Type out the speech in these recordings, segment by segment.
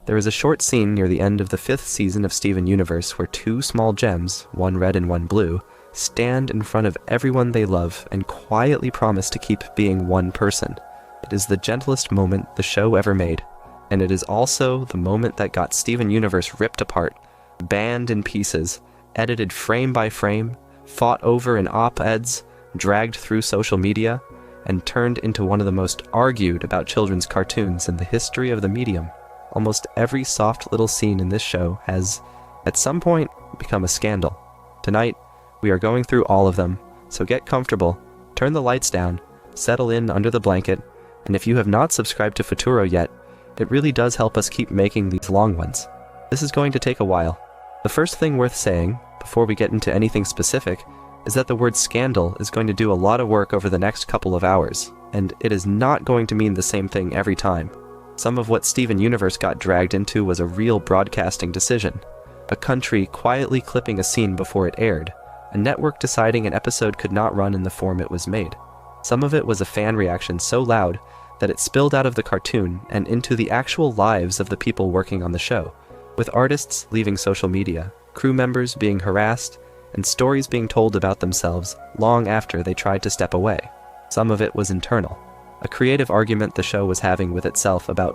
There is a short scene near the end of the 5th season of Steven Universe where 2 small gems, one red and one blue, stand in front of everyone they love and quietly promise to keep being one person. It is the gentlest moment the show ever made, and it is also the moment that got Steven Universe ripped apart, banned in pieces, edited frame by frame, fought over in op-eds, dragged through social media, and turned into one of the most argued about children's cartoons in the history of the medium. Almost every soft little scene in this show has, at some point, become a scandal. Tonight, we are going through all of them, so get comfortable, turn the lights down, settle in under the blanket, and if you have not subscribed to Futuro yet, it really does help us keep making these long ones. This is going to take a while. The first thing worth saying, before we get into anything specific, is that the word scandal is going to do a lot of work over the next couple of hours, and it is not going to mean the same thing every time. Some of what Steven Universe got dragged into was a real broadcasting decision. A country quietly clipping a scene before it aired, a network deciding an episode could not run in the form it was made. Some of it was a fan reaction so loud that it spilled out of the cartoon and into the actual lives of the people working on the show, with artists leaving social media, crew members being harassed, and stories being told about themselves long after they tried to step away. Some of it was internal, a creative argument the show was having with itself about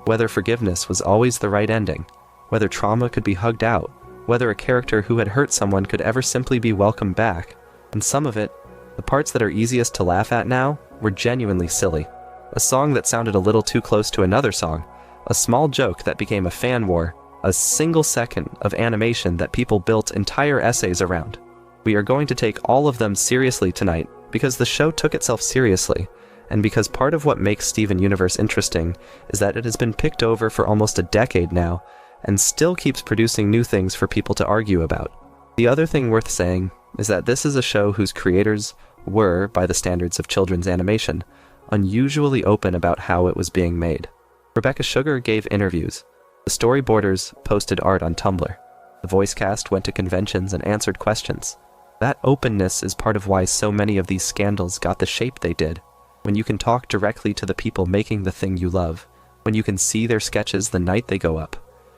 whether forgiveness was always the right ending, whether trauma could be hugged out, whether a character who had hurt someone could ever simply be welcomed back, and some of it, the parts that are easiest to laugh at now, were genuinely silly. A song that sounded a little too close to another song, a small joke that became a fan war, a single second of animation that people built entire essays around. We are going to take all of them seriously tonight because the show took itself seriously, and because part of what makes Steven Universe interesting is that it has been picked over for almost a decade now and still keeps producing new things for people to argue about. The other thing worth saying is that this is a show whose creators were, by the standards of children's animation, unusually open about how it was being made. Rebecca Sugar gave interviews. The storyboarders posted art on Tumblr. The voice cast went to conventions and answered questions. That openness is part of why so many of these scandals got the shape they did. When you can talk directly to the people making the thing you love, when you can see their sketches the night they go up,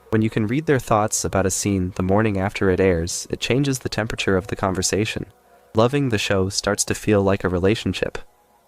when you can read their thoughts about a scene the morning after it airs, it changes the temperature of the conversation. Loving the show starts to feel like a relationship.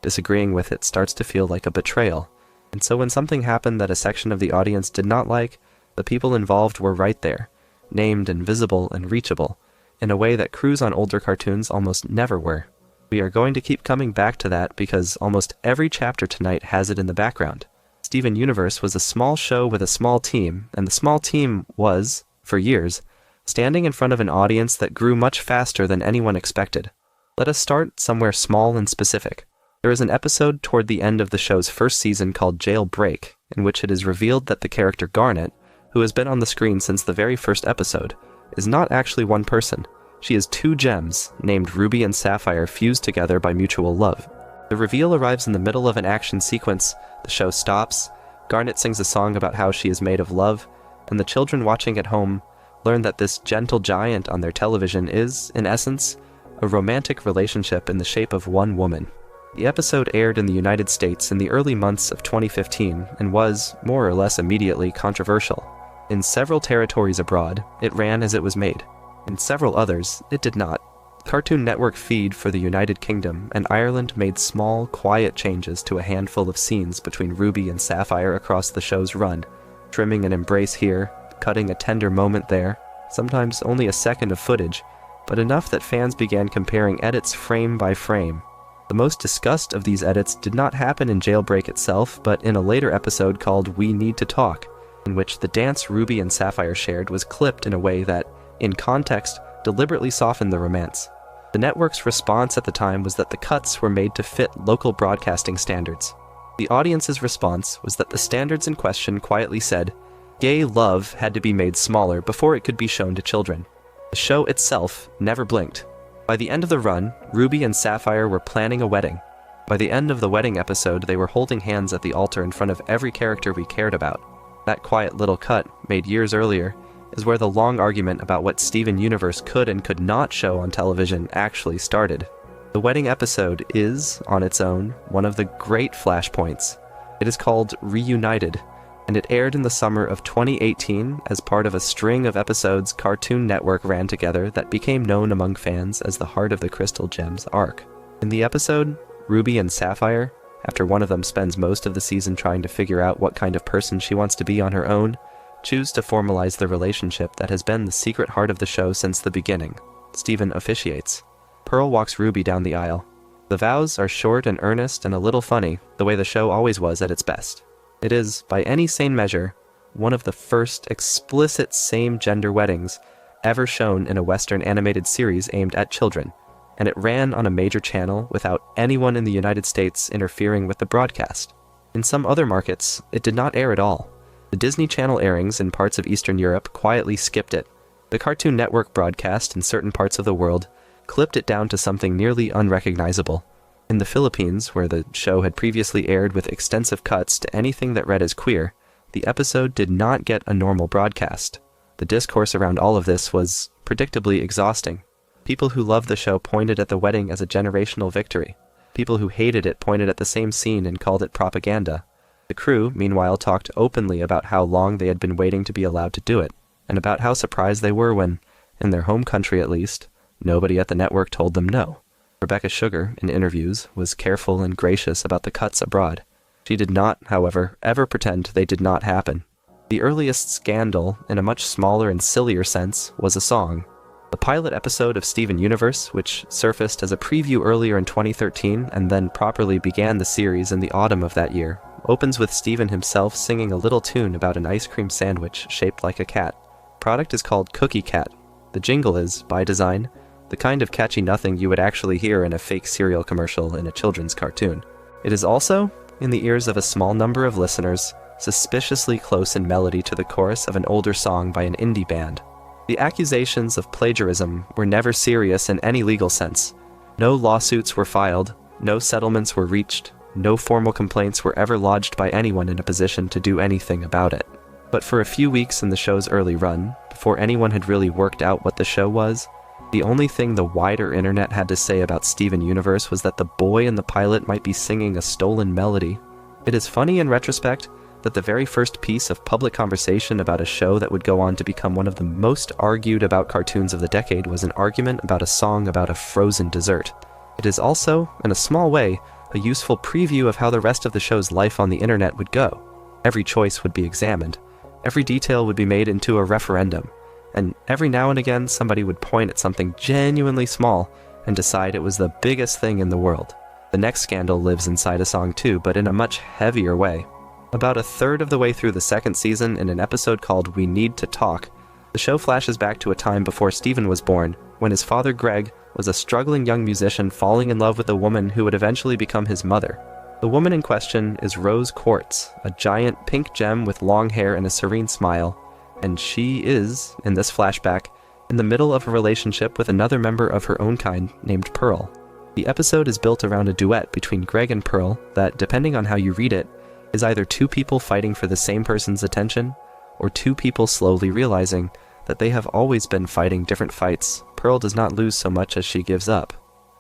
Disagreeing with it starts to feel like a betrayal. And so when something happened that a section of the audience did not like, the people involved were right there, named and visible and reachable, in a way that crews on older cartoons almost never were. We are going to keep coming back to that because almost every chapter tonight has it in the background. Steven Universe was a small show with a small team, and the small team was, for years, standing in front of an audience that grew much faster than anyone expected. Let us start somewhere small and specific. There is an episode toward the end of the show's first season called Jailbreak, in which it is revealed that the character Garnet, who has been on the screen since the very first episode, is not actually one person. She is 2 gems, named Ruby and Sapphire, fused together by mutual love. The reveal arrives in the middle of an action sequence, the show stops, Garnet sings a song about how she is made of love, and the children watching at home learn that this gentle giant on their television is, in essence, a romantic relationship in the shape of one woman. The episode aired in the United States in the early months of 2015 and was, more or less immediately, controversial. In several territories abroad, it ran as it was made. In several others, it did not. Cartoon Network feed for the United Kingdom and Ireland made small, quiet changes to a handful of scenes between Ruby and Sapphire across the show's run, trimming an embrace here, cutting a tender moment there, sometimes only a second of footage, but enough that fans began comparing edits frame by frame. The most discussed of these edits did not happen in Jailbreak itself, but in a later episode called We Need to Talk, in which the dance Ruby and Sapphire shared was clipped in a way that, in context, deliberately softened the romance. The network's response at the time was that the cuts were made to fit local broadcasting standards. The audience's response was that the standards in question quietly said, gay love had to be made smaller before it could be shown to children. The show itself never blinked. By the end of the run, Ruby and Sapphire were planning a wedding. By the end of the wedding episode, they were holding hands at the altar in front of every character we cared about. That quiet little cut, made years earlier, is where the long argument about what Steven Universe could and could not show on television actually started. The wedding episode is, on its own, one of the great flashpoints. It is called Reunited, and it aired in the summer of 2018 as part of a string of episodes Cartoon Network ran together that became known among fans as the Heart of the Crystal Gems arc. In the episode, Ruby and Sapphire, after one of them spends most of the season trying to figure out what kind of person she wants to be on her own, choose to formalize the relationship that has been the secret heart of the show since the beginning. Steven officiates. Pearl walks Ruby down the aisle. The vows are short and earnest and a little funny, the way the show always was at its best. It is, by any sane measure, one of the first explicit same-gender weddings ever shown in a Western animated series aimed at children, and it ran on a major channel without anyone in the United States interfering with the broadcast. In some other markets, it did not air at all. The Disney Channel airings in parts of Eastern Europe quietly skipped it. The Cartoon Network broadcast in certain parts of the world clipped it down to something nearly unrecognizable. In the Philippines, where the show had previously aired with extensive cuts to anything that read as queer, the episode did not get a normal broadcast. The discourse around all of this was predictably exhausting. People who loved the show pointed at the wedding as a generational victory. People who hated it pointed at the same scene and called it propaganda. The crew, meanwhile, talked openly about how long they had been waiting to be allowed to do it, and about how surprised they were when, in their home country at least, nobody at the network told them no. Rebecca Sugar, in interviews, was careful and gracious about the cuts abroad. She did not, however, ever pretend they did not happen. The earliest scandal, in a much smaller and sillier sense, was a song. The pilot episode of Steven Universe, which surfaced as a preview earlier in 2013 and then properly began the series in the autumn of that year, opens with Steven himself singing a little tune about an ice cream sandwich shaped like a cat. The product is called Cookie Cat. The jingle is, by design, the kind of catchy nothing you would actually hear in a fake cereal commercial in a children's cartoon. It is also, in the ears of a small number of listeners, suspiciously close in melody to the chorus of an older song by an indie band. The accusations of plagiarism were never serious in any legal sense. No lawsuits were filed, no settlements were reached, no formal complaints were ever lodged by anyone in a position to do anything about it. But for a few weeks in the show's early run, before anyone had really worked out what the show was, the only thing the wider internet had to say about Steven Universe was that the boy in the pilot might be singing a stolen melody. It is funny in retrospect that the very first piece of public conversation about a show that would go on to become one of the most argued about cartoons of the decade was an argument about a song about a frozen dessert. It is also, in a small way, a useful preview of how the rest of the show's life on the internet would go. Every choice would be examined. Every detail would be made into a referendum. And every now and again somebody would point at something genuinely small and decide it was the biggest thing in the world. The next scandal lives inside a song too, but in a much heavier way. About a third of the way through the second season, in an episode called We Need to Talk, the show flashes back to a time before Steven was born, when his father Greg was a struggling young musician falling in love with a woman who would eventually become his mother. The woman in question is Rose Quartz, a giant pink gem with long hair and a serene smile, and she is, in this flashback, in the middle of a relationship with another member of her own kind named Pearl. The episode is built around a duet between Greg and Pearl that, depending on how you read it, is either two people fighting for the same person's attention, or two people slowly realizing that they have always been fighting different fights. Pearl does not lose so much as she gives up.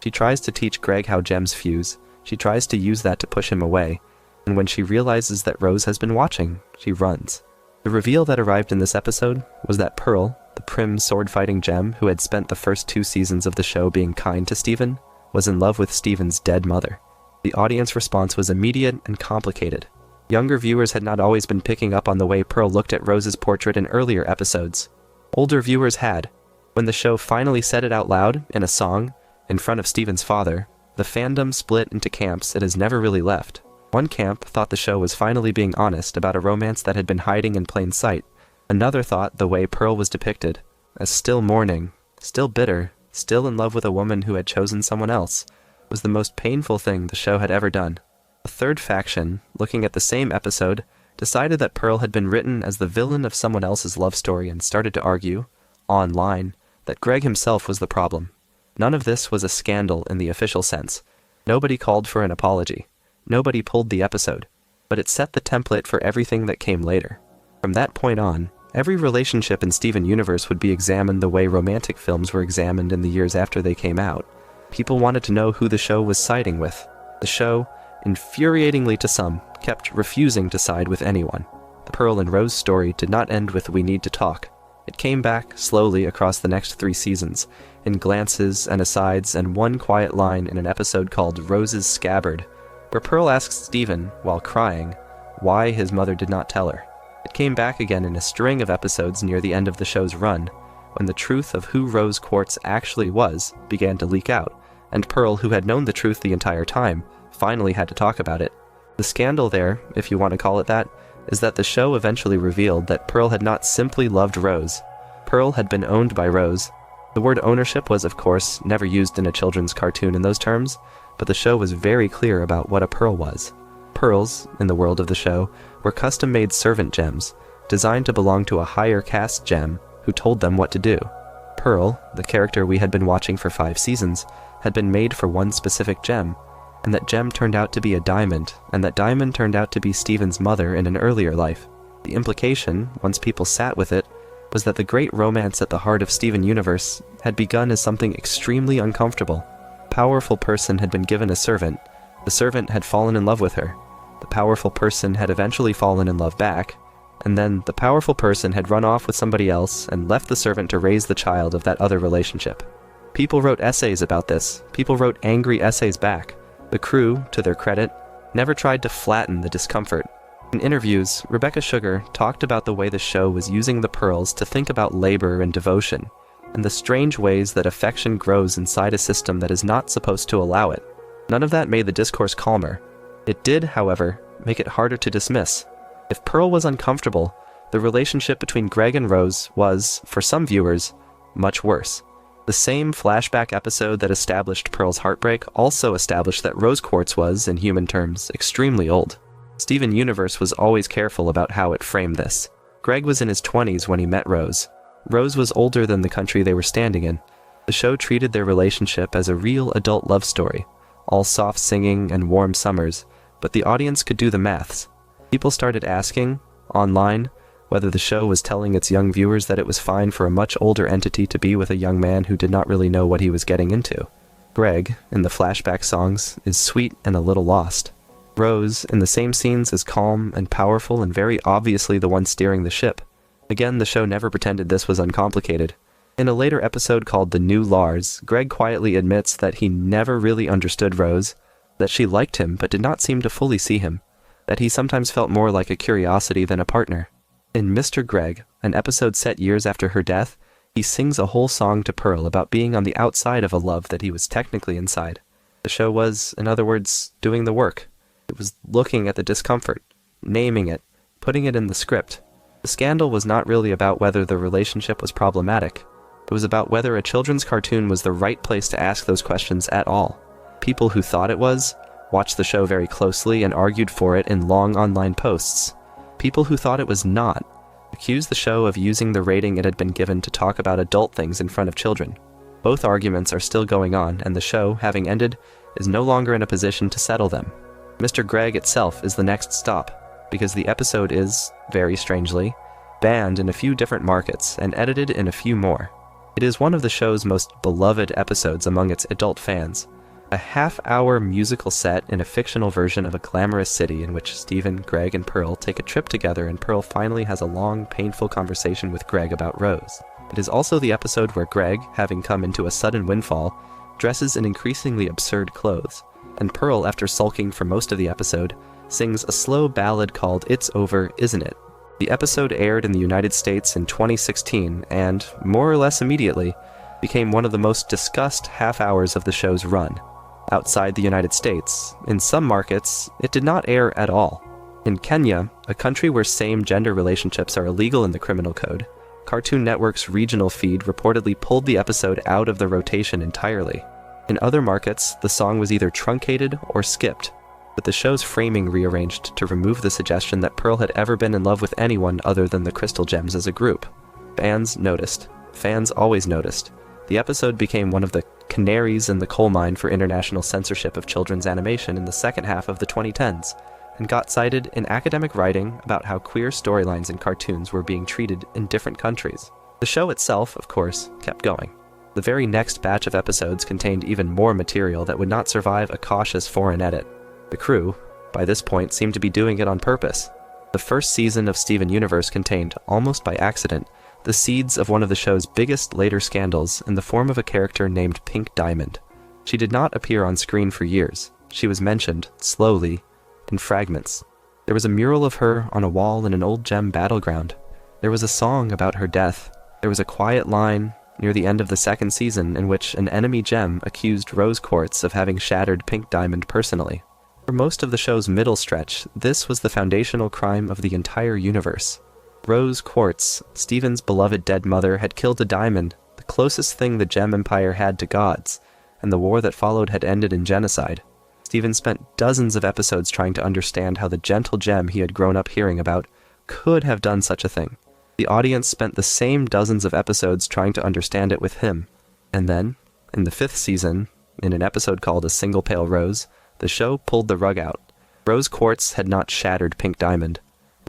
She tries to teach Greg how gems fuse, she tries to use that to push him away, and when she realizes that Rose has been watching, she runs. The reveal that arrived in this episode was that Pearl, the prim sword-fighting gem who had spent the first 2 seasons of the show being kind to Steven, was in love with Steven's dead mother. The audience response was immediate and complicated. Younger viewers had not always been picking up on the way Pearl looked at Rose's portrait in earlier episodes. Older viewers had. When the show finally said it out loud, in a song, in front of Steven's father, the fandom split into camps it has never really left. One camp thought the show was finally being honest about a romance that had been hiding in plain sight. Another thought the way Pearl was depicted, as still mourning, still bitter, still in love with a woman who had chosen someone else, was the most painful thing the show had ever done. A third faction, looking at the same episode, decided that Pearl had been written as the villain of someone else's love story and started to argue, online, that Greg himself was the problem. None of this was a scandal in the official sense. Nobody called for an apology. Nobody pulled the episode. But it set the template for everything that came later. From that point on, every relationship in Steven Universe would be examined the way romantic films were examined in the years after they came out. People wanted to know who the show was siding with. The show, infuriatingly to some, kept refusing to side with anyone. The Pearl and Rose story did not end with "We need to talk." It came back slowly across the next 3 seasons, in glances and asides and one quiet line in an episode called Rose's Scabbard, where Pearl asks Steven, while crying, why his mother did not tell her. It came back again in a string of episodes near the end of the show's run, when the truth of who Rose Quartz actually was began to leak out, and Pearl, who had known the truth the entire time, finally had to talk about it. The scandal there, if you want to call it that, is that the show eventually revealed that Pearl had not simply loved Rose. Pearl had been owned by Rose. The word ownership was, of course, never used in a children's cartoon in those terms, but the show was very clear about what a pearl was. Pearls, in the world of the show, were custom-made servant gems, designed to belong to a higher caste gem who told them what to do. Pearl, the character we had been watching for 5 seasons, had been made for one specific gem, and that gem turned out to be a diamond, and that diamond turned out to be Steven's mother in an earlier life. The implication, once people sat with it, was that the great romance at the heart of Steven Universe had begun as something extremely uncomfortable. A powerful person had been given a servant. The servant had fallen in love with her. The powerful person had eventually fallen in love back, and then the powerful person had run off with somebody else and left the servant to raise the child of that other relationship. People wrote essays about this. People wrote angry essays back. The crew, to their credit, never tried to flatten the discomfort. In interviews, Rebecca Sugar talked about the way the show was using the pearls to think about labor and devotion, and the strange ways that affection grows inside a system that is not supposed to allow it. None of that made the discourse calmer. It did, however, make it harder to dismiss. If Pearl was uncomfortable, the relationship between Greg and Rose was, for some viewers, much worse. The same flashback episode that established Pearl's heartbreak also established that Rose Quartz was, in human terms, extremely old. Steven Universe was always careful about how it framed this. Greg was in his 20s when he met Rose. Rose was older than the country they were standing in. The show treated their relationship as a real adult love story, all soft singing and warm summers, but the audience could do the maths. People started asking, online, whether the show was telling its young viewers that it was fine for a much older entity to be with a young man who did not really know what he was getting into. Greg, in the flashback songs, is sweet and a little lost. Rose, in the same scenes, is calm and powerful and very obviously the one steering the ship. Again, the show never pretended this was uncomplicated. In a later episode called The New Lars, Greg quietly admits that he never really understood Rose, that she liked him but did not seem to fully see him, that he sometimes felt more like a curiosity than a partner. In Mr. Greg, an episode set years after her death, he sings a whole song to Pearl about being on the outside of a love that he was technically inside. The show was, in other words, doing the work. It was looking at the discomfort, naming it, putting it in the script. The scandal was not really about whether the relationship was problematic. It was about whether a children's cartoon was the right place to ask those questions at all. People who thought it was watched the show very closely and argued for it in long online posts. People who thought it was not accused the show of using the rating it had been given to talk about adult things in front of children. Both arguments are still going on, and the show, having ended, is no longer in a position to settle them. Mr. Greg itself is the next stop, because the episode is, very strangely, banned in a few different markets and edited in a few more. It is one of the show's most beloved episodes among its adult fans. A half-hour musical set in a fictional version of a glamorous city in which Steven, Greg, and Pearl take a trip together, and Pearl finally has a long, painful conversation with Greg about Rose. It is also the episode where Greg, having come into a sudden windfall, dresses in increasingly absurd clothes, and Pearl, after sulking for most of the episode, sings a slow ballad called It's Over, Isn't It? The episode aired in the United States in 2016 and, more or less immediately, became one of the most discussed half-hours of the show's run. Outside the United States, in some markets, it did not air at all. In Kenya, a country where same-gender relationships are illegal in the criminal code, Cartoon Network's regional feed reportedly pulled the episode out of the rotation entirely. In other markets, the song was either truncated or skipped, with the show's framing rearranged to remove the suggestion that Pearl had ever been in love with anyone other than the Crystal Gems as a group. Fans noticed. Fans always noticed. The episode became one of the canaries in the coal mine for international censorship of children's animation in the second half of the 2010s, and got cited in academic writing about how queer storylines in cartoons were being treated in different countries. The show itself, of course, kept going. The very next batch of episodes contained even more material that would not survive a cautious foreign edit. The crew, by this point, seemed to be doing it on purpose. The first season of Steven Universe contained, almost by accident, the seeds of one of the show's biggest later scandals in the form of a character named Pink Diamond. She did not appear on screen for years. She was mentioned, slowly, in fragments. There was a mural of her on a wall in an old gem battleground. There was a song about her death. There was a quiet line near the end of the second season in which an enemy gem accused Rose Quartz of having shattered Pink Diamond personally. For most of the show's middle stretch, this was the foundational crime of the entire universe. Rose Quartz, Steven's beloved dead mother, had killed a diamond, the closest thing the Gem Empire had to gods, and the war that followed had ended in genocide. Steven spent dozens of episodes trying to understand how the gentle gem he had grown up hearing about could have done such a thing. The audience spent the same dozens of episodes trying to understand it with him. And then, in the 5th season, in an episode called A Single Pale Rose, the show pulled the rug out. Rose Quartz had not shattered Pink Diamond.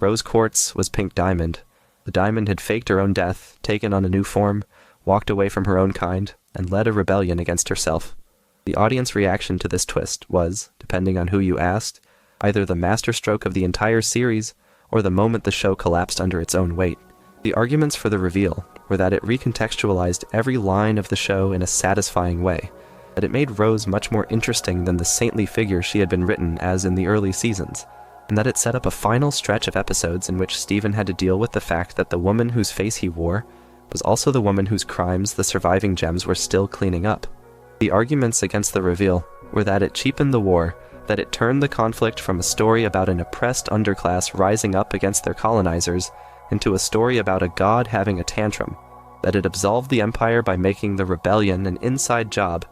Rose Quartz was Pink Diamond. The diamond had faked her own death, taken on a new form, walked away from her own kind, and led a rebellion against herself. The audience reaction to this twist was, depending on who you asked, either the masterstroke of the entire series or the moment the show collapsed under its own weight. The arguments for the reveal were that it recontextualized every line of the show in a satisfying way, that it made Rose much more interesting than the saintly figure she had been written as in the early seasons, and that it set up a final stretch of episodes in which Steven had to deal with the fact that the woman whose face he wore was also the woman whose crimes the surviving gems were still cleaning up. The arguments against the reveal were that it cheapened the war, that it turned the conflict from a story about an oppressed underclass rising up against their colonizers into a story about a god having a tantrum, that it absolved the Empire by making the rebellion an inside job,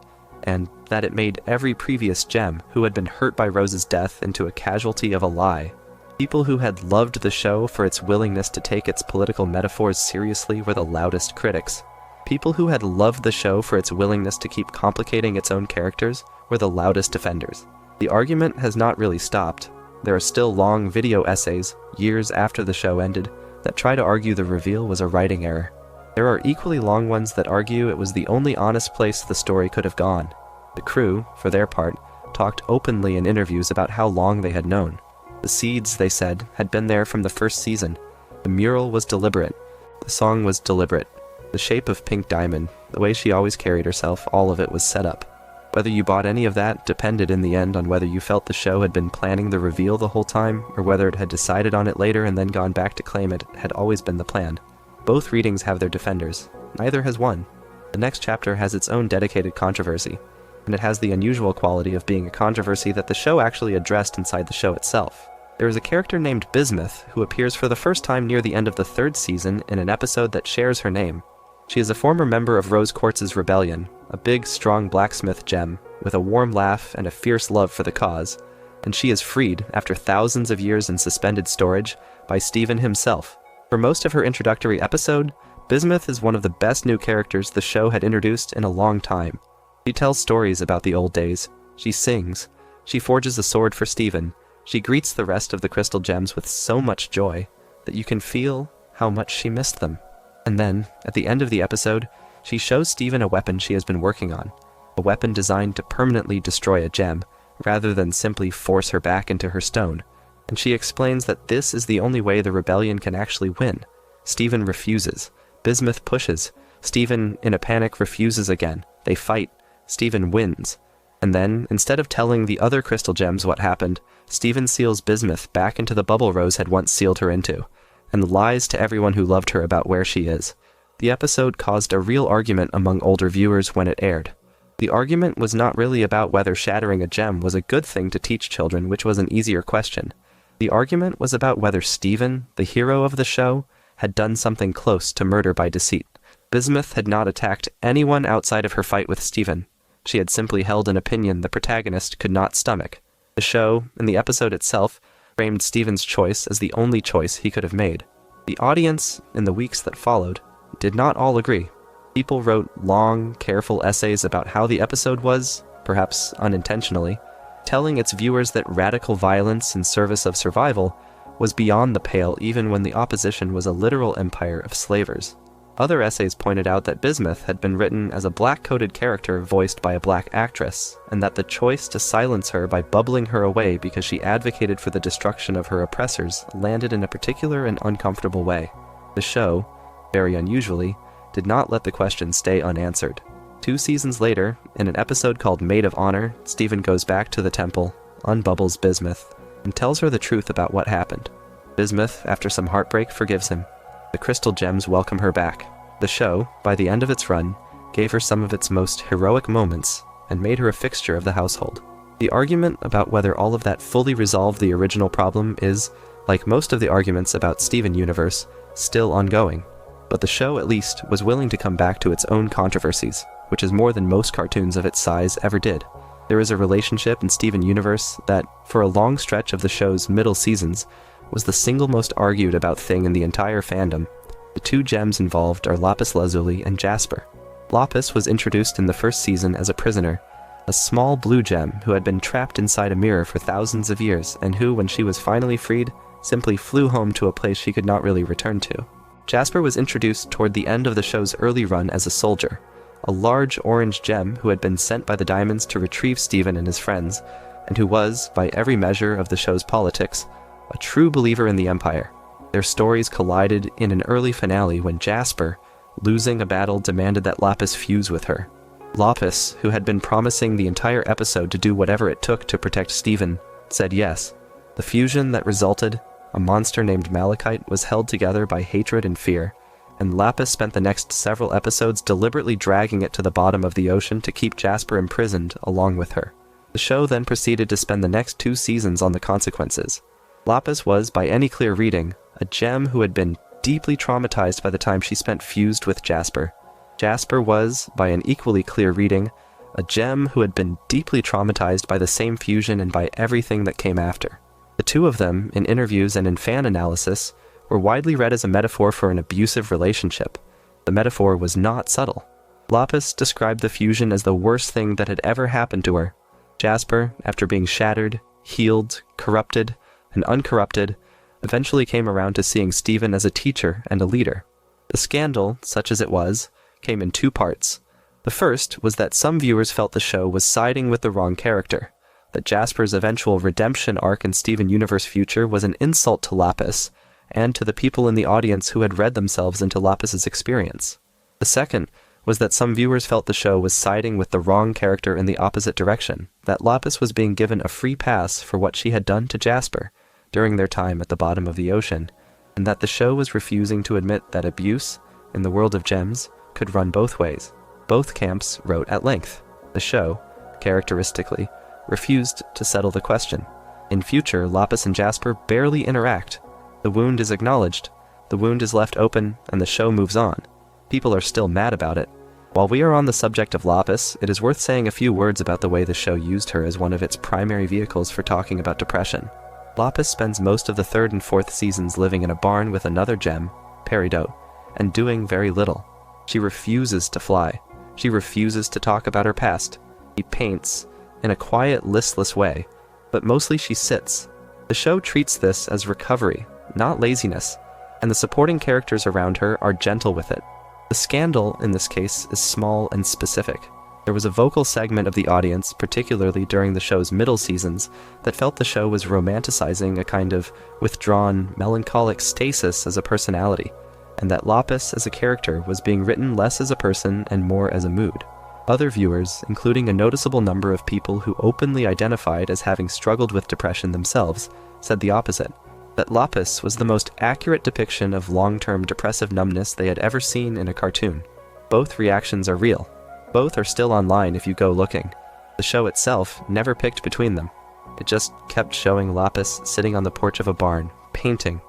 and that it made every previous gem who had been hurt by Rose's death into a casualty of a lie. People who had loved the show for its willingness to take its political metaphors seriously were the loudest critics. People who had loved the show for its willingness to keep complicating its own characters were the loudest defenders. The argument has not really stopped. There are still long video essays, years after the show ended, that try to argue the reveal was a writing error. There are equally long ones that argue it was the only honest place the story could have gone. The crew, for their part, talked openly in interviews about how long they had known. The seeds, they said, had been there from the first season. The mural was deliberate. The song was deliberate. The shape of Pink Diamond, the way she always carried herself, all of it was set up. Whether you bought any of that depended in the end on whether you felt the show had been planning the reveal the whole time, or whether it had decided on it later and then gone back to claim it had always been the plan. Both readings have their defenders. Neither has won. The next chapter has its own dedicated controversy, and it has the unusual quality of being a controversy that the show actually addressed inside the show itself. There is a character named Bismuth who appears for the first time near the end of the 3rd season in an episode that shares her name. She is a former member of Rose Quartz's rebellion, a big, strong blacksmith gem with a warm laugh and a fierce love for the cause, and she is freed, after thousands of years in suspended storage, by Steven himself. For most of her introductory episode, Bismuth is one of the best new characters the show had introduced in a long time. She tells stories about the old days. She sings. She forges a sword for Steven. She greets the rest of the crystal gems with so much joy that you can feel how much she missed them. And then, at the end of the episode, she shows Steven a weapon she has been working on, a weapon designed to permanently destroy a gem, rather than simply force her back into her stone. And she explains that this is the only way the rebellion can actually win. Steven refuses. Bismuth pushes. Steven, in a panic, refuses again. They fight. Steven wins. And then, instead of telling the other crystal gems what happened, Steven seals Bismuth back into the bubble Rose had once sealed her into, and lies to everyone who loved her about where she is. The episode caused a real argument among older viewers when it aired. The argument was not really about whether shattering a gem was a good thing to teach children, which was an easier question. The argument was about whether Steven, the hero of the show, had done something close to murder by deceit. Bismuth had not attacked anyone outside of her fight with Steven. She had simply held an opinion the protagonist could not stomach. The show, and the episode itself, framed Steven's choice as the only choice he could have made. The audience, in the weeks that followed, did not all agree. People wrote long, careful essays about how the episode was, perhaps unintentionally, telling its viewers that radical violence in service of survival was beyond the pale even when the opposition was a literal empire of slavers. Other essays pointed out that Bismuth had been written as a black-coded character voiced by a black actress, and that the choice to silence her by bubbling her away because she advocated for the destruction of her oppressors landed in a particular and uncomfortable way. The show, very unusually, did not let the question stay unanswered. 2 seasons later, in an episode called Maid of Honor, Steven goes back to the temple, unbubbles Bismuth, and tells her the truth about what happened. Bismuth, after some heartbreak, forgives him. The crystal gems welcome her back. The show, by the end of its run, gave her some of its most heroic moments and made her a fixture of the household. The argument about whether all of that fully resolved the original problem is, like most of the arguments about Steven Universe, still ongoing. But the show, at least, was willing to come back to its own controversies, which is more than most cartoons of its size ever did. There is a relationship in Steven Universe that, for a long stretch of the show's middle seasons, was the single most argued about thing in the entire fandom. The 2 gems involved are Lapis Lazuli and Jasper. Lapis was introduced in the first season as a prisoner, a small blue gem who had been trapped inside a mirror for thousands of years and who, when she was finally freed, simply flew home to a place she could not really return to. Jasper was introduced toward the end of the show's early run as a soldier, a large orange gem who had been sent by the Diamonds to retrieve Steven and his friends, and who was, by every measure of the show's politics, a true believer in the Empire. Their stories collided in an early finale when Jasper, losing a battle, demanded that Lapis fuse with her. Lapis, who had been promising the entire episode to do whatever it took to protect Steven, said yes. The fusion that resulted, a monster named Malachite, was held together by hatred and fear, and Lapis spent the next several episodes deliberately dragging it to the bottom of the ocean to keep Jasper imprisoned along with her. The show then proceeded to spend the next 2 seasons on the consequences. Lapis was, by any clear reading, a gem who had been deeply traumatized by the time she spent fused with Jasper. Jasper was, by an equally clear reading, a gem who had been deeply traumatized by the same fusion and by everything that came after. The 2 of them, in interviews and in fan analysis, were widely read as a metaphor for an abusive relationship. The metaphor was not subtle. Lapis described the fusion as the worst thing that had ever happened to her. Jasper, after being shattered, healed, corrupted, and uncorrupted, eventually came around to seeing Steven as a teacher and a leader. The scandal, such as it was, came in 2 parts. The first was that some viewers felt the show was siding with the wrong character, that Jasper's eventual redemption arc in Steven Universe Future was an insult to Lapis, and to the people in the audience who had read themselves into Lapis's experience. The second was that some viewers felt the show was siding with the wrong character in the opposite direction, that Lapis was being given a free pass for what she had done to Jasper during their time at the bottom of the ocean, and that the show was refusing to admit that abuse, in the world of gems, could run both ways. Both camps wrote at length. The show, characteristically, refused to settle the question. In Future, Lapis and Jasper barely interact. The wound is acknowledged, the wound is left open, and the show moves on. People are still mad about it. While we are on the subject of Lapis, it is worth saying a few words about the way the show used her as one of its primary vehicles for talking about depression. Lapis spends most of the 3rd and 4th seasons living in a barn with another gem, Peridot, and doing very little. She refuses to fly. She refuses to talk about her past. She paints, in a quiet, listless way, but mostly she sits. The show treats this as recovery, not laziness, and the supporting characters around her are gentle with it. The scandal, in this case, is small and specific. There was a vocal segment of the audience, particularly during the show's middle seasons, that felt the show was romanticizing a kind of withdrawn, melancholic stasis as a personality, and that Lapis as a character was being written less as a person and more as a mood. Other viewers, including a noticeable number of people who openly identified as having struggled with depression themselves, said the opposite, that Lapis was the most accurate depiction of long-term depressive numbness they had ever seen in a cartoon. Both reactions are real. Both are still online if you go looking. The show itself never picked between them. It just kept showing Lapis sitting on the porch of a barn, painting,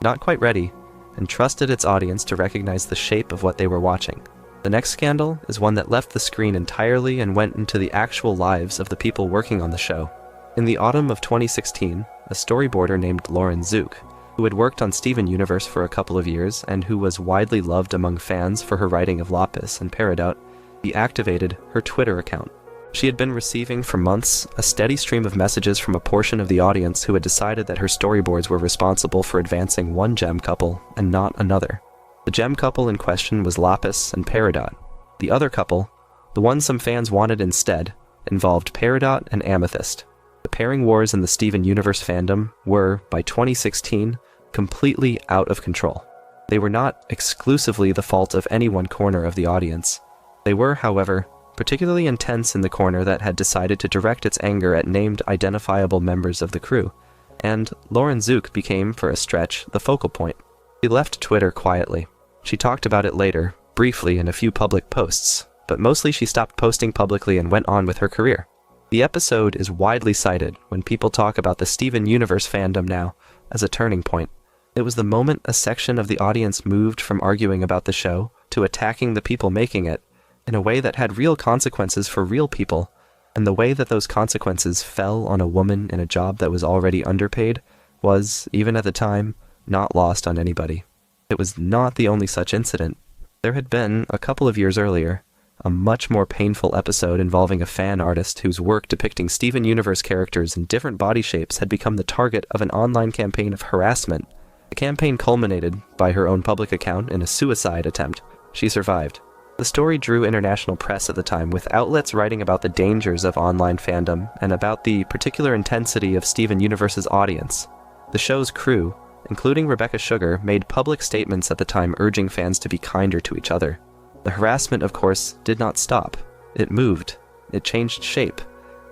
not quite ready, and trusted its audience to recognize the shape of what they were watching. The next scandal is one that left the screen entirely and went into the actual lives of the people working on the show. In the autumn of 2016, a storyboarder named Lauren Zook, who had worked on Steven Universe for a couple of years and who was widely loved among fans for her writing of Lapis and Peridot, deactivated her Twitter account. She had been receiving for months a steady stream of messages from a portion of the audience who had decided that her storyboards were responsible for advancing one gem couple and not another. The The gem couple in question was Lapis and Peridot. The other couple, the one some fans wanted instead, involved Peridot and Amethyst. The pairing wars in the Steven Universe fandom were, by 2016, completely out of control. They were not exclusively the fault of any one corner of the audience. They were, however, particularly intense in the corner that had decided to direct its anger at named identifiable members of the crew, and Lauren Zook became, for a stretch, the focal point. She left Twitter quietly. She talked about it later, briefly in a few public posts, but mostly she stopped posting publicly and went on with her career. The episode is widely cited when people talk about the Steven Universe fandom now as a turning point. It was the moment a section of the audience moved from arguing about the show to attacking the people making it in a way that had real consequences for real people, and the way that those consequences fell on a woman in a job that was already underpaid was, even at the time, not lost on anybody. It was not the only such incident. There had been, a couple of years earlier, a much more painful episode involving a fan artist whose work depicting Steven Universe characters in different body shapes had become the target of an online campaign of harassment. The campaign culminated, by her own public account, in a suicide attempt. She survived. The story drew international press at the time, with outlets writing about the dangers of online fandom and about the particular intensity of Steven Universe's audience. The show's crew, including Rebecca Sugar, made public statements at the time urging fans to be kinder to each other. The harassment, of course, did not stop. It moved. It changed shape.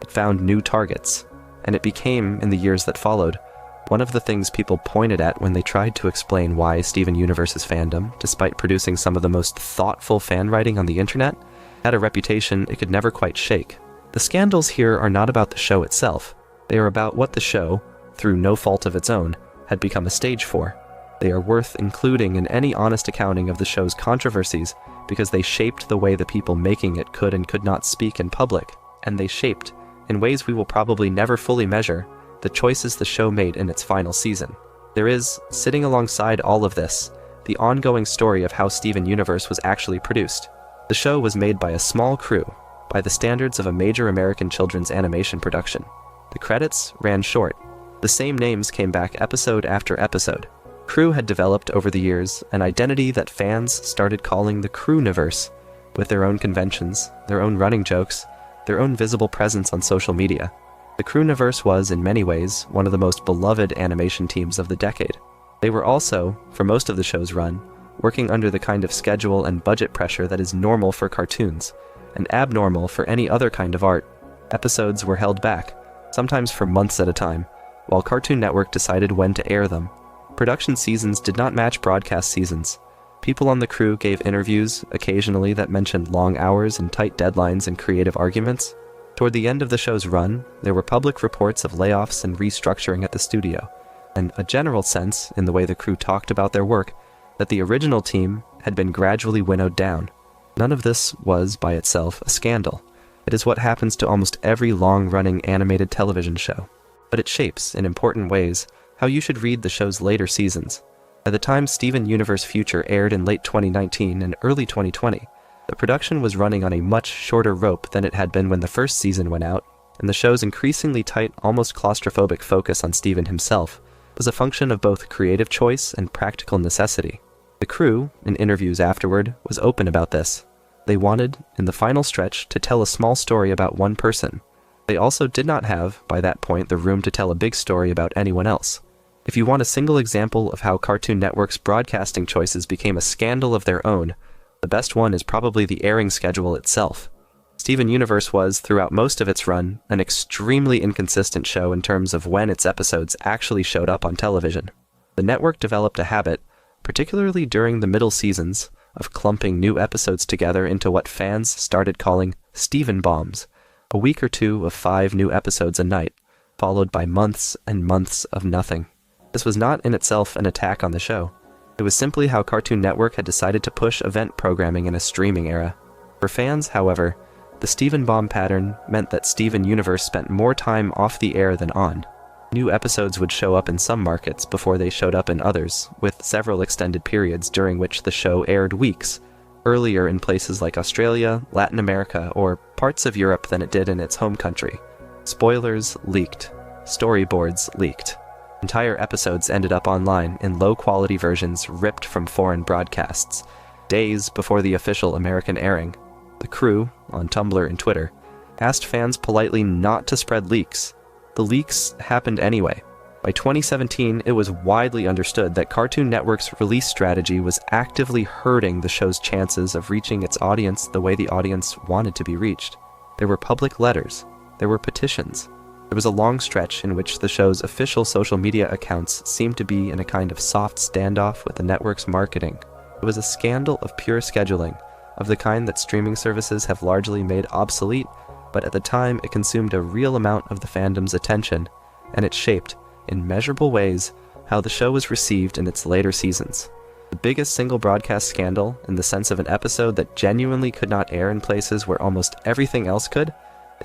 It found new targets. And it became, in the years that followed, one of the things people pointed at when they tried to explain why Steven Universe's fandom, despite producing some of the most thoughtful fan writing on the internet, had a reputation it could never quite shake. The scandals here are not about the show itself. They are about what the show, through no fault of its own, had become a stage for. They are worth including in any honest accounting of the show's controversies because they shaped the way the people making it could and could not speak in public, and they shaped, in ways we will probably never fully measure, the choices the show made in its final season. There is, sitting alongside all of this, the ongoing story of how Steven Universe was actually produced. The show was made by a small crew, by the standards of a major American children's animation production. The credits ran short. The same names came back episode after episode. Crew had developed over the years an identity that fans started calling the Crewniverse, with their own conventions, their own running jokes, their own visible presence on social media. The Crewniverse was, in many ways, one of the most beloved animation teams of the decade. They were also, for most of the show's run, working under the kind of schedule and budget pressure that is normal for cartoons, and abnormal for any other kind of art. Episodes were held back, sometimes for months at a time, while Cartoon Network decided when to air them. Production seasons did not match broadcast seasons. People on the crew gave interviews, occasionally, that mentioned long hours and tight deadlines and creative arguments. Toward the end of the show's run, there were public reports of layoffs and restructuring at the studio, and a general sense, in the way the crew talked about their work, that the original team had been gradually winnowed down. None of this was, by itself, a scandal. It is what happens to almost every long-running animated television show. But it shapes, in important ways, how you should read the show's later seasons. By the time Steven Universe Future aired in late 2019 and early 2020, the production was running on a much shorter rope than it had been when the first season went out, and the show's increasingly tight, almost claustrophobic focus on Steven himself was a function of both creative choice and practical necessity. The crew, in interviews afterward, was open about this. They wanted, in the final stretch, to tell a small story about one person. They also did not have, by that point, the room to tell a big story about anyone else. If you want a single example of how Cartoon Network's broadcasting choices became a scandal of their own, the best one is probably the airing schedule itself. Steven Universe was, throughout most of its run, an extremely inconsistent show in terms of when its episodes actually showed up on television. The network developed a habit, particularly during the middle seasons, of clumping new episodes together into what fans started calling Steven Bombs, a week or two of 5 new episodes a night, followed by months and months of nothing. This was not in itself an attack on the show. It was simply how Cartoon Network had decided to push event programming in a streaming era. For fans, however, the Steven Bomb pattern meant that Steven Universe spent more time off the air than on. New episodes would show up in some markets before they showed up in others, with several extended periods during which the show aired weeks, earlier in places like Australia, Latin America, or parts of Europe than it did in its home country. Spoilers leaked. Storyboards leaked. Entire episodes ended up online in low-quality versions ripped from foreign broadcasts, days before the official American airing. The crew, on Tumblr and Twitter, asked fans politely not to spread leaks. The leaks happened anyway. By 2017, it was widely understood that Cartoon Network's release strategy was actively hurting the show's chances of reaching its audience the way the audience wanted to be reached. There were public letters. There were petitions. There was a long stretch in which the show's official social media accounts seemed to be in a kind of soft standoff with the network's marketing. It was a scandal of pure scheduling, of the kind that streaming services have largely made obsolete, but at the time it consumed a real amount of the fandom's attention, and it shaped, in measurable ways, how the show was received in its later seasons. The biggest single broadcast scandal, in the sense of an episode that genuinely could not air in places where almost everything else could,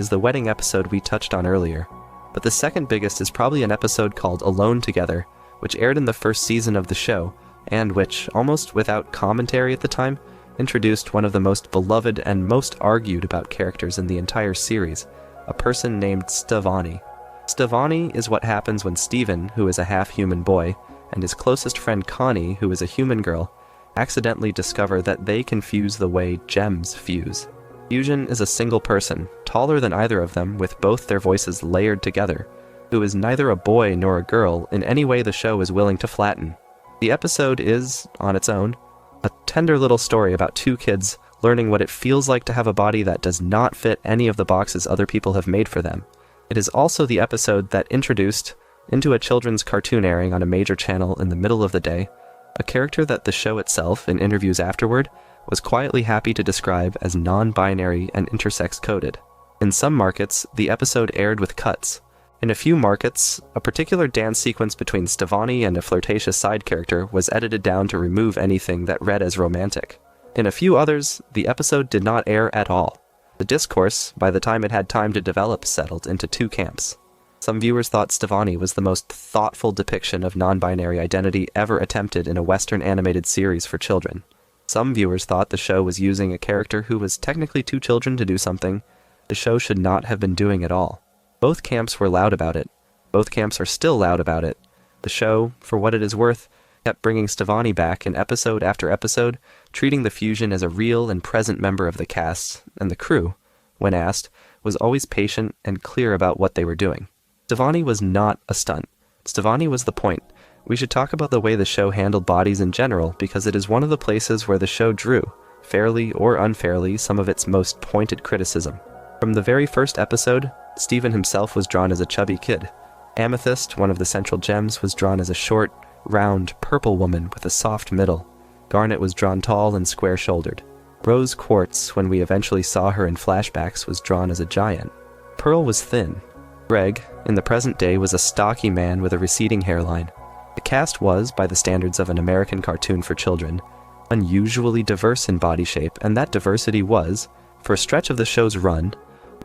is the wedding episode we touched on earlier. But the second biggest is probably an episode called Alone Together, which aired in the first season of the show, and which, almost without commentary at the time, introduced one of the most beloved and most argued about characters in the entire series, a person named Stevonnie. Stevonnie is what happens when Steven, who is a half-human boy, and his closest friend Connie, who is a human girl, accidentally discover that they can fuse the way gems fuse. Fusion is a single person, taller than either of them, with both their voices layered together, who is neither a boy nor a girl in any way the show is willing to flatten. The episode is, on its own, a tender little story about two kids learning what it feels like to have a body that does not fit any of the boxes other people have made for them. It is also the episode that introduced, into a children's cartoon airing on a major channel in the middle of the day, a character that the show itself, in interviews afterward, was quietly happy to describe as non-binary and intersex-coded. In some markets, the episode aired with cuts. In a few markets, a particular dance sequence between Stevonnie and a flirtatious side character was edited down to remove anything that read as romantic. In a few others, the episode did not air at all. The discourse, by the time it had time to develop, settled into two camps. Some viewers thought Stevonnie was the most thoughtful depiction of non-binary identity ever attempted in a Western animated series for children. Some viewers thought the show was using a character who was technically too children to do something the show should not have been doing at all. Both camps were loud about it. Both camps are still loud about it. The show, for what it is worth, kept bringing Stevonnie back in episode after episode, treating the fusion as a real and present member of the cast, and the crew, when asked, was always patient and clear about what they were doing. Stevonnie was not a stunt. Stevonnie was the point. We should talk about the way the show handled bodies in general, because it is one of the places where the show drew, fairly or unfairly, some of its most pointed criticism. From the very first episode, Steven himself was drawn as a chubby kid. Amethyst, one of the central gems, was drawn as a short, round, purple woman with a soft middle. Garnet was drawn tall and square-shouldered. Rose Quartz, when we eventually saw her in flashbacks, was drawn as a giant. Pearl was thin. Greg, in the present day, was a stocky man with a receding hairline. The cast was, by the standards of an American cartoon for children, unusually diverse in body shape, and that diversity was, for a stretch of the show's run,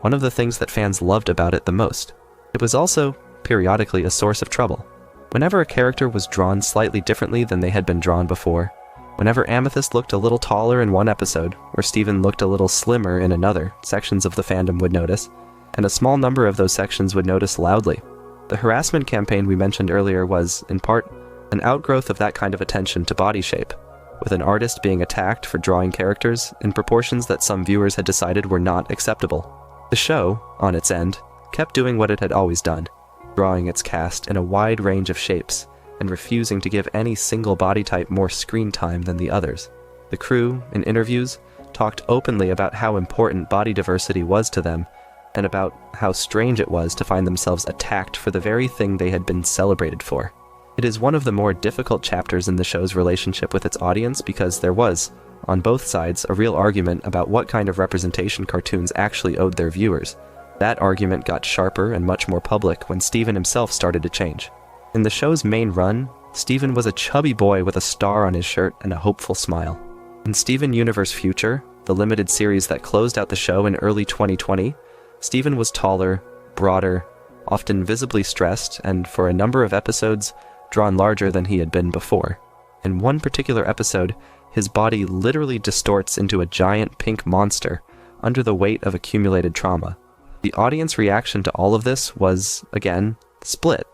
one of the things that fans loved about it the most. It was also, periodically, a source of trouble. Whenever a character was drawn slightly differently than they had been drawn before, whenever Amethyst looked a little taller in one episode, or Steven looked a little slimmer in another, sections of the fandom would notice, and a small number of those sections would notice loudly. The Harassment campaign we mentioned earlier was, in part, an outgrowth of that kind of attention to body shape, with an artist being attacked for drawing characters in proportions that some viewers had decided were not acceptable. The show, on its end, kept doing what it had always done, drawing its cast in a wide range of shapes, and refusing to give any single body type more screen time than the others. The crew, in interviews, talked openly about how important body diversity was to them, and about how strange it was to find themselves attacked for the very thing they had been celebrated for. It is one of the more difficult chapters in the show's relationship with its audience because there was, on both sides, a real argument about what kind of representation cartoons actually owed their viewers. That argument got sharper and much more public when Steven himself started to change. In the show's main run, Steven was a chubby boy with a star on his shirt and a hopeful smile. In Steven Universe Future, the limited series that closed out the show in early 2020, Steven was taller, broader, often visibly stressed, and for a number of episodes, drawn larger than he had been before. In one particular episode, his body literally distorts into a giant pink monster under the weight of accumulated trauma. The audience reaction to all of this was, again, split.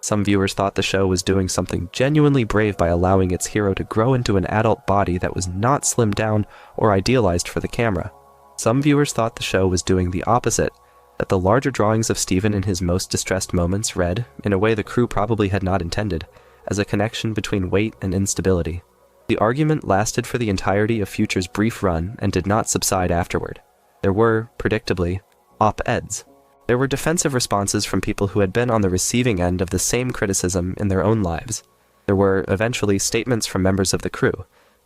Some viewers thought the show was doing something genuinely brave by allowing its hero to grow into an adult body that was not slimmed down or idealized for the camera. Some viewers thought the show was doing the opposite, that the larger drawings of Steven in his most distressed moments read, in a way the crew probably had not intended, as a connection between weight and instability. The argument lasted for the entirety of Future's brief run and did not subside afterward. There were, predictably, op-eds. There were defensive responses from people who had been on the receiving end of the same criticism in their own lives. There were, eventually, statements from members of the crew,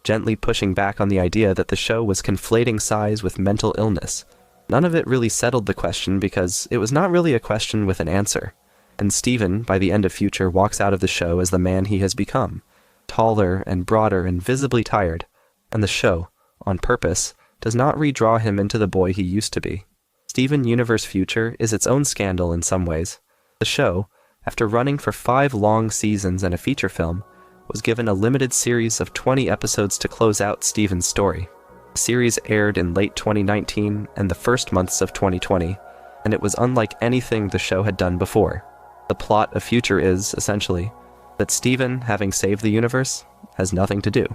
gently pushing back on the idea that the show was conflating size with mental illness. None of it really settled the question because it was not really a question with an answer. And Steven, by the end of Future, walks out of the show as the man he has become, taller and broader and visibly tired, and the show, on purpose, does not redraw him into the boy he used to be. Steven Universe Future is its own scandal in some ways. The show, after running for 5 long seasons and a feature film, was given a limited series of 20 episodes to close out Steven's story. The series aired in late 2019 and the first months of 2020, and it was unlike anything the show had done before. The plot of Future is, essentially, that Steven, having saved the universe, has nothing to do.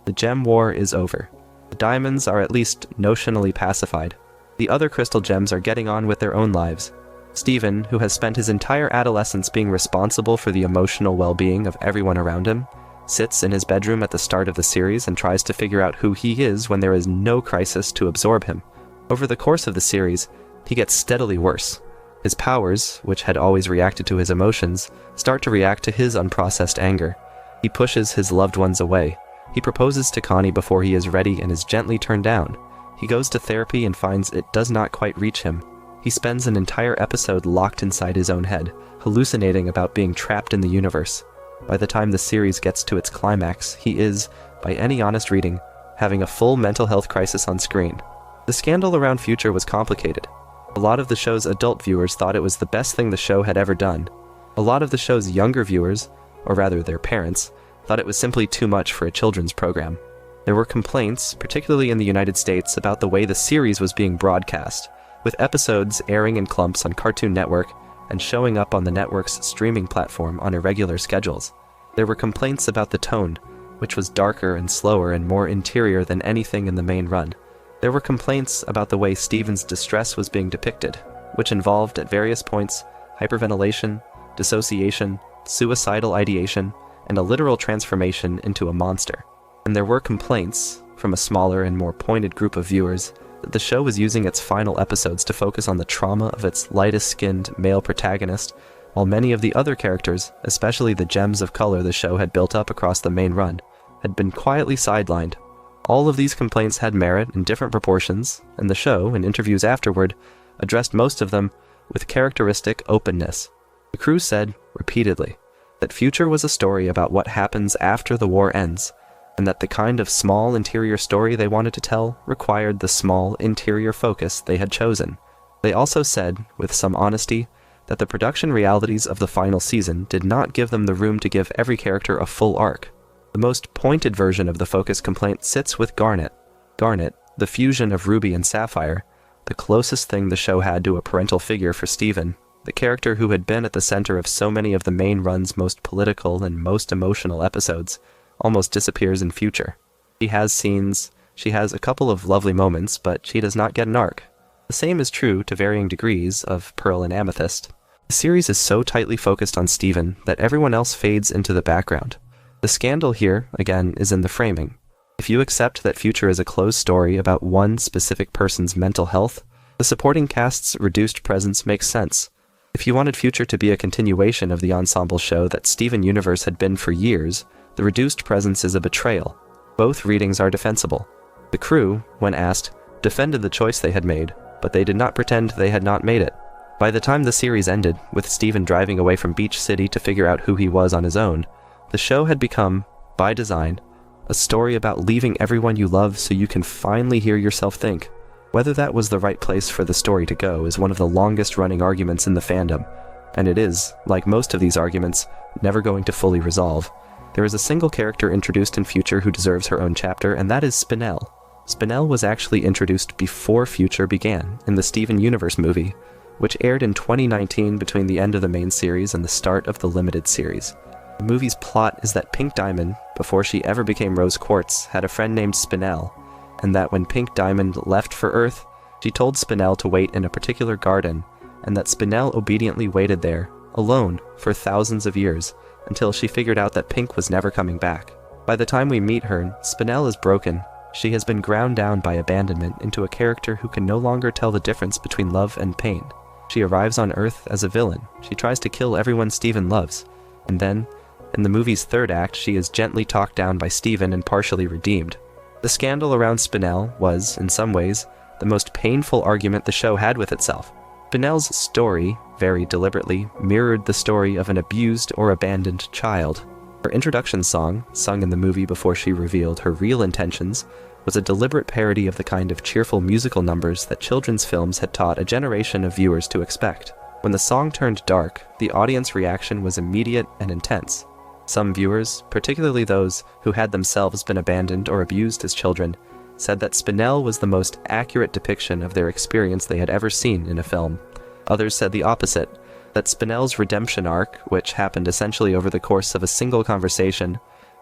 The gem war is over. The diamonds are at least notionally pacified. The other crystal gems are getting on with their own lives. Steven, who has spent his entire adolescence being responsible for the emotional well-being of everyone around him, sits in his bedroom at the start of the series and tries to figure out who he is when there is no crisis to absorb him. Over the course of the series, he gets steadily worse. His powers, which had always reacted to his emotions, start to react to his unprocessed anger. He pushes his loved ones away. He proposes to Connie before he is ready and is gently turned down. He goes to therapy and finds it does not quite reach him. He spends an entire episode locked inside his own head, hallucinating about being trapped in the universe. By the time the series gets to its climax, he is, by any honest reading, having a full mental health crisis on screen. The scandal around Future was complicated. A lot of the show's adult viewers thought it was the best thing the show had ever done. A lot of the show's younger viewers, or rather their parents, thought it was simply too much for a children's program. There were complaints, particularly in the United States, about the way the series was being broadcast, with episodes airing in clumps on Cartoon Network and showing up on the network's streaming platform on irregular schedules. There were complaints about the tone, which was darker and slower and more interior than anything in the main run. There were complaints about the way Steven's distress was being depicted, which involved, at various points, hyperventilation, dissociation, suicidal ideation, and a literal transformation into a monster. And there were complaints, from a smaller and more pointed group of viewers, that the show was using its final episodes to focus on the trauma of its lightest-skinned male protagonist, while many of the other characters, especially the gems of color the show had built up across the main run, had been quietly sidelined. All of these complaints had merit in different proportions, and the show, in interviews afterward, addressed most of them with characteristic openness. The crew said, repeatedly, that Future was a story about what happens after the war ends, and that the kind of small interior story they wanted to tell required the small interior focus they had chosen. They also said, with some honesty, that the production realities of the final season did not give them the room to give every character a full arc. The most pointed version of the focus complaint sits with Garnet. Garnet, the fusion of Ruby and Sapphire, the closest thing the show had to a parental figure for Steven, the character who had been at the center of so many of the main run's most political and most emotional episodes, almost disappears in Future. She has scenes, she has a couple of lovely moments, but she does not get an arc. The same is true, to varying degrees, of Pearl and Amethyst. The series is so tightly focused on Steven that everyone else fades into the background. The scandal here, again, is in the framing. If you accept that Future is a closed story about one specific person's mental health, the supporting cast's reduced presence makes sense. If you wanted Future to be a continuation of the ensemble show that Steven Universe had been for years, the reduced presence is a betrayal. Both readings are defensible. The crew, when asked, defended the choice they had made, but they did not pretend they had not made it. By the time the series ended, with Steven driving away from Beach City to figure out who he was on his own, the show had become, by design, a story about leaving everyone you love so you can finally hear yourself think. Whether that was the right place for the story to go is one of the longest-running arguments in the fandom, and it is, like most of these arguments, never going to fully resolve. There is a single character introduced in Future who deserves her own chapter, and that is Spinel. Spinel was actually introduced before Future began, in the Steven Universe movie, which aired in 2019 between the end of the main series and the start of the limited series. The movie's plot is that Pink Diamond, before she ever became Rose Quartz, had a friend named Spinel, and that when Pink Diamond left for Earth, she told Spinel to wait in a particular garden, and that Spinel obediently waited there, alone, for thousands of years, until she figured out that Pink was never coming back. By the time we meet her, Spinel is broken. She has been ground down by abandonment into a character who can no longer tell the difference between love and pain. She arrives on Earth as a villain. She tries to kill everyone Steven loves, and then, in the movie's third act, she is gently talked down by Steven and partially redeemed. The scandal around Spinel was, in some ways, the most painful argument the show had with itself. Spinel's story, very deliberately, mirrored the story of an abused or abandoned child. Her introduction song, sung in the movie before she revealed her real intentions, was a deliberate parody of the kind of cheerful musical numbers that children's films had taught a generation of viewers to expect. When the song turned dark, the audience reaction was immediate and intense. Some viewers, particularly those who had themselves been abandoned or abused as children, said that Spinel was the most accurate depiction of their experience they had ever seen in a film. Others said the opposite, that Spinel's redemption arc, which happened essentially over the course of a single conversation,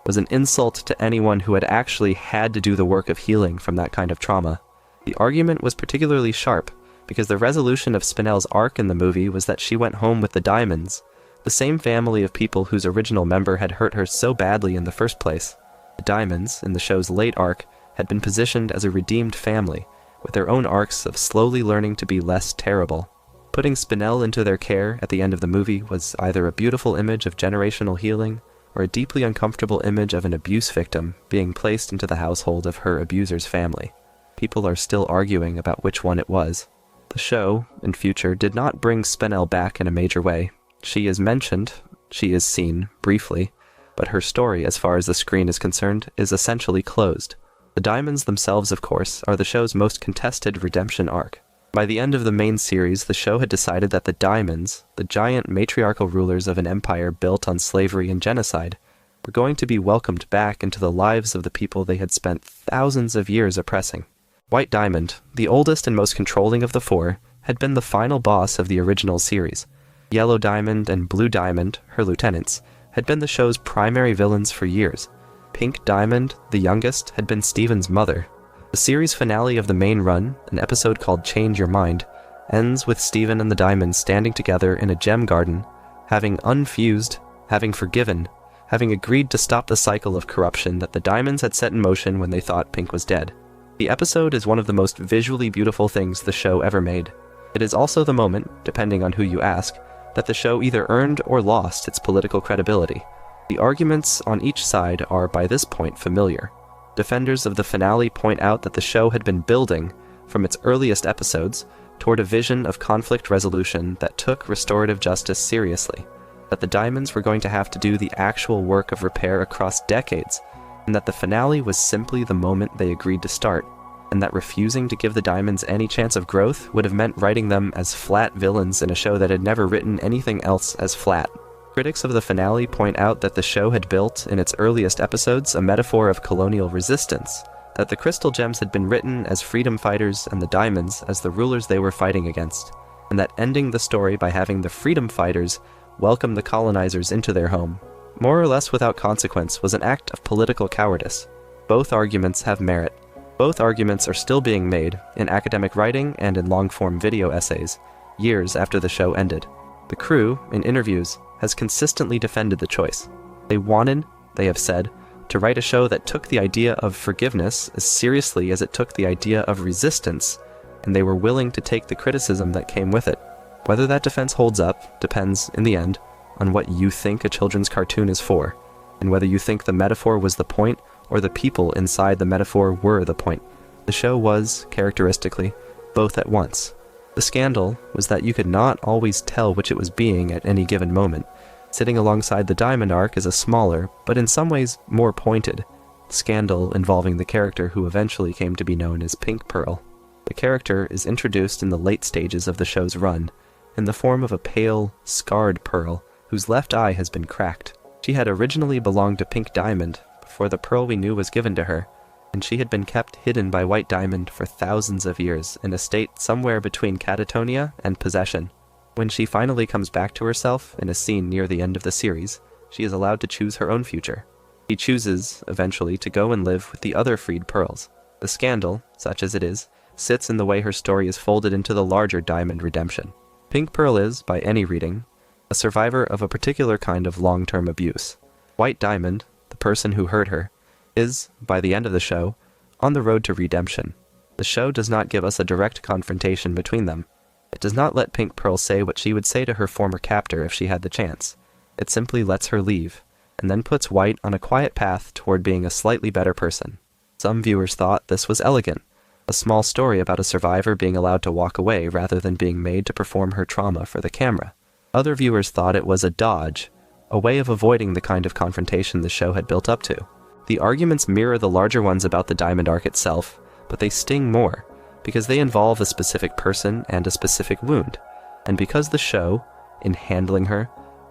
was an insult to anyone who had actually had to do the work of healing from that kind of trauma. The argument was particularly sharp, because the resolution of Spinel's arc in the movie was that she went home with the Diamonds, the same family of people whose original member had hurt her so badly in the first place. The Diamonds, in the show's late arc, had been positioned as a redeemed family, with their own arcs of slowly learning to be less terrible. Putting Spinel into their care at the end of the movie was either a beautiful image of generational healing, or a deeply uncomfortable image of an abuse victim being placed into the household of her abuser's family. People are still arguing about which one it was. The show, in future, did not bring Spinel back in a major way. She is mentioned, she is seen, briefly, but her story, as far as the screen is concerned, is essentially closed. The Diamonds themselves, of course, are the show's most contested redemption arc. By the end of the main series, the show had decided that the Diamonds, the giant matriarchal rulers of an empire built on slavery and genocide, were going to be welcomed back into the lives of the people they had spent thousands of years oppressing. White Diamond, the oldest and most controlling of the four, had been the final boss of the original series. Yellow Diamond and Blue Diamond, her lieutenants, had been the show's primary villains for years. Pink Diamond, the youngest, had been Steven's mother. The series finale of the main run, an episode called Change Your Mind, ends with Steven and the Diamonds standing together in a gem garden, having unfused, having forgiven, having agreed to stop the cycle of corruption that the Diamonds had set in motion when they thought Pink was dead. The episode is one of the most visually beautiful things the show ever made. It is also the moment, depending on who you ask, that the show either earned or lost its political credibility. The arguments on each side are by this point familiar. Defenders of the finale point out that the show had been building, from its earliest episodes, toward a vision of conflict resolution that took restorative justice seriously, that the Diamonds were going to have to do the actual work of repair across decades, and that the finale was simply the moment they agreed to start, and that refusing to give the Diamonds any chance of growth would have meant writing them as flat villains in a show that had never written anything else as flat. Critics of the finale point out that the show had built, in its earliest episodes, a metaphor of colonial resistance, that the Crystal Gems had been written as freedom fighters and the Diamonds as the rulers they were fighting against, and that ending the story by having the freedom fighters welcome the colonizers into their home, more or less without consequence, was an act of political cowardice. Both arguments have merit. Both arguments are still being made, in academic writing and in long-form video essays, years after the show ended. The crew, in interviews, has consistently defended the choice. They wanted, they have said, to write a show that took the idea of forgiveness as seriously as it took the idea of resistance, and they were willing to take the criticism that came with it. Whether that defense holds up depends, in the end, on what you think a children's cartoon is for, and whether you think the metaphor was the point or the people inside the metaphor were the point. The show was, characteristically, both at once. The scandal was that you could not always tell which it was being at any given moment. Sitting alongside the Diamond arc is a smaller, but in some ways more pointed, scandal involving the character who eventually came to be known as Pink Pearl. The character is introduced in the late stages of the show's run, in the form of a pale, scarred Pearl, whose left eye has been cracked. She had originally belonged to Pink Diamond, before the pearl we knew was given to her, and she had been kept hidden by White Diamond for thousands of years in a state somewhere between catatonia and possession. When she finally comes back to herself in a scene near the end of the series, she is allowed to choose her own future. She chooses, eventually, to go and live with the other freed pearls. The scandal, such as it is, sits in the way her story is folded into the larger Diamond redemption. Pink Pearl is, by any reading, a survivor of a particular kind of long-term abuse. White Diamond, the person who hurt her, is, by the end of the show, on the road to redemption. The show does not give us a direct confrontation between them. It does not let Pink Pearl say what she would say to her former captor if she had the chance. It simply lets her leave, and then puts White on a quiet path toward being a slightly better person. Some viewers thought this was elegant, a small story about a survivor being allowed to walk away rather than being made to perform her trauma for the camera. Other viewers thought it was a dodge, a way of avoiding the kind of confrontation the show had built up to. The arguments mirror the larger ones about the Diamond arc itself, but they sting more, because they involve a specific person and a specific wound, and because the show, in handling her,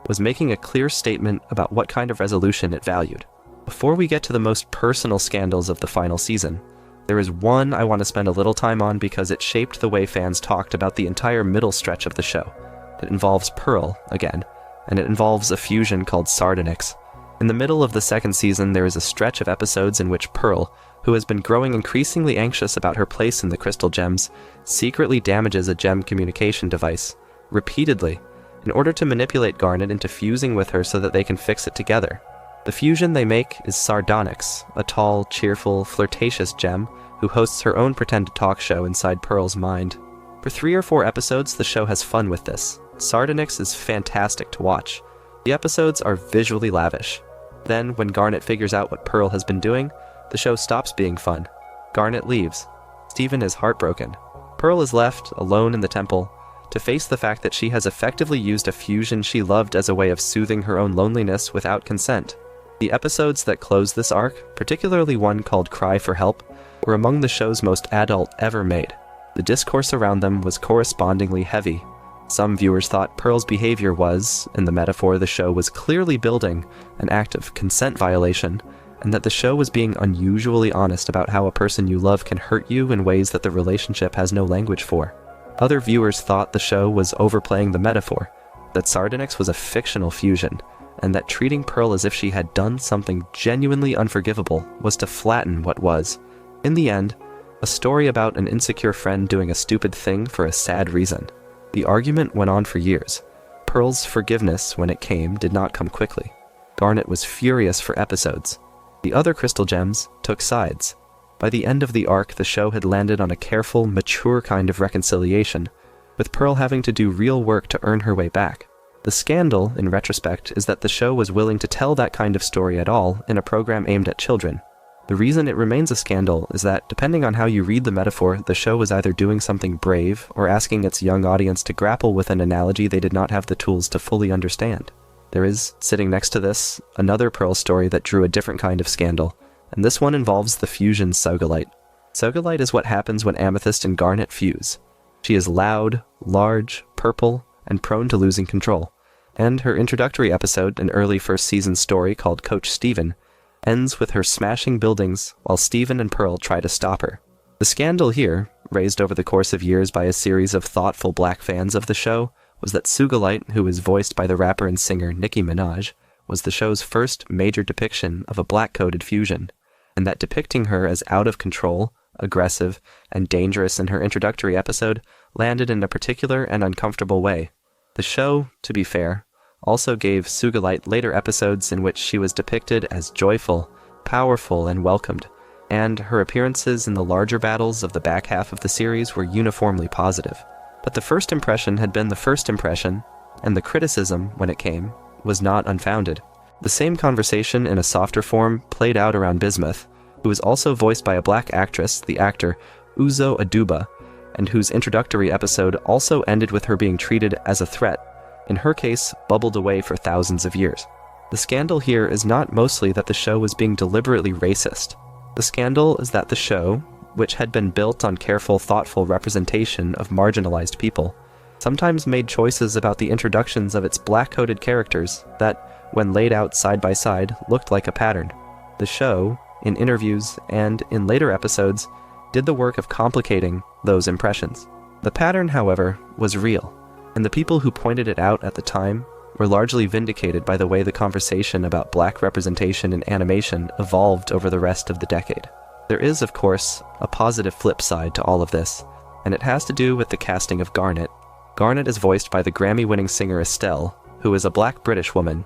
was making a clear statement about what kind of resolution it valued. Before we get to the most personal scandals of the final season, there is one I want to spend a little time on because it shaped the way fans talked about the entire middle stretch of the show. It involves Pearl, again, and it involves a fusion called Sardonyx. In the middle of the second season, there is a stretch of episodes in which Pearl, who has been growing increasingly anxious about her place in the Crystal Gems, secretly damages a gem communication device, repeatedly, in order to manipulate Garnet into fusing with her so that they can fix it together. The fusion they make is Sardonyx, a tall, cheerful, flirtatious gem who hosts her own pretended talk show inside Pearl's mind. For 3 or 4 episodes, the show has fun with this. Sardonyx is fantastic to watch. The episodes are visually lavish. Then, when Garnet figures out what Pearl has been doing, the show stops being fun. Garnet leaves. Steven is heartbroken. Pearl is left, alone in the temple, to face the fact that she has effectively used a fusion she loved as a way of soothing her own loneliness without consent. The episodes that close this arc, particularly one called Cry for Help, were among the show's most adult ever made. The discourse around them was correspondingly heavy. Some viewers thought Pearl's behavior was, in the metaphor the show was clearly building, an act of consent violation, and that the show was being unusually honest about how a person you love can hurt you in ways that the relationship has no language for. Other viewers thought the show was overplaying the metaphor, that Sardonyx was a fictional fusion, and that treating Pearl as if she had done something genuinely unforgivable was to flatten what was, in the end, a story about an insecure friend doing a stupid thing for a sad reason. The argument went on for years. Pearl's forgiveness, when it came, did not come quickly. Garnet was furious for episodes. The other Crystal Gems took sides. By the end of the arc, the show had landed on a careful, mature kind of reconciliation, with Pearl having to do real work to earn her way back. The scandal, in retrospect, is that the show was willing to tell that kind of story at all in a program aimed at children. The reason it remains a scandal is that, depending on how you read the metaphor, the show was either doing something brave or asking its young audience to grapple with an analogy they did not have the tools to fully understand. There is, sitting next to this, another Pearl story that drew a different kind of scandal, and this one involves the fusion Sogolite. Sogolite is what happens when Amethyst and Garnet fuse. She is loud, large, purple, and prone to losing control. And her introductory episode, an early first season story called Coach Steven, ends with her smashing buildings while Steven and Pearl try to stop her. The scandal here, raised over the course of years by a series of thoughtful black fans of the show, was that Sugilite, who is voiced by the rapper and singer Nicki Minaj, was the show's first major depiction of a black-coded fusion, and that depicting her as out of control, aggressive, and dangerous in her introductory episode landed in a particular and uncomfortable way. The show, to be fair, also gave Sugilite later episodes in which she was depicted as joyful, powerful, and welcomed, and her appearances in the larger battles of the back half of the series were uniformly positive. But the first impression had been the first impression, and the criticism, when it came, was not unfounded. The same conversation in a softer form played out around Bismuth, who was also voiced by a black actress, the actor Uzo Aduba, and whose introductory episode also ended with her being treated as a threat, in her case, bubbled away for thousands of years. The scandal here is not mostly that the show was being deliberately racist. The scandal is that the show, which had been built on careful, thoughtful representation of marginalized people, sometimes made choices about the introductions of its black-coded characters that, when laid out side by side, looked like a pattern. The show, in interviews, and in later episodes, did the work of complicating those impressions. The pattern, however, was real, and the people who pointed it out at the time were largely vindicated by the way the conversation about black representation in animation evolved over the rest of the decade. There is, of course, a positive flip side to all of this, and it has to do with the casting of Garnet. Garnet is voiced by the Grammy-winning singer Estelle, who is a black British woman,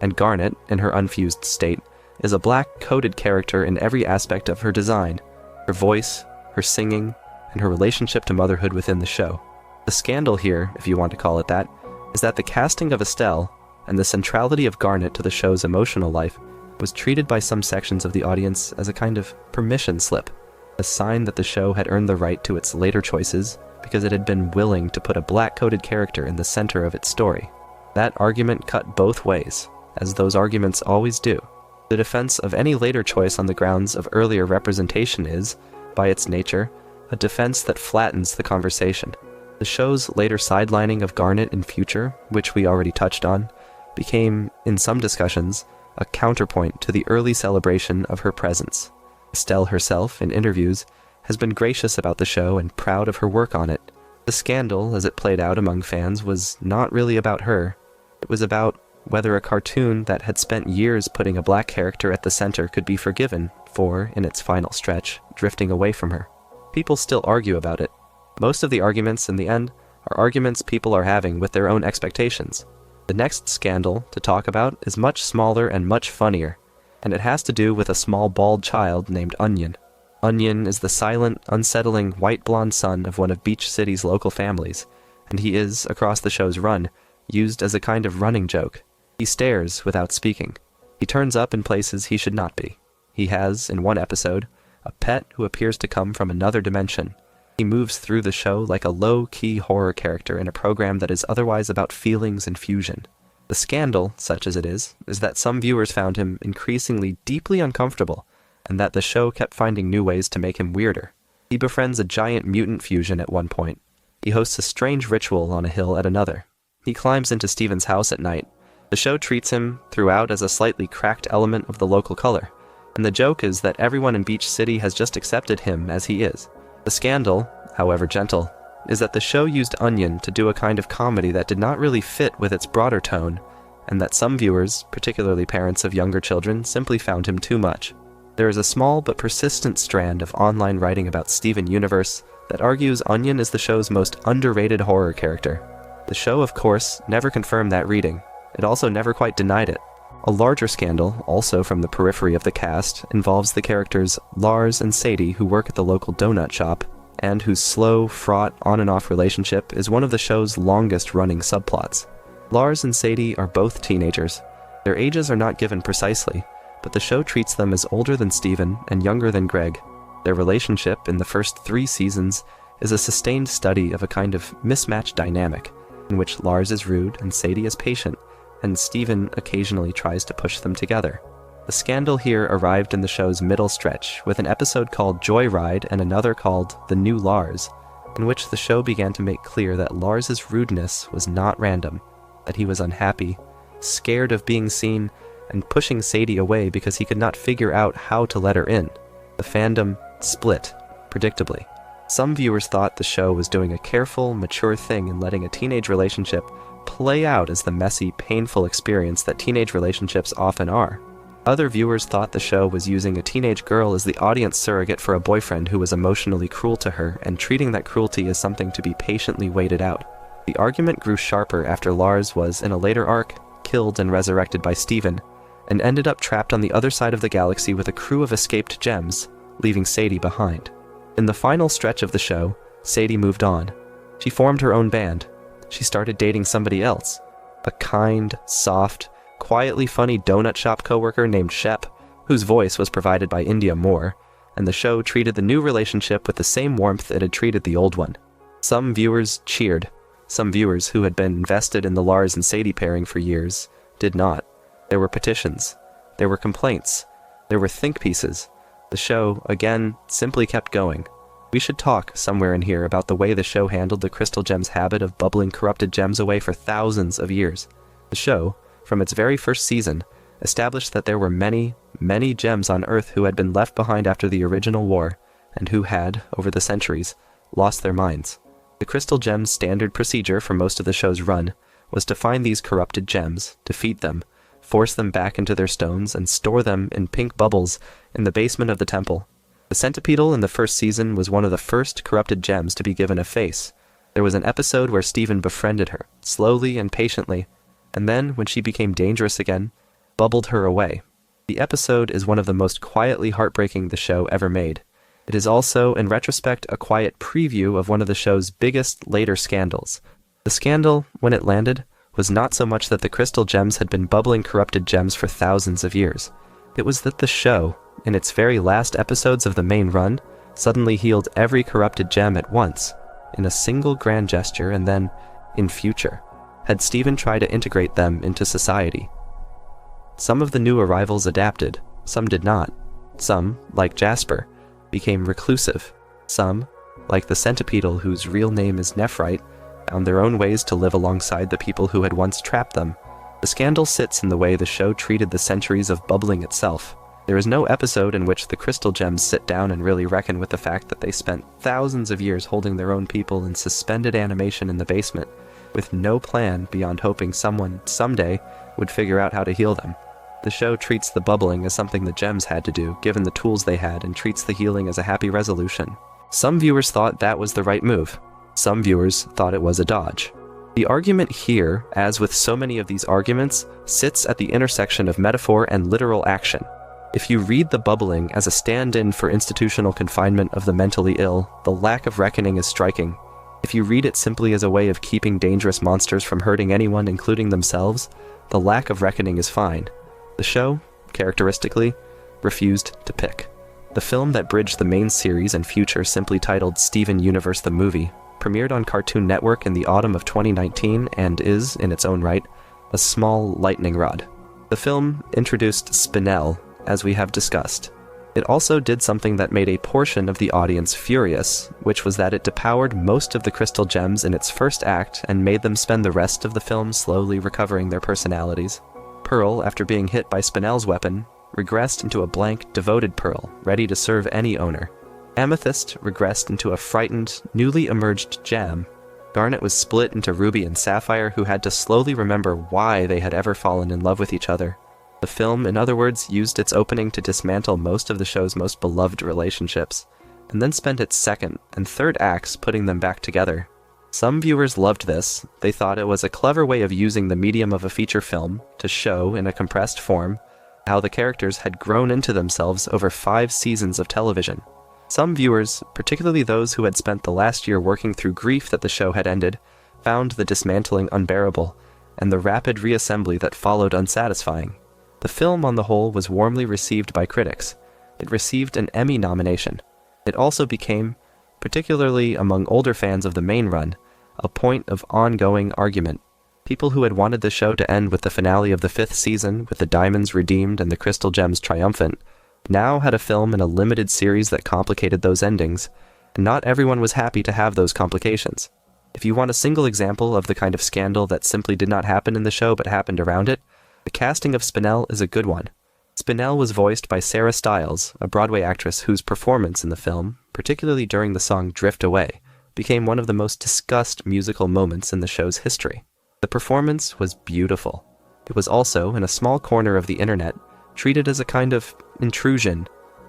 and Garnet, in her unfused state, is a black coded character in every aspect of her design, her voice, her singing, and her relationship to motherhood within the show. The scandal here, if you want to call it that, is that the casting of Estelle and the centrality of Garnet to the show's emotional life was treated by some sections of the audience as a kind of permission slip, a sign that the show had earned the right to its later choices because it had been willing to put a black-coded character in the center of its story. That argument cut both ways, as those arguments always do. The defense of any later choice on the grounds of earlier representation is, by its nature, a defense that flattens the conversation. The show's later sidelining of Garnet in future, which we already touched on, became, in some discussions, a counterpoint to the early celebration of her presence. Estelle herself, in interviews, has been gracious about the show and proud of her work on it. The scandal, as it played out among fans, was not really about her. It was about whether a cartoon that had spent years putting a black character at the center could be forgiven for, in its final stretch, drifting away from her. People still argue about it. Most of the arguments, in the end, are arguments people are having with their own expectations. The next scandal to talk about is much smaller and much funnier, and it has to do with a small bald child named Onion. Onion is the silent, unsettling, white-blonde son of one of Beach City's local families, and he is, across the show's run, used as a kind of running joke. He stares without speaking. He turns up in places he should not be. He has, in one episode, a pet who appears to come from another dimension. He moves through the show like a low-key horror character in a program that is otherwise about feelings and fusion. The scandal, such as it is that some viewers found him increasingly deeply uncomfortable, and that the show kept finding new ways to make him weirder. He befriends a giant mutant fusion at one point. He hosts a strange ritual on a hill at another. He climbs into Steven's house at night. The show treats him throughout as a slightly cracked element of the local color, and the joke is that everyone in Beach City has just accepted him as he is. The scandal, however gentle, is that the show used Onion to do a kind of comedy that did not really fit with its broader tone, and that some viewers, particularly parents of younger children, simply found him too much. There is a small but persistent strand of online writing about Steven Universe that argues Onion is the show's most underrated horror character. The show, of course, never confirmed that reading. It also never quite denied it. A larger scandal, also from the periphery of the cast, involves the characters Lars and Sadie, who work at the local donut shop, and whose slow, fraught, on-and-off relationship is one of the show's longest-running subplots. Lars and Sadie are both teenagers. Their ages are not given precisely, but the show treats them as older than Steven and younger than Greg. Their relationship, in the first 3 seasons, is a sustained study of a kind of mismatched dynamic, in which Lars is rude and Sadie is patient, and Steven occasionally tries to push them together. The scandal here arrived in the show's middle stretch, with an episode called Joyride and another called The New Lars, in which the show began to make clear that Lars's rudeness was not random, that he was unhappy, scared of being seen, and pushing Sadie away because he could not figure out how to let her in. The fandom split, predictably. Some viewers thought the show was doing a careful, mature thing in letting a teenage relationship play out as the messy, painful experience that teenage relationships often are. Other viewers thought the show was using a teenage girl as the audience surrogate for a boyfriend who was emotionally cruel to her and treating that cruelty as something to be patiently waited out. The argument grew sharper after Lars was, in a later arc, killed and resurrected by Steven, and ended up trapped on the other side of the galaxy with a crew of escaped gems, leaving Sadie behind. In the final stretch of the show, Sadie moved on. She formed her own band. She started dating somebody else, a kind, soft, quietly funny donut shop coworker named Shep, whose voice was provided by India Moore, and the show treated the new relationship with the same warmth it had treated the old one. Some viewers cheered. Some viewers who had been invested in the Lars and Sadie pairing for years did not. There were petitions. There were complaints. There were think pieces. The show, again, simply kept going. We should talk, somewhere in here, about the way the show handled the Crystal Gem's habit of bubbling corrupted gems away for thousands of years. The show, from its very first season, established that there were many, many gems on Earth who had been left behind after the original war, and who had, over the centuries, lost their minds. The Crystal Gems' standard procedure for most of the show's run was to find these corrupted gems, defeat them, force them back into their stones, and store them in pink bubbles in the basement of the temple. The Centipedal in the first season was one of the first corrupted gems to be given a face. There was an episode where Steven befriended her, slowly and patiently, and then, when she became dangerous again, bubbled her away. The episode is one of the most quietly heartbreaking the show ever made. It is also, in retrospect, a quiet preview of one of the show's biggest later scandals. The scandal, when it landed, was not so much that the Crystal Gems had been bubbling corrupted gems for thousands of years. It was that the show, in its very last episodes of the main run, suddenly healed every corrupted gem at once, in a single grand gesture, and then, in future, had Steven try to integrate them into society. Some of the new arrivals adapted, some did not. Some, like Jasper, became reclusive. Some, like the Centipedal whose real name is Nephrite, found their own ways to live alongside the people who had once trapped them. The scandal sits in the way the show treated the centuries of bubbling itself. There is no episode in which the Crystal Gems sit down and really reckon with the fact that they spent thousands of years holding their own people in suspended animation in the basement, with no plan beyond hoping someone, someday, would figure out how to heal them. The show treats the bubbling as something the gems had to do, given the tools they had, and treats the healing as a happy resolution. Some viewers thought that was the right move. Some viewers thought it was a dodge. The argument here, as with so many of these arguments, sits at the intersection of metaphor and literal action. If you read the bubbling as a stand-in for institutional confinement of the mentally ill, the lack of reckoning is striking. If you read it simply as a way of keeping dangerous monsters from hurting anyone, including themselves, the lack of reckoning is fine. The show, characteristically, refused to pick. The film that bridged the main series and future, simply titled Steven Universe the Movie, premiered on Cartoon Network in the autumn of 2019 and is, in its own right, a small lightning rod. The film introduced Spinel, as we have discussed. It also did something that made a portion of the audience furious, which was that it depowered most of the Crystal Gems in its first act and made them spend the rest of the film slowly recovering their personalities. Pearl, after being hit by Spinel's weapon, regressed into a blank, devoted Pearl, ready to serve any owner. Amethyst regressed into a frightened, newly emerged gem. Garnet was split into Ruby and Sapphire, who had to slowly remember why they had ever fallen in love with each other. The film, in other words, used its opening to dismantle most of the show's most beloved relationships, and then spent its second and third acts putting them back together. Some viewers loved this. They thought it was a clever way of using the medium of a feature film to show, in a compressed form, how the characters had grown into themselves over 5 seasons of television. Some viewers, particularly those who had spent the last year working through grief that the show had ended, found the dismantling unbearable, and the rapid reassembly that followed unsatisfying. The film, on the whole, was warmly received by critics. It received an Emmy nomination. It also became, particularly among older fans of the main run, a point of ongoing argument. People who had wanted the show to end with the finale of the 5th season, with the diamonds redeemed and the Crystal Gems triumphant, now had a film in a limited series that complicated those endings, and not everyone was happy to have those complications. If you want a single example of the kind of scandal that simply did not happen in the show but happened around it, the casting of Spinel is a good one. Spinel was voiced by Sarah Stiles, a Broadway actress whose performance in the film, particularly during the song Drift Away, became one of the most discussed musical moments in the show's history. The performance was beautiful. It was also, in a small corner of the internet, treated as a kind of intrusion,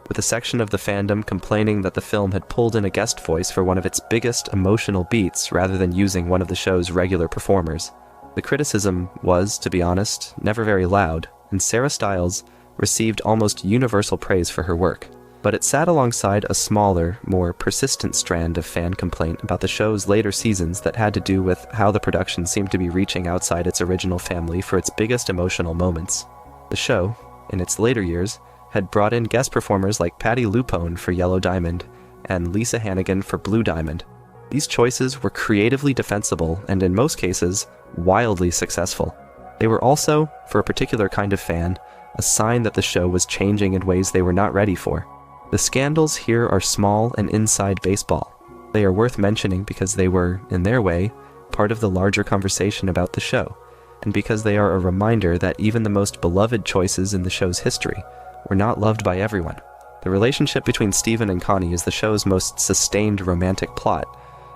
with a section of the fandom complaining that the film had pulled in a guest voice for one of its biggest emotional beats rather than using one of the show's regular performers. The criticism was, to be honest, never very loud, and Sarah Stiles received almost universal praise for her work. But it sat alongside a smaller, more persistent strand of fan complaint about the show's later seasons that had to do with how the production seemed to be reaching outside its original family for its biggest emotional moments. The show, in its later years, had brought in guest performers like Patti LuPone for Yellow Diamond and Lisa Hannigan for Blue Diamond. These choices were creatively defensible and, in most cases, wildly successful. They were also, for a particular kind of fan, a sign that the show was changing in ways they were not ready for. The scandals here are small and inside baseball. They are worth mentioning because they were, in their way, part of the larger conversation about the show. and because they are a reminder that even the most beloved choices in the show's history were not loved by everyone. The relationship between Steven and Connie is the show's most sustained romantic plot,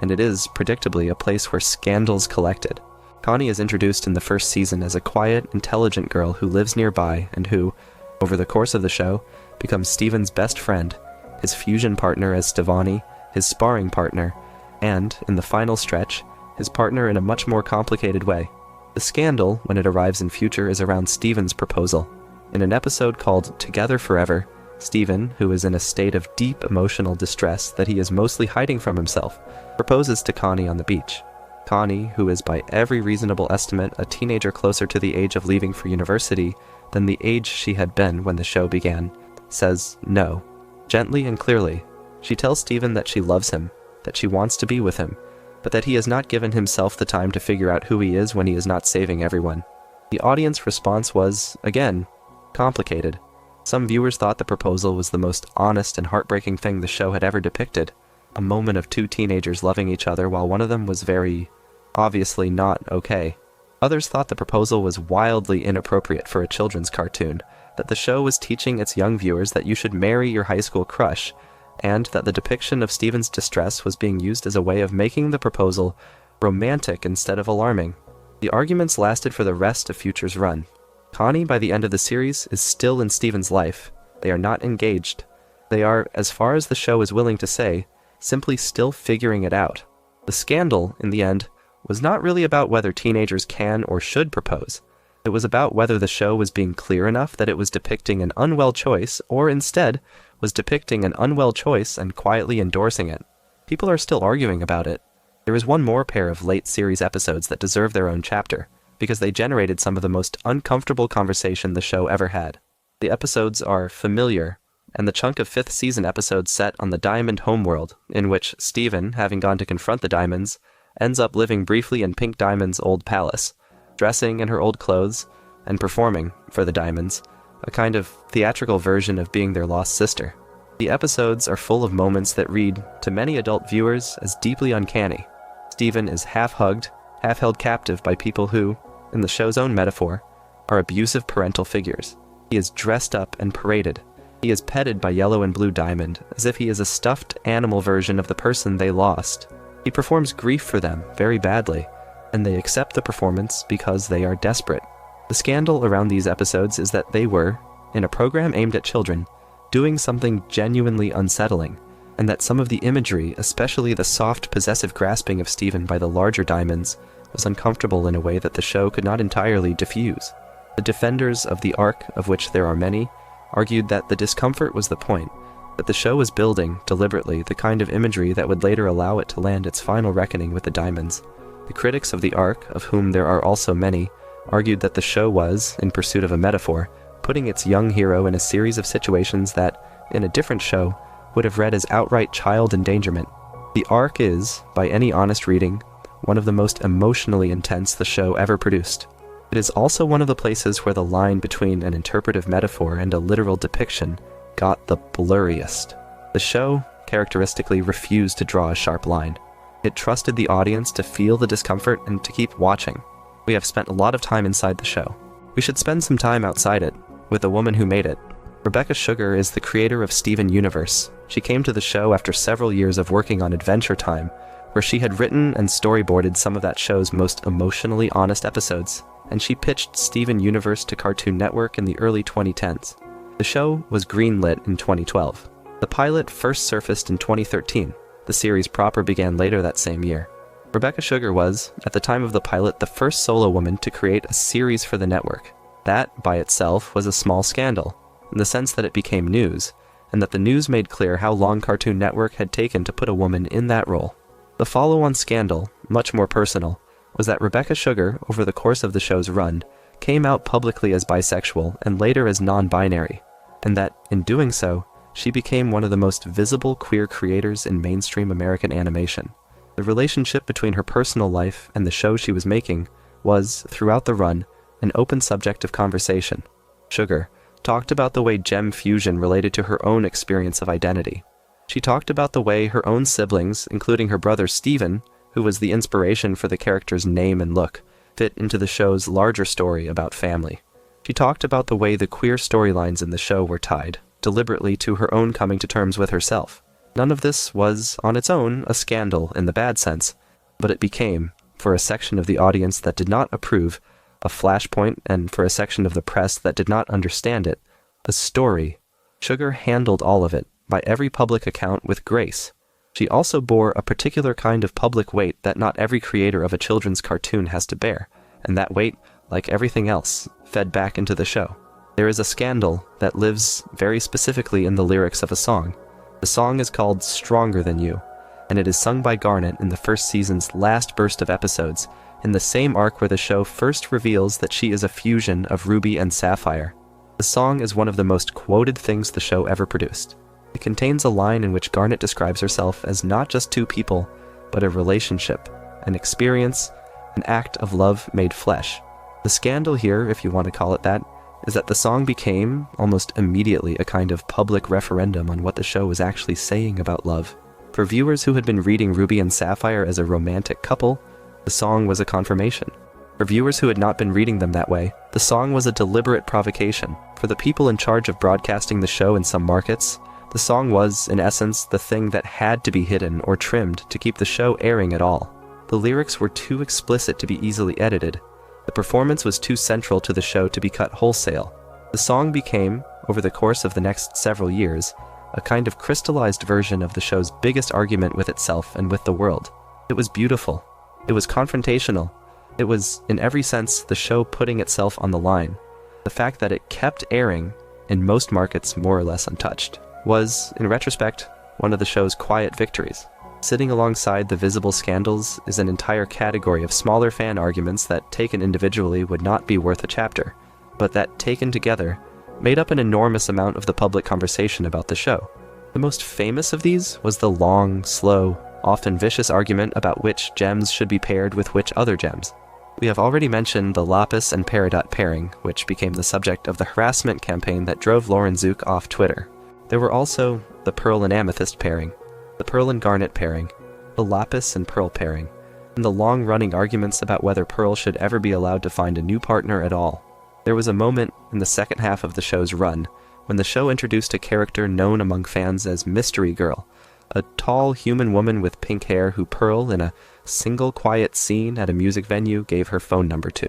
and it is, predictably, a place where scandals collected. Connie is introduced in the first season as a quiet, intelligent girl who lives nearby and who, over the course of the show, becomes Steven's best friend, his fusion partner as Stevonnie, his sparring partner, and, in the final stretch, his partner in a much more complicated way. The scandal, when it arrives in future, is around Steven's proposal. In an episode called Together Forever, Steven, who is in a state of deep emotional distress that he is mostly hiding from himself, proposes to Connie on the beach. Connie, who is by every reasonable estimate a teenager closer to the age of leaving for university than the age she had been when the show began, says no. Gently and clearly, she tells Steven that she loves him, that she wants to be with him, but that he has not given himself the time to figure out who he is when he is not saving everyone. The audience response was, again, complicated. Some viewers thought the proposal was the most honest and heartbreaking thing the show had ever depicted, a moment of two teenagers loving each other while one of them was very, obviously not okay. Others thought the proposal was wildly inappropriate for a children's cartoon, that the show was teaching its young viewers that you should marry your high school crush, and that the depiction of Steven's distress was being used as a way of making the proposal romantic instead of alarming. The arguments lasted for the rest of Future's run. Connie, by the end of the series, is still in Steven's life. They are not engaged. They are, as far as the show is willing to say, simply still figuring it out. The scandal, in the end, was not really about whether teenagers can or should propose. It was about whether the show was being clear enough that it was depicting an unwell choice, or instead, was depicting an unwell choice and quietly endorsing it. People are still arguing about it. There is one more pair of late series episodes that deserve their own chapter, because they generated some of the most uncomfortable conversation the show ever had. The episodes are Familiar, and the chunk of 5th season episodes set on the Diamond homeworld, in which Steven, having gone to confront the Diamonds, ends up living briefly in Pink Diamond's old palace, dressing in her old clothes, and performing, for the Diamonds, a kind of theatrical version of being their lost sister. The episodes are full of moments that read, to many adult viewers, as deeply uncanny. Steven is half-hugged, half-held captive by people who, in the show's own metaphor, are abusive parental figures. He is dressed up and paraded. He is petted by Yellow and Blue Diamond, as if he is a stuffed animal version of the person they lost. He performs grief for them very badly, and they accept the performance because they are desperate. The scandal around these episodes is that they were, in a program aimed at children, doing something genuinely unsettling, and that some of the imagery, especially the soft, possessive grasping of Steven by the larger Diamonds, was uncomfortable in a way that the show could not entirely diffuse. The defenders of the arc, of which there are many, argued that the discomfort was the point, that the show was building, deliberately, the kind of imagery that would later allow it to land its final reckoning with the Diamonds. The critics of the arc, of whom there are also many, argued that the show was, in pursuit of a metaphor, putting its young hero in a series of situations that, in a different show, would have read as outright child endangerment. The arc is, by any honest reading, one of the most emotionally intense the show ever produced. It is also one of the places where the line between an interpretive metaphor and a literal depiction got the blurriest. The show, characteristically, refused to draw a sharp line. It trusted the audience to feel the discomfort and to keep watching. We have spent a lot of time inside the show. We should spend some time outside it, with the woman who made it. Rebecca Sugar is the creator of Steven Universe. She came to the show after several years of working on Adventure Time, where she had written and storyboarded some of that show's most emotionally honest episodes, and she pitched Steven Universe to Cartoon Network in the early 2010s. The show was greenlit in 2012. The pilot first surfaced in 2013. The series proper began later that same year. Rebecca Sugar was, at the time of the pilot, the first solo woman to create a series for the network. That, by itself, was a small scandal, in the sense that it became news, and that the news made clear how long Cartoon Network had taken to put a woman in that role. The follow-on scandal, much more personal, was that Rebecca Sugar, over the course of the show's run, came out publicly as bisexual and later as non-binary, and that, in doing so, she became one of the most visible queer creators in mainstream American animation. The relationship between her personal life and the show she was making was, throughout the run, an open subject of conversation. Sugar talked about the way gem fusion related to her own experience of identity. She talked about the way her own siblings, including her brother Steven, who was the inspiration for the character's name and look, fit into the show's larger story about family. She talked about the way the queer storylines in the show were tied, deliberately, to her own coming to terms with herself. None of this was, on its own, a scandal in the bad sense, but it became, for a section of the audience that did not approve, a flashpoint, and for a section of the press that did not understand it, a story. Sugar handled all of it, by every public account, with grace. She also bore a particular kind of public weight that not every creator of a children's cartoon has to bear, and that weight, like everything else, fed back into the show. There is a scandal that lives very specifically in the lyrics of a song. The song is called Stronger Than You, and it is sung by Garnet in the first season's last burst of episodes, in the same arc where the show first reveals that she is a fusion of Ruby and Sapphire. The song is one of the most quoted things the show ever produced. It contains a line in which Garnet describes herself as not just two people, but a relationship, an experience, an act of love made flesh. The scandal here, if you want to call it that, is that the song became, almost immediately, a kind of public referendum on what the show was actually saying about love. For viewers who had been reading Ruby and Sapphire as a romantic couple, the song was a confirmation. For viewers who had not been reading them that way, the song was a deliberate provocation. For the people in charge of broadcasting the show in some markets, the song was, in essence, the thing that had to be hidden or trimmed to keep the show airing at all. The lyrics were too explicit to be easily edited. The performance was too central to the show to be cut wholesale. The song became, over the course of the next several years, a kind of crystallized version of the show's biggest argument with itself and with the world. It was beautiful. It was confrontational. It was, in every sense, the show putting itself on the line. The fact that it kept airing, in most markets more or less untouched, was, in retrospect, one of the show's quiet victories. Sitting alongside the visible scandals is an entire category of smaller fan arguments that, taken individually, would not be worth a chapter, but that, taken together, made up an enormous amount of the public conversation about the show. The most famous of these was the long, slow, often vicious argument about which gems should be paired with which other gems. We have already mentioned the Lapis and Peridot pairing, which became the subject of the Harassment campaign that drove Lauren Zook off Twitter. There were also the Pearl and Amethyst pairing, the Pearl and Garnet pairing, the Lapis and Pearl pairing, and the long-running arguments about whether Pearl should ever be allowed to find a new partner at all. There was a moment in the second half of the show's run when the show introduced a character known among fans as Mystery Girl, a tall human woman with pink hair who Pearl, in a single quiet scene at a music venue, gave her phone number to.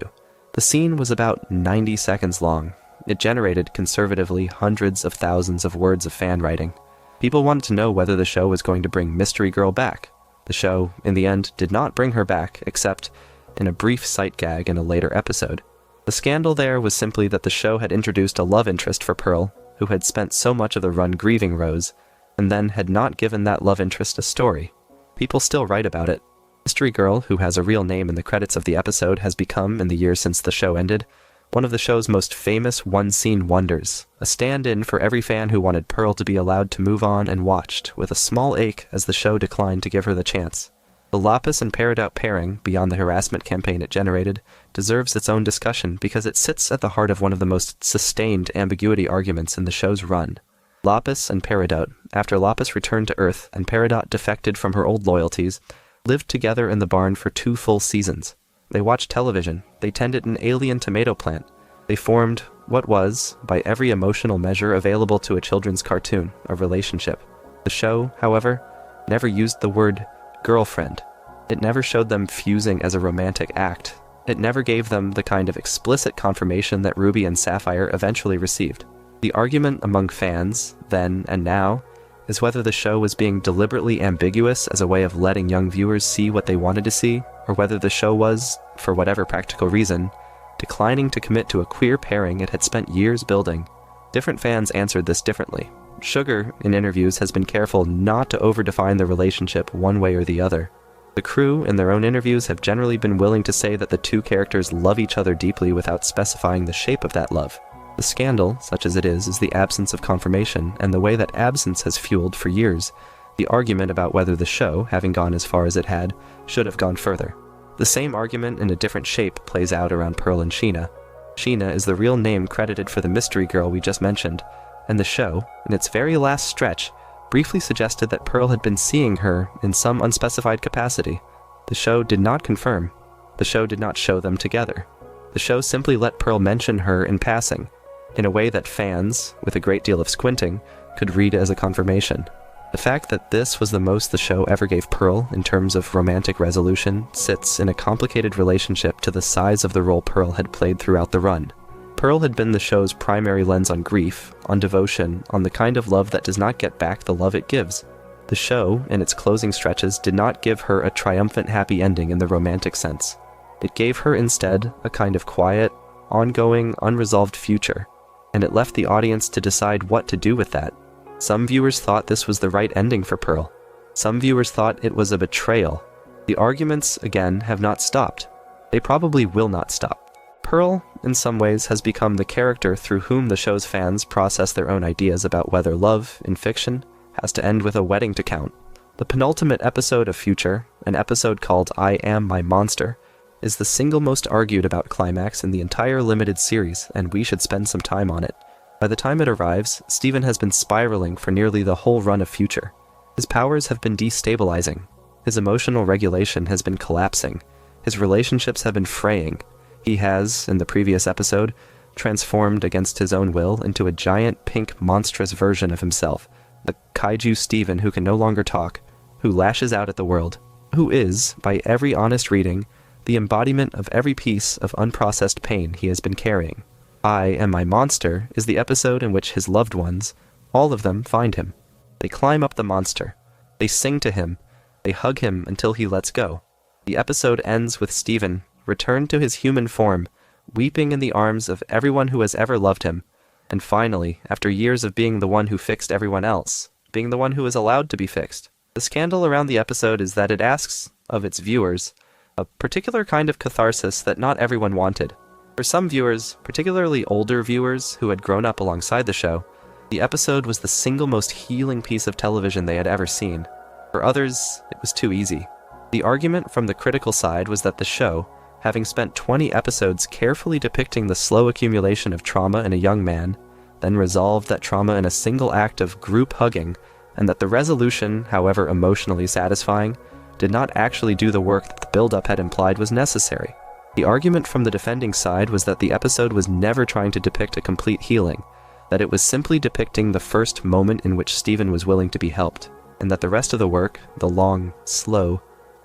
The scene was about 90 seconds long. It generated, conservatively, hundreds of thousands of words of fan writing. People wanted to know whether the show was going to bring Mystery Girl back. The show, in the end, did not bring her back, except in a brief sight gag in a later episode. The scandal there was simply that the show had introduced a love interest for Pearl, who had spent so much of the run grieving Rose, and then had not given that love interest a story. People still write about it. Mystery Girl, who has a real name in the credits of the episode, has become, in the years since the show ended, one of the show's most famous one-scene wonders, a stand-in for every fan who wanted Pearl to be allowed to move on and watched, with a small ache as the show declined to give her the chance. The Lapis and Peridot pairing, beyond the Harassment campaign it generated, deserves its own discussion because it sits at the heart of one of the most sustained ambiguity arguments in the show's run. Lapis and Peridot, after Lapis returned to Earth and Peridot defected from her old loyalties, lived together in the barn for 2 full seasons. They watched television, they tended an alien tomato plant, they formed what was, by every emotional measure available to a children's cartoon, a relationship. The show, however, never used the word girlfriend. It never showed them fusing as a romantic act. It never gave them the kind of explicit confirmation that Ruby and Sapphire eventually received. The argument among fans, then and now, is whether the show was being deliberately ambiguous as a way of letting young viewers see what they wanted to see, or whether the show was, for whatever practical reason, declining to commit to a queer pairing it had spent years building. Different fans answered this differently. Sugar, in interviews, has been careful not to overdefine the relationship one way or the other. The crew, in their own interviews, have generally been willing to say that the two characters love each other deeply without specifying the shape of that love. The scandal, such as it is the absence of confirmation, and the way that absence has fueled, for years, the argument about whether the show, having gone as far as it had, should have gone further. The same argument in a different shape plays out around Pearl and Sheena. Sheena is the real name credited for the mystery girl we just mentioned, and the show, in its very last stretch, briefly suggested that Pearl had been seeing her in some unspecified capacity. The show did not confirm. The show did not show them together. The show simply let Pearl mention her in passing, in a way that fans, with a great deal of squinting, could read as a confirmation. The fact that this was the most the show ever gave Pearl in terms of romantic resolution sits in a complicated relationship to the size of the role Pearl had played throughout the run. Pearl had been the show's primary lens on grief, on devotion, on the kind of love that does not get back the love it gives. The show, in its closing stretches, did not give her a triumphant happy ending in the romantic sense. It gave her instead a kind of quiet, ongoing, unresolved future, and it left the audience to decide what to do with that. Some viewers thought this was the right ending for Pearl. Some viewers thought it was a betrayal. The arguments, again, have not stopped. They probably will not stop. Pearl, in some ways, has become the character through whom the show's fans process their own ideas about whether love, in fiction, has to end with a wedding to count. The penultimate episode of Future, an episode called I Am My Monster, is the single most argued about climax in the entire limited series, and we should spend some time on it. By the time it arrives, Steven has been spiraling for nearly the whole run of Future. His powers have been destabilizing. His emotional regulation has been collapsing. His relationships have been fraying. He has, in the previous episode, transformed against his own will into a giant pink monstrous version of himself, the kaiju Steven who can no longer talk, who lashes out at the world, who is, by every honest reading, the embodiment of every piece of unprocessed pain he has been carrying. I Am My Monster is the episode in which his loved ones, all of them, find him. They climb up the monster. They sing to him. They hug him until he lets go. The episode ends with Steven, returned to his human form, weeping in the arms of everyone who has ever loved him, and finally, after years of being the one who fixed everyone else, being the one who is allowed to be fixed. The scandal around the episode is that it asks of its viewers a particular kind of catharsis that not everyone wanted. For some viewers, particularly older viewers who had grown up alongside the show, the episode was the single most healing piece of television they had ever seen. For others, it was too easy. The argument from the critical side was that the show, having spent 20 episodes carefully depicting the slow accumulation of trauma in a young man, then resolved that trauma in a single act of group hugging, and that the resolution, however emotionally satisfying, did not actually do the work that the build-up had implied was necessary. The argument from the defending side was that the episode was never trying to depict a complete healing, that it was simply depicting the first moment in which Steven was willing to be helped, and that the rest of the work, the long, slow,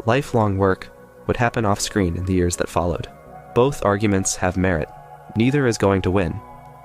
lifelong work, would happen off-screen in the years that followed. Both arguments have merit. Neither is going to win.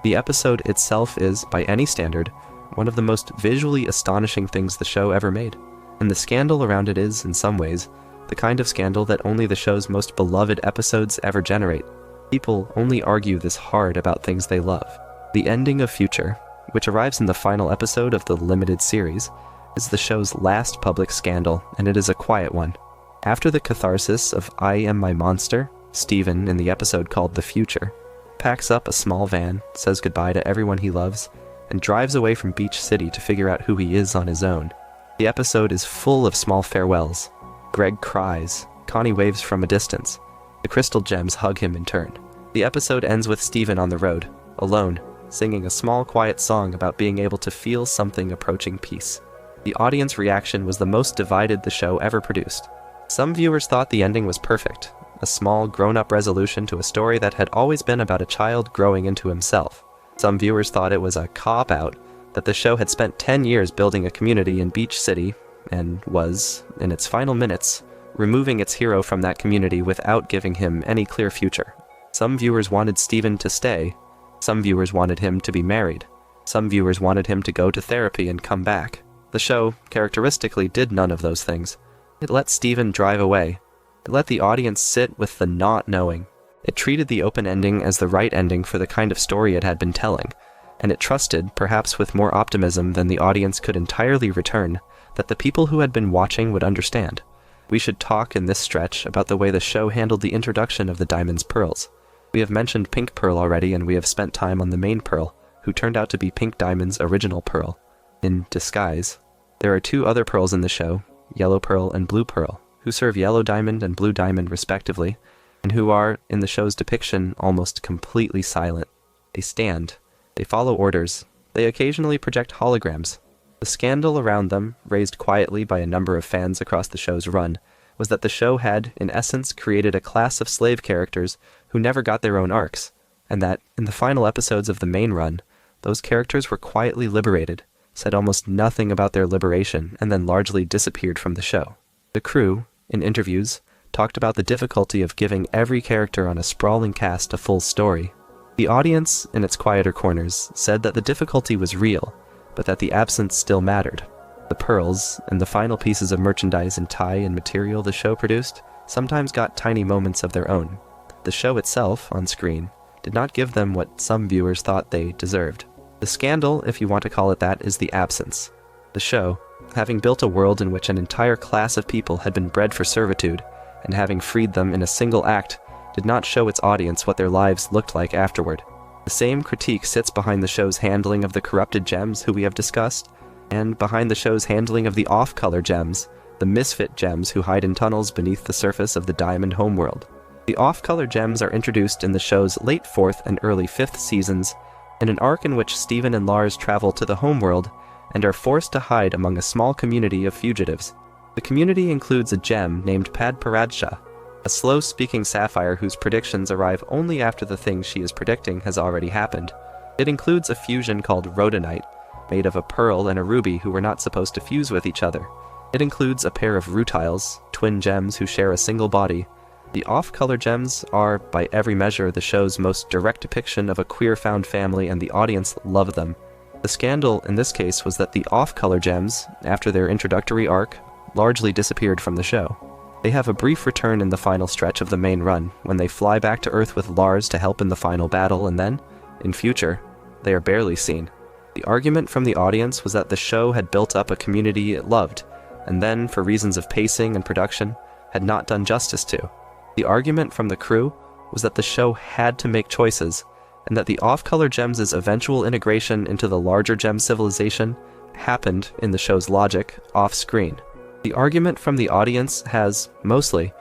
The episode itself is, by any standard, one of the most visually astonishing things the show ever made, and the scandal around it is, in some ways, the kind of scandal that only the show's most beloved episodes ever generate. People only argue this hard about things they love. The ending of Future, which arrives in the final episode of the limited series, is the show's last public scandal, and it is a quiet one. After the catharsis of I Am My Monster, Steven, in the episode called The Future, packs up a small van, says goodbye to everyone he loves, and drives away from Beach City to figure out who he is on his own. The episode is full of small farewells. Greg cries, Connie waves from a distance. The crystal gems hug him in turn. The episode ends with Steven on the road, alone, singing a small quiet song about being able to feel something approaching peace. The audience reaction was the most divided the show ever produced. Some viewers thought the ending was perfect, a small grown-up resolution to a story that had always been about a child growing into himself. Some viewers thought it was a cop-out, that the show had spent 10 years building a community in Beach City, and was, in its final minutes, removing its hero from that community without giving him any clear future. Some viewers wanted Steven to stay. Some viewers wanted him to be married. Some viewers wanted him to go to therapy and come back. The show, characteristically, did none of those things. It let Steven drive away. It let the audience sit with the not knowing. It treated the open ending as the right ending for the kind of story it had been telling, and it trusted, perhaps with more optimism than the audience could entirely return, that the people who had been watching would understand. We should talk in this stretch about the way the show handled the introduction of the Diamond's Pearls. We have mentioned Pink Pearl already, and we have spent time on the main Pearl, who turned out to be Pink Diamond's original Pearl, in disguise. There are two other Pearls in the show, Yellow Pearl and Blue Pearl, who serve Yellow Diamond and Blue Diamond respectively, and who are, in the show's depiction, almost completely silent. They stand. They follow orders. They occasionally project holograms. The scandal around them, raised quietly by a number of fans across the show's run, was that the show had, in essence, created a class of slave characters who never got their own arcs, and that, in the final episodes of the main run, those characters were quietly liberated, said almost nothing about their liberation, and then largely disappeared from the show. The crew, in interviews, talked about the difficulty of giving every character on a sprawling cast a full story. The audience, in its quieter corners, said that the difficulty was real, but that the absence still mattered. The pearls, and the final pieces of merchandise and tie and material the show produced, sometimes got tiny moments of their own. The show itself, on screen, did not give them what some viewers thought they deserved. The scandal, if you want to call it that, is the absence. The show, having built a world in which an entire class of people had been bred for servitude, and having freed them in a single act, did not show its audience what their lives looked like afterward. The same critique sits behind the show's handling of the corrupted gems who we have discussed, and behind the show's handling of the off-color gems, the misfit gems who hide in tunnels beneath the surface of the Diamond homeworld. The off-color gems are introduced in the show's late 4th and early 5th seasons, in an arc in which Steven and Lars travel to the homeworld and are forced to hide among a small community of fugitives. The community includes a gem named Padparadsha, a slow-speaking sapphire whose predictions arrive only after the thing she is predicting has already happened. It includes a fusion called Rhodonite, made of a pearl and a ruby who were not supposed to fuse with each other. It includes a pair of rutiles, twin gems who share a single body. The off-color gems are, by every measure, the show's most direct depiction of a queer-found family, and the audience loved them. The scandal in this case was that the off-color gems, after their introductory arc, largely disappeared from the show. They have a brief return in the final stretch of the main run, when they fly back to Earth with Lars to help in the final battle, and then, in future, they are barely seen. The argument from the audience was that the show had built up a community it loved, and then, for reasons of pacing and production, had not done justice to. The argument from the crew was that the show had to make choices, and that the off-color gems' eventual integration into the larger gem civilization happened, in the show's logic, off-screen. The argument from the audience has, mostly,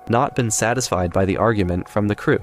not been satisfied by the argument from the crew.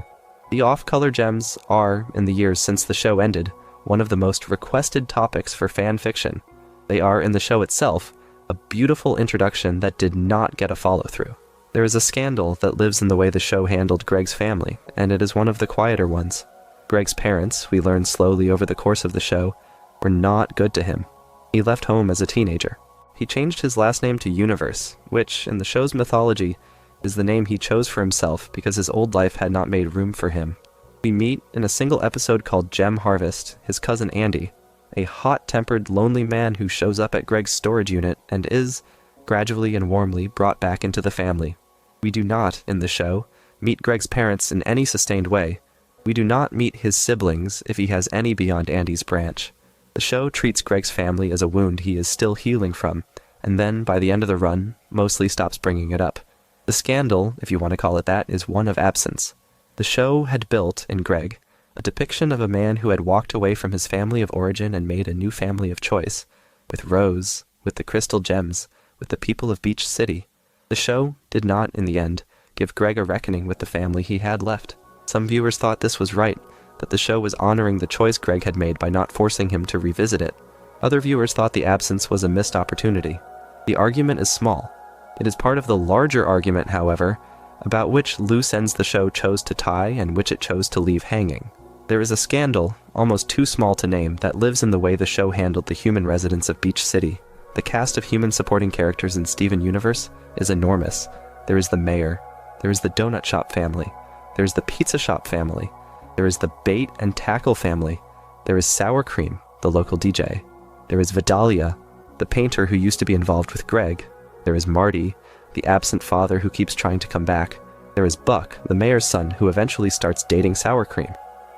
The off-color gems are, in the years since the show ended, one of the most requested topics for fan fiction. They are, in the show itself, a beautiful introduction that did not get a follow-through. There is a scandal that lives in the way the show handled Greg's family, and it is one of the quieter ones. Greg's parents, we learn slowly over the course of the show, were not good to him. He left home as a teenager. He changed his last name to Universe, which, in the show's mythology, is the name he chose for himself because his old life had not made room for him. We meet, in a single episode called Gem Harvest, his cousin Andy, a hot-tempered, lonely man who shows up at Greg's storage unit and is, gradually and warmly, brought back into the family. We do not, in the show, meet Greg's parents in any sustained way. We do not meet his siblings, if he has any beyond Andy's branch. The show treats Greg's family as a wound he is still healing from, and then, by the end of the run, mostly stops bringing it up. The scandal, if you want to call it that, is one of absence. The show had built, in Greg, a depiction of a man who had walked away from his family of origin and made a new family of choice, with Rose, with the crystal gems, with the people of Beach City. The show did not, in the end, give Greg a reckoning with the family he had left. Some viewers thought this was right, that the show was honoring the choice Greg had made by not forcing him to revisit it. Other viewers thought the absence was a missed opportunity. The argument is small. It is part of the larger argument, however, about which loose ends the show chose to tie and which it chose to leave hanging. There is a scandal, almost too small to name, that lives in the way the show handled the human residents of Beach City. The cast of human supporting characters in Steven Universe is enormous. There is the mayor. There is the donut shop family. There is the pizza shop family. There is the bait and tackle family. There is Sour Cream, the local DJ. There is Vidalia, the painter who used to be involved with Greg. There is Marty, the absent father who keeps trying to come back. There is Buck, the mayor's son who eventually starts dating Sour Cream.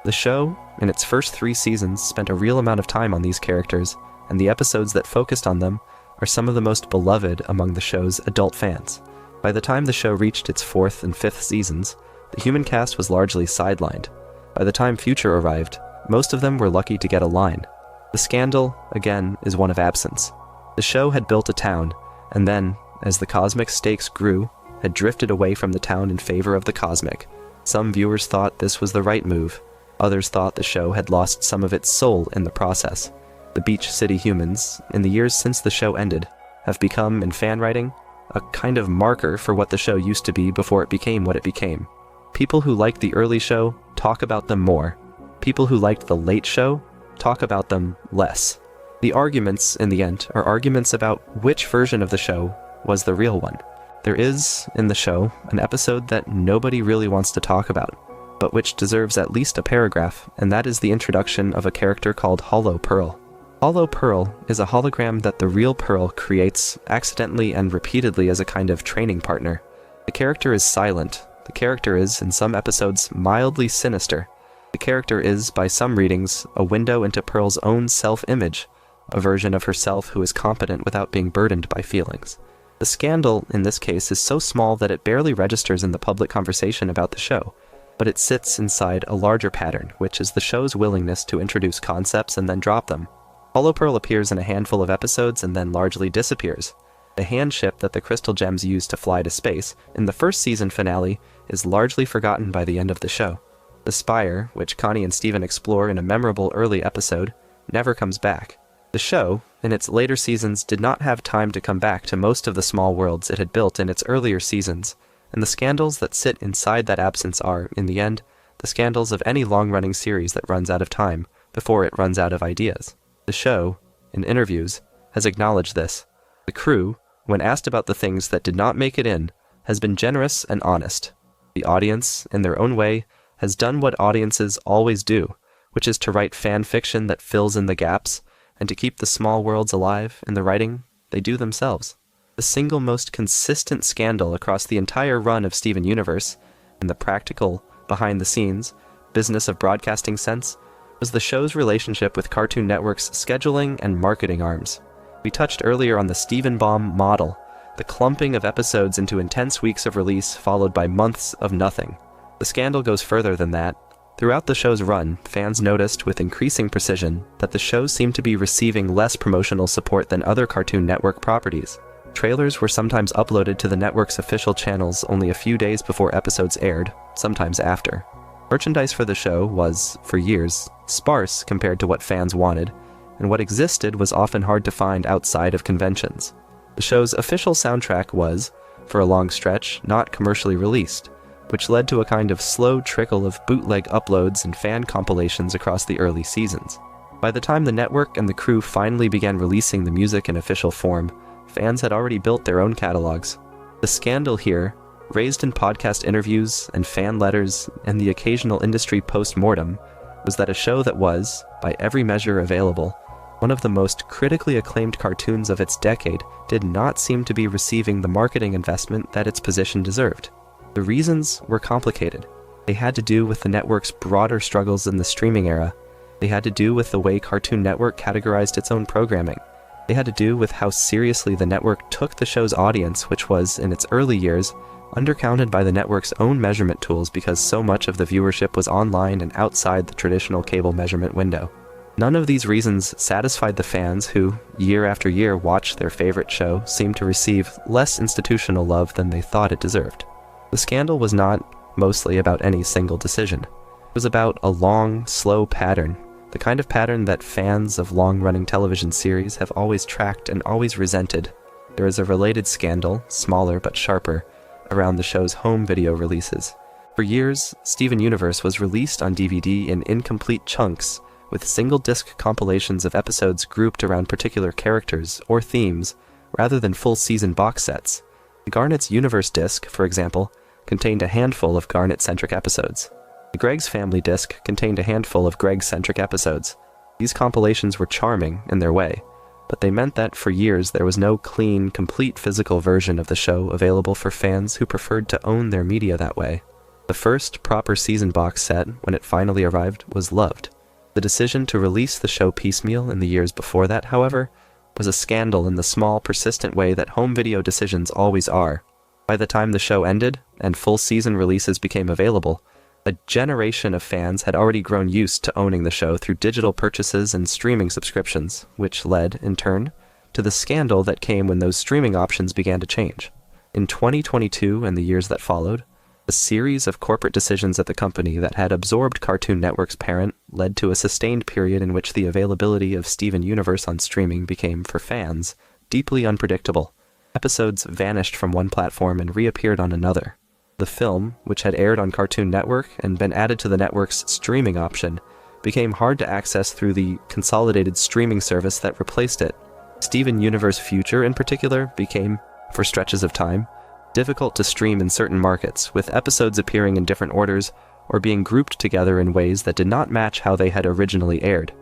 The show, in its first 3 seasons, spent a real amount of time on these characters, and the episodes that focused on them are some of the most beloved among the show's adult fans. By the time the show reached its 4th and 5th seasons, the human cast was largely sidelined. By the time Future arrived, most of them were lucky to get a line. The scandal, again, is one of absence. The show had built a town, and then, as the cosmic stakes grew, had drifted away from the town in favor of the cosmic. Some viewers thought this was the right move. Others thought the show had lost some of its soul in the process. The Beach City humans, in the years since the show ended, have become, in fan writing, a kind of marker for what the show used to be before it became what it became. People who liked the early show talk about them more. People who liked the late show talk about them less. The arguments, in the end, are arguments about which version of the show was the real one. There is, in the show, an episode that nobody really wants to talk about, but which deserves at least a paragraph, and that is the introduction of a character called Hollow Pearl. Hollow Pearl is a hologram that the real Pearl creates accidentally and repeatedly as a kind of training partner. The character is silent. The character is, in some episodes, mildly sinister. The character is, by some readings, a window into Pearl's own self-image, a version of herself who is competent without being burdened by feelings. The scandal, in this case, is so small that it barely registers in the public conversation about the show, but it sits inside a larger pattern, which is the show's willingness to introduce concepts and then drop them. Hollow Pearl appears in a handful of episodes and then largely disappears. The hand ship that the crystal gems use to fly to space in the first season finale is largely forgotten by the end of the show. The spire, which Connie and Steven explore in a memorable early episode, never comes back. The show, in its later seasons, did not have time to come back to most of the small worlds it had built in its earlier seasons, and the scandals that sit inside that absence are, in the end, the scandals of any long-running series that runs out of time before it runs out of ideas. The show, in interviews, has acknowledged this. The crew, when asked about the things that did not make it in, has been generous and honest. The audience, in their own way, has done what audiences always do, which is to write fan fiction that fills in the gaps, and to keep the small worlds alive in the writing they do themselves. The single most consistent scandal across the entire run of Steven Universe, in the practical, behind-the-scenes, business of broadcasting sense, was the show's relationship with Cartoon Network's scheduling and marketing arms. We touched earlier on the Steven Bomb model, the clumping of episodes into intense weeks of release followed by months of nothing. The scandal goes further than that. Throughout the show's run, fans noticed with increasing precision that the show seemed to be receiving less promotional support than other Cartoon Network properties. Trailers were sometimes uploaded to the network's official channels only a few days before episodes aired, sometimes after. Merchandise for the show was, for years, sparse compared to what fans wanted, and what existed was often hard to find outside of conventions. The show's official soundtrack was, for a long stretch, not commercially released, which led to a kind of slow trickle of bootleg uploads and fan compilations across the early seasons. By the time the network and the crew finally began releasing the music in official form, fans had already built their own catalogues. The scandal here, raised in podcast interviews and fan letters and the occasional industry post-mortem, was that a show that was, by every measure available, one of the most critically acclaimed cartoons of its decade did not seem to be receiving the marketing investment that its position deserved. The reasons were complicated. They had to do with the network's broader struggles in the streaming era. They had to do with the way Cartoon Network categorized its own programming. They had to do with how seriously the network took the show's audience, which was, in its early years, undercounted by the network's own measurement tools because so much of the viewership was online and outside the traditional cable measurement window. None of these reasons satisfied the fans who, year after year, watched their favorite show seem to receive less institutional love than they thought it deserved. The scandal was not mostly about any single decision. It was about a long, slow pattern, the kind of pattern that fans of long-running television series have always tracked and always resented. There is a related scandal, smaller but sharper, around the show's home video releases. For years, Steven Universe was released on DVD in incomplete chunks, with single-disc compilations of episodes grouped around particular characters or themes, rather than full-season box sets. Garnet's Universe disc, for example, contained a handful of Garnet-centric episodes. The Greg's Family disc contained a handful of Greg-centric episodes. These compilations were charming in their way, but they meant that for years there was no clean, complete physical version of the show available for fans who preferred to own their media that way. The first proper season box set, when it finally arrived, was loved. The decision to release the show piecemeal in the years before that, however, was a scandal in the small, persistent way that home video decisions always are. By the time the show ended, and full season releases became available, a generation of fans had already grown used to owning the show through digital purchases and streaming subscriptions, which led, in turn, to the scandal that came when those streaming options began to change. In 2022 and the years that followed, a series of corporate decisions at the company that had absorbed Cartoon Network's parent led to a sustained period in which the availability of Steven Universe on streaming became, for fans, deeply unpredictable. Episodes vanished from one platform and reappeared on another. The film, which had aired on Cartoon Network and been added to the network's streaming option, became hard to access through the consolidated streaming service that replaced it. Steven Universe Future, in particular, became, for stretches of time, difficult to stream in certain markets, with episodes appearing in different orders or being grouped together in ways that did not match how they had originally aired.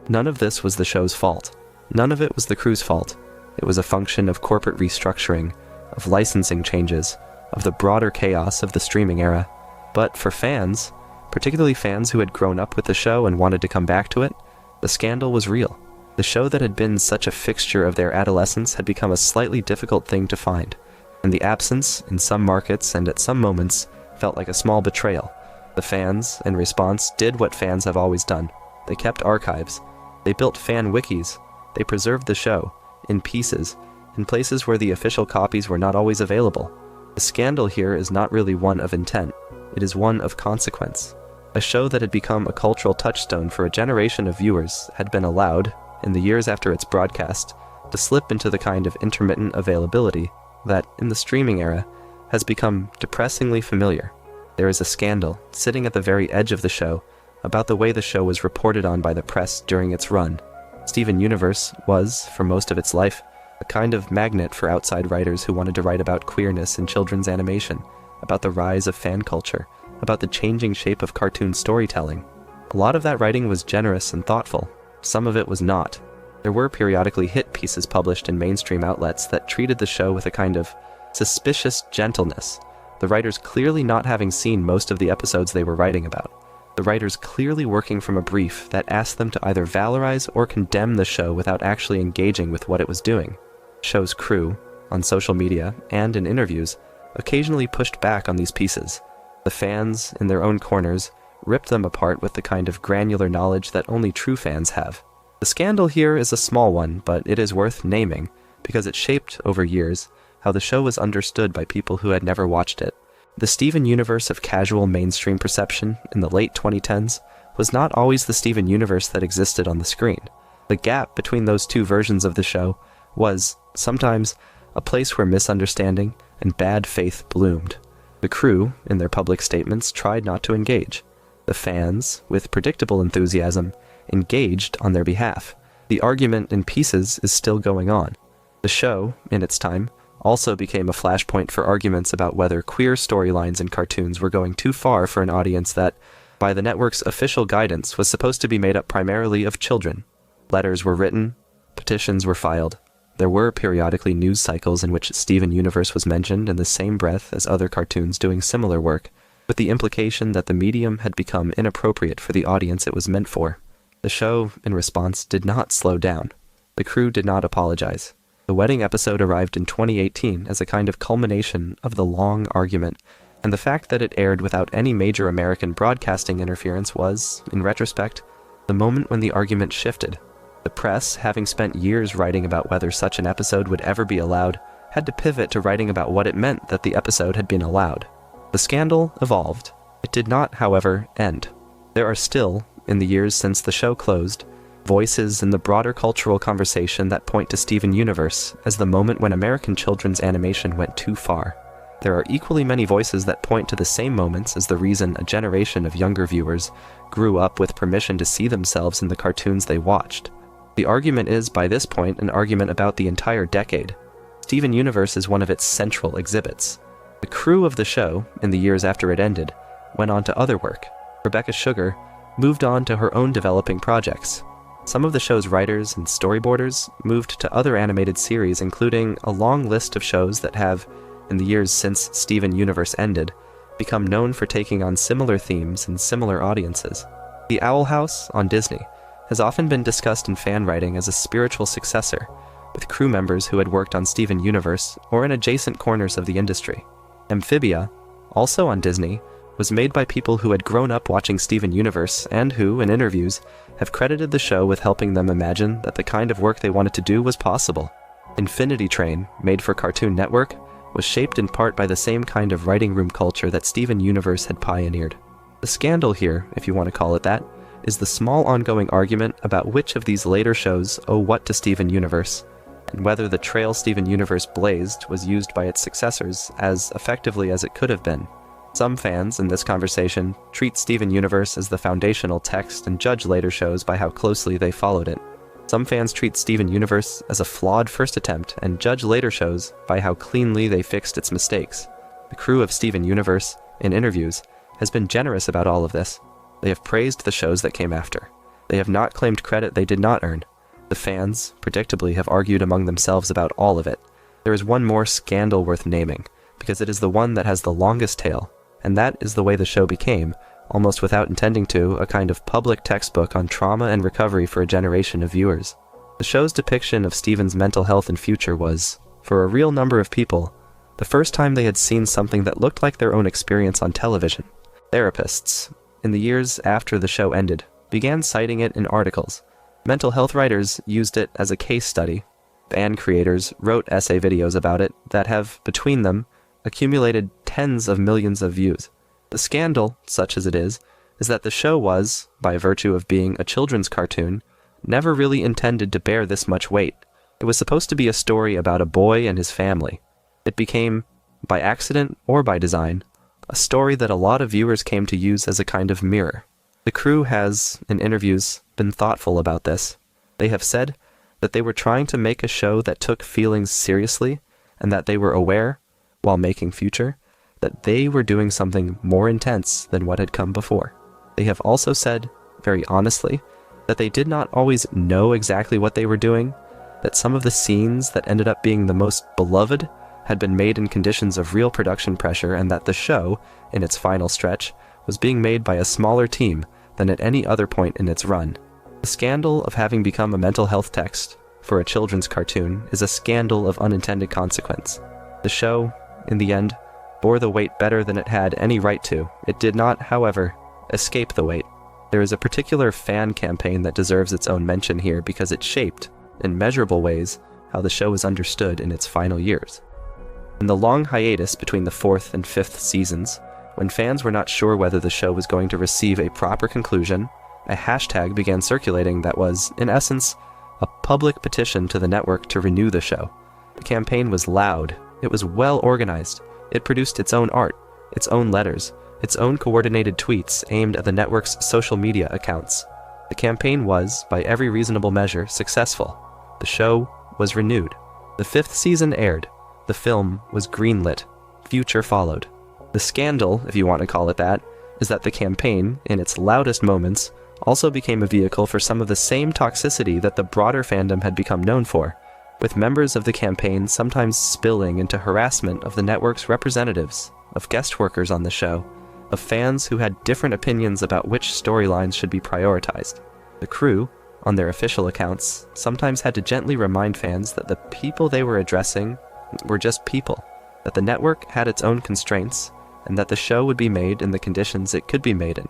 None of this was the show's fault. None of it was the crew's fault. It was a function of corporate restructuring, of licensing changes, of the broader chaos of the streaming era. But for fans, particularly fans who had grown up with the show and wanted to come back to it, the scandal was real. The show that had been such a fixture of their adolescence had become a slightly difficult thing to find, and the absence, in some markets and at some moments, felt like a small betrayal. The fans, in response, did what fans have always done. They kept archives. They built fan wikis. They preserved the show, in pieces, in places where the official copies were not always available. The scandal here is not really one of intent. It is one of consequence. A show that had become a cultural touchstone for a generation of viewers had been allowed, in the years after its broadcast, to slip into the kind of intermittent availability that, in the streaming era, has become depressingly familiar. There is a scandal, sitting at the very edge of the show, about the way the show was reported on by the press during its run. Steven Universe was, for most of its life, a kind of magnet for outside writers who wanted to write about queerness in children's animation, about the rise of fan culture, about the changing shape of cartoon storytelling. A lot of that writing was generous and thoughtful. Some of it was not. There were periodically hit pieces published in mainstream outlets that treated the show with a kind of suspicious gentleness, the writers clearly not having seen most of the episodes they were writing about. The writers clearly working from a brief that asked them to either valorize or condemn the show without actually engaging with what it was doing. The show's crew, on social media and in interviews, occasionally pushed back on these pieces. The fans, in their own corners, ripped them apart with the kind of granular knowledge that only true fans have. The scandal here is a small one, but it is worth naming, because it shaped, over years, how the show was understood by people who had never watched it. The Steven Universe of casual mainstream perception in the late 2010s was not always the Steven Universe that existed on the screen. The gap between those two versions of the show was, sometimes, a place where misunderstanding and bad faith bloomed. The crew, in their public statements, tried not to engage. The fans, with predictable enthusiasm, engaged on their behalf. The argument in pieces is still going on. The show, in its time, also became a flashpoint for arguments about whether queer storylines in cartoons were going too far for an audience that, by the network's official guidance, was supposed to be made up primarily of children. Letters were written, petitions were filed. There were periodically news cycles in which Steven Universe was mentioned in the same breath as other cartoons doing similar work, with the implication that the medium had become inappropriate for the audience it was meant for. The show, in response, did not slow down. The crew did not apologize. The wedding episode arrived in 2018 as a kind of culmination of the long argument, and the fact that it aired without any major American broadcasting interference was, in retrospect, the moment when the argument shifted. The press, having spent years writing about whether such an episode would ever be allowed, had to pivot to writing about what it meant that the episode had been allowed. The scandal evolved. It did not, however, end. There are still, in the years since the show closed, voices in the broader cultural conversation that point to Steven Universe as the moment when American children's animation went too far. There are equally many voices that point to the same moments as the reason a generation of younger viewers grew up with permission to see themselves in the cartoons they watched. The argument is, by this point, an argument about the entire decade. Steven Universe is one of its central exhibits. The crew of the show, in the years after it ended, went on to other work. Rebecca Sugar moved on to her own developing projects. Some of the show's writers and storyboarders moved to other animated series, including a long list of shows that have, in the years since Steven Universe ended, become known for taking on similar themes and similar audiences. The Owl House, on Disney, has often been discussed in fan writing as a spiritual successor, with crew members who had worked on Steven Universe or in adjacent corners of the industry. Amphibia, also on Disney, was made by people who had grown up watching Steven Universe and who, in interviews, have credited the show with helping them imagine that the kind of work they wanted to do was possible. Infinity Train, made for Cartoon Network, was shaped in part by the same kind of writing room culture that Steven Universe had pioneered. The scandal here, if you want to call it that, is the small ongoing argument about which of these later shows owe what to Steven Universe. and whether the trail Steven Universe blazed was used by its successors as effectively as it could have been. Some fans in this conversation treat Steven Universe as the foundational text and judge later shows by how closely they followed it. Some fans treat Steven Universe as a flawed first attempt and judge later shows by how cleanly they fixed its mistakes. The crew of Steven Universe, in interviews, has been generous about all of this. They have praised the shows that came after. They have not claimed credit they did not earn. The fans, predictably, have argued among themselves about all of it. There is one more scandal worth naming, because it is the one that has the longest tail, and that is the way the show became, almost without intending to, a kind of public textbook on trauma and recovery for a generation of viewers. The show's depiction of Steven's mental health and future was, for a real number of people, the first time they had seen something that looked like their own experience on television. Therapists, in the years after the show ended, began citing it in articles. Mental health writers used it as a case study. Band creators wrote essay videos about it that have, between them, accumulated tens of millions of views. The scandal, such as it is that the show was, by virtue of being a children's cartoon, never really intended to bear this much weight. It was supposed to be a story about a boy and his family. It became, by accident or by design, a story that a lot of viewers came to use as a kind of mirror. The crew has, in interviews, been thoughtful about this. They have said that they were trying to make a show that took feelings seriously, and that they were aware, while making Future, that they were doing something more intense than what had come before. They have also said, very honestly, that they did not always know exactly what they were doing, that some of the scenes that ended up being the most beloved had been made in conditions of real production pressure, and that the show, in its final stretch, was being made by a smaller team than at any other point in its run. The scandal of having become a mental health text for a children's cartoon is a scandal of unintended consequence. The show, in the end, bore the weight better than it had any right to. It did not, however, escape the weight. There is a particular fan campaign that deserves its own mention here because it shaped, in measurable ways, how the show is understood in its final years. In the long hiatus between the 4th and 5th seasons, when fans were not sure whether the show was going to receive a proper conclusion, a hashtag began circulating that was, in essence, a public petition to the network to renew the show. The campaign was loud, it was well organized, it produced its own art, its own letters, its own coordinated tweets aimed at the network's social media accounts. The campaign was, by every reasonable measure, successful. The show was renewed. The 5th season aired. The film was greenlit. Future followed. The scandal, if you want to call it that, is that the campaign, in its loudest moments, also became a vehicle for some of the same toxicity that the broader fandom had become known for, with members of the campaign sometimes spilling into harassment of the network's representatives, of guest workers on the show, of fans who had different opinions about which storylines should be prioritized. The crew, on their official accounts, sometimes had to gently remind fans that the people they were addressing were just people, that the network had its own constraints, and that the show would be made in the conditions it could be made in.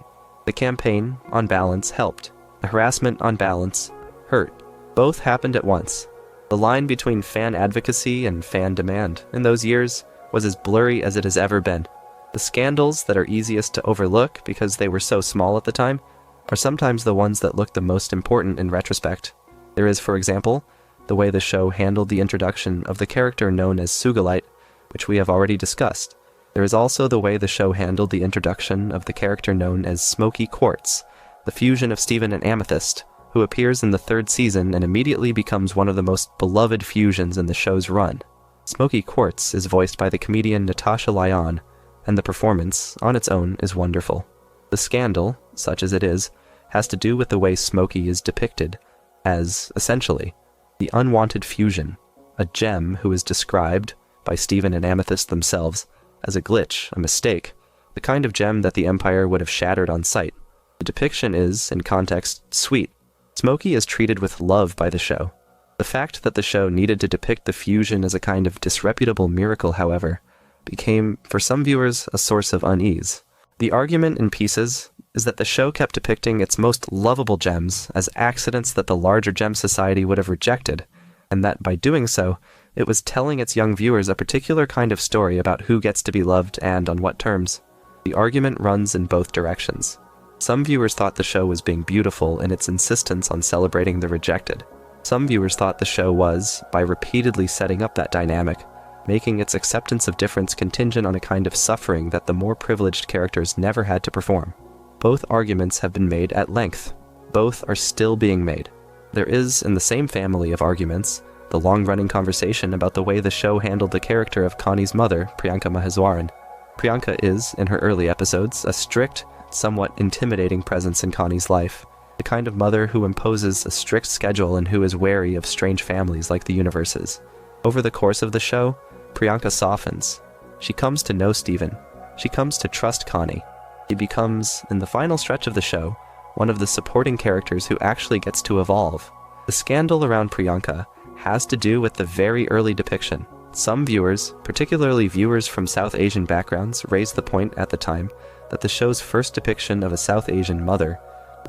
The campaign, on balance, helped. The harassment, on balance, hurt. Both happened at once. The line between fan advocacy and fan demand in those years was as blurry as it has ever been. The scandals that are easiest to overlook because they were so small at the time are sometimes the ones that look the most important in retrospect. There is, for example, the way the show handled the introduction of the character known as Sugalite, which we have already discussed. There is also the way the show handled the introduction of the character known as Smoky Quartz, the fusion of Steven and Amethyst, who appears in the 3rd season and immediately becomes one of the most beloved fusions in the show's run. Smoky Quartz is voiced by the comedian Natasha Lyonne, and the performance, on its own, is wonderful. The scandal, such as it is, has to do with the way Smoky is depicted as, essentially, the unwanted fusion, a gem who is described, by Steven and Amethyst themselves, as a glitch, a mistake, the kind of gem that the Empire would have shattered on sight. The depiction is, in context, sweet. Smoky is treated with love by the show. The fact that the show needed to depict the fusion as a kind of disreputable miracle, however, became, for some viewers, a source of unease. The argument in pieces is that the show kept depicting its most lovable gems as accidents that the larger gem society would have rejected, and that by doing so, it was telling its young viewers a particular kind of story about who gets to be loved and on what terms. The argument runs in both directions. Some viewers thought the show was being beautiful in its insistence on celebrating the rejected. Some viewers thought the show was, by repeatedly setting up that dynamic, making its acceptance of difference contingent on a kind of suffering that the more privileged characters never had to perform. Both arguments have been made at length. Both are still being made. There is, in the same family of arguments, the long-running conversation about the way the show handled the character of Connie's mother, Priyanka Maheswaran. Priyanka is, in her early episodes, a strict, somewhat intimidating presence in Connie's life, the kind of mother who imposes a strict schedule and who is wary of strange families like the Universes. Over the course of the show, Priyanka softens. She comes to know Steven. She comes to trust Connie. She becomes, in the final stretch of the show, one of the supporting characters who actually gets to evolve. The scandal around Priyanka has to do with the very early depiction. Some viewers, particularly viewers from South Asian backgrounds, raised the point at the time that the show's first depiction of a South Asian mother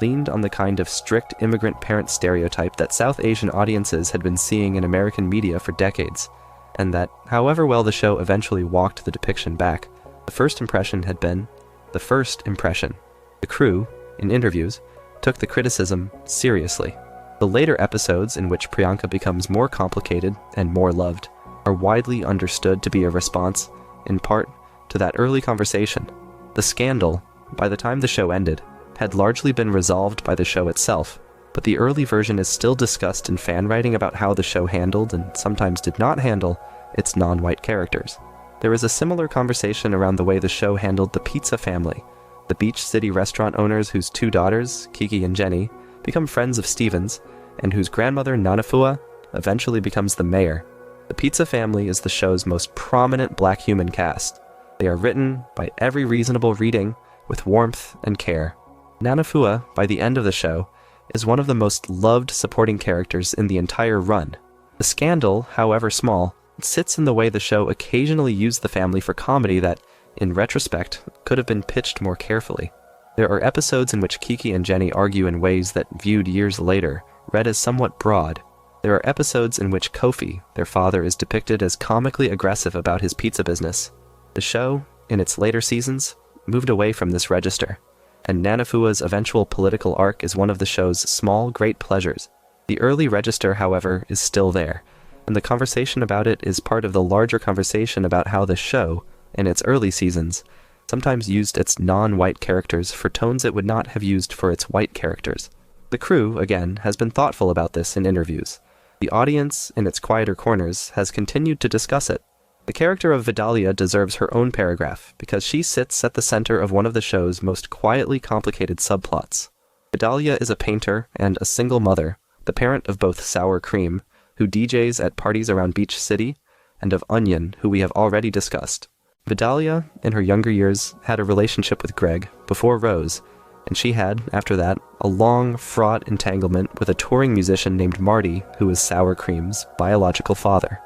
leaned on the kind of strict immigrant parent stereotype that South Asian audiences had been seeing in American media for decades, and that, however well the show eventually walked the depiction back, the first impression had been the first impression. The crew, in interviews, took the criticism seriously. The later episodes in which Priyanka becomes more complicated and more loved are widely understood to be a response, in part, to that early conversation. The scandal, by the time the show ended, had largely been resolved by the show itself, but the early version is still discussed in fan writing about how the show handled, and sometimes did not handle, its non-white characters. There is a similar conversation around the way the show handled the pizza family, the Beach City restaurant owners whose two daughters, Kiki and Jenny, become friends of Steven's, and whose grandmother, Nanafua, eventually becomes the mayor. The pizza family is the show's most prominent black human cast. They are written, by every reasonable reading, with warmth and care. Nanafua, by the end of the show, is one of the most loved supporting characters in the entire run. The scandal, however small, sits in the way the show occasionally used the family for comedy that, in retrospect, could have been pitched more carefully. There are episodes in which Kiki and Jenny argue in ways that, viewed years later, read as somewhat broad. There are episodes in which Kofi, their father, is depicted as comically aggressive about his pizza business. The show, in its later seasons, moved away from this register, and Nanafua's eventual political arc is one of the show's small, great pleasures. The early register, however, is still there, and the conversation about it is part of the larger conversation about how the show, in its early seasons, sometimes used its non-white characters for tones it would not have used for its white characters. The crew, again, has been thoughtful about this in interviews. The audience, in its quieter corners, has continued to discuss it. The character of Vidalia deserves her own paragraph, because she sits at the center of one of the show's most quietly complicated subplots. Vidalia is a painter and a single mother, the parent of both Sour Cream, who DJs at parties around Beach City, and of Onion, who we have already discussed. Vidalia, in her younger years, had a relationship with Greg, before Rose, and she had, after that, a long, fraught entanglement with a touring musician named Marty, who was Sour Cream's biological father.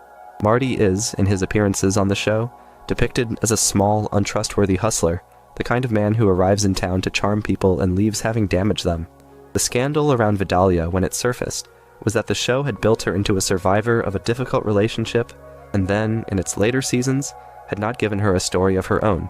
Marty is, in his appearances on the show, depicted as a small, untrustworthy hustler, the kind of man who arrives in town to charm people and leaves having damaged them. The scandal around Vidalia, when it surfaced, was that the show had built her into a survivor of a difficult relationship, and then, in its later seasons, had not given her a story of her own.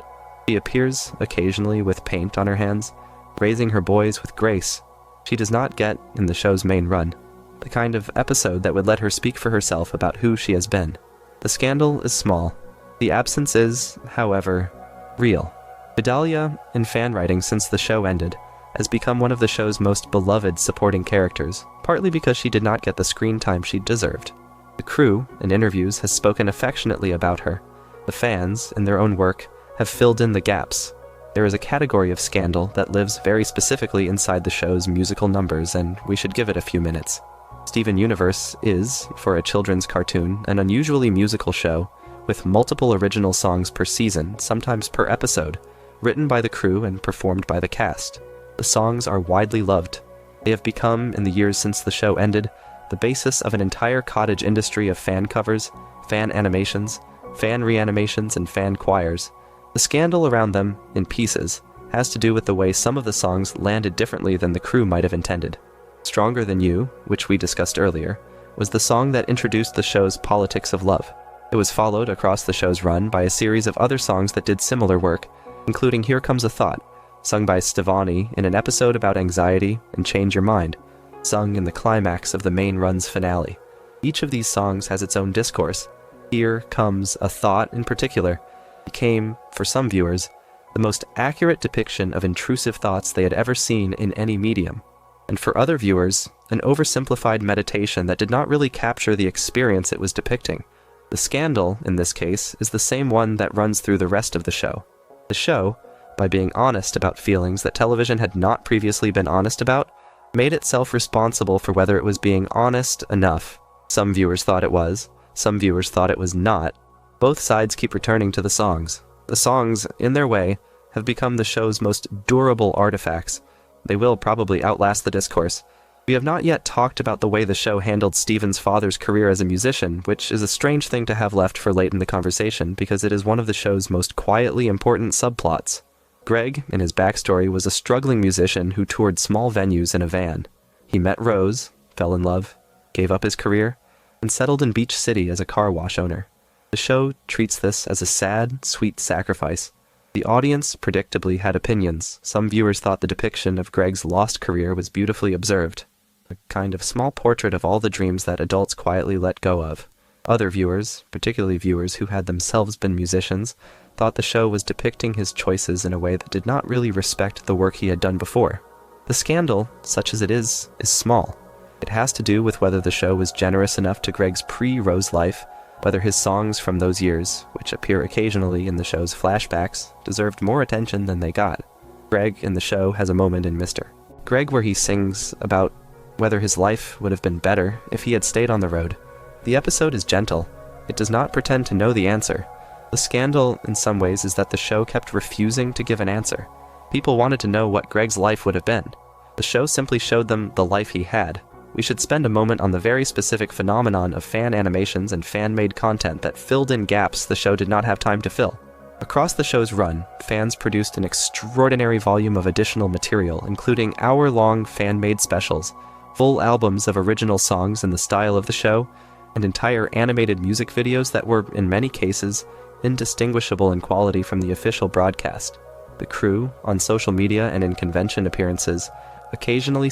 She appears, occasionally with paint on her hands, raising her boys with grace. She does not get, in the show's main run, the kind of episode that would let her speak for herself about who she has been. The scandal is small. The absence is, however, real. Vidalia, in fan writing since the show ended, has become one of the show's most beloved supporting characters, partly because she did not get the screen time she deserved. The crew, in interviews, has spoken affectionately about her. The fans, in their own work, have filled in the gaps. There is a category of scandal that lives very specifically inside the show's musical numbers, and we should give it a few minutes. Steven Universe is, for a children's cartoon, an unusually musical show, with multiple original songs per season, sometimes per episode, written by the crew and performed by the cast. The songs are widely loved. They have become, in the years since the show ended, the basis of an entire cottage industry of fan covers, fan animations, fan reanimations, and fan choirs. The scandal around them, in pieces, has to do with the way some of the songs landed differently than the crew might have intended. Stronger Than You, which we discussed earlier, was the song that introduced the show's politics of love. It was followed across the show's run by a series of other songs that did similar work, including Here Comes a Thought, sung by Stevonnie in an episode about anxiety and Change Your Mind. sung in the climax of the main run's finale. Each of these songs has its own discourse. Here Comes a Thought, in particular, became, for some viewers, the most accurate depiction of intrusive thoughts they had ever seen in any medium, and for other viewers, an oversimplified meditation that did not really capture the experience it was depicting. The scandal, in this case, is the same one that runs through the rest of the show. The show, by being honest about feelings that television had not previously been honest about, made itself responsible for whether it was being honest enough. Some viewers thought it was, some viewers thought it was not. Both sides keep returning to the songs. The songs, in their way, have become the show's most durable artifacts. They will probably outlast the discourse. We have not yet talked about the way the show handled Steven's father's career as a musician, which is a strange thing to have left for late in the conversation because it is one of the show's most quietly important subplots. Greg, in his backstory, was a struggling musician who toured small venues in a van. He met Rose, fell in love, gave up his career, and settled in Beach City as a car wash owner. The show treats this as a sad, sweet sacrifice. The audience, predictably, had opinions. Some viewers thought the depiction of Greg's lost career was beautifully observed, a kind of small portrait of all the dreams that adults quietly let go of. Other viewers, particularly viewers who had themselves been musicians, thought the show was depicting his choices in a way that did not really respect the work he had done before. The scandal, such as it is small. It has to do with whether the show was generous enough to Greg's pre-Rose life, whether his songs from those years, which appear occasionally in the show's flashbacks, deserved more attention than they got. Greg in the show has a moment in Mr. Greg where he sings about whether his life would have been better if he had stayed on the road. The episode is gentle. It does not pretend to know the answer. The scandal, in some ways, is that the show kept refusing to give an answer. People wanted to know what Greg's life would have been. The show simply showed them the life he had. We should spend a moment on the very specific phenomenon of fan animations and fan-made content that filled in gaps the show did not have time to fill. Across the show's run, fans produced an extraordinary volume of additional material, including hour-long fan-made specials, full albums of original songs in the style of the show, and entire animated music videos that were, in many cases, indistinguishable in quality from the official broadcast. The crew, on social media and in convention appearances, occasionally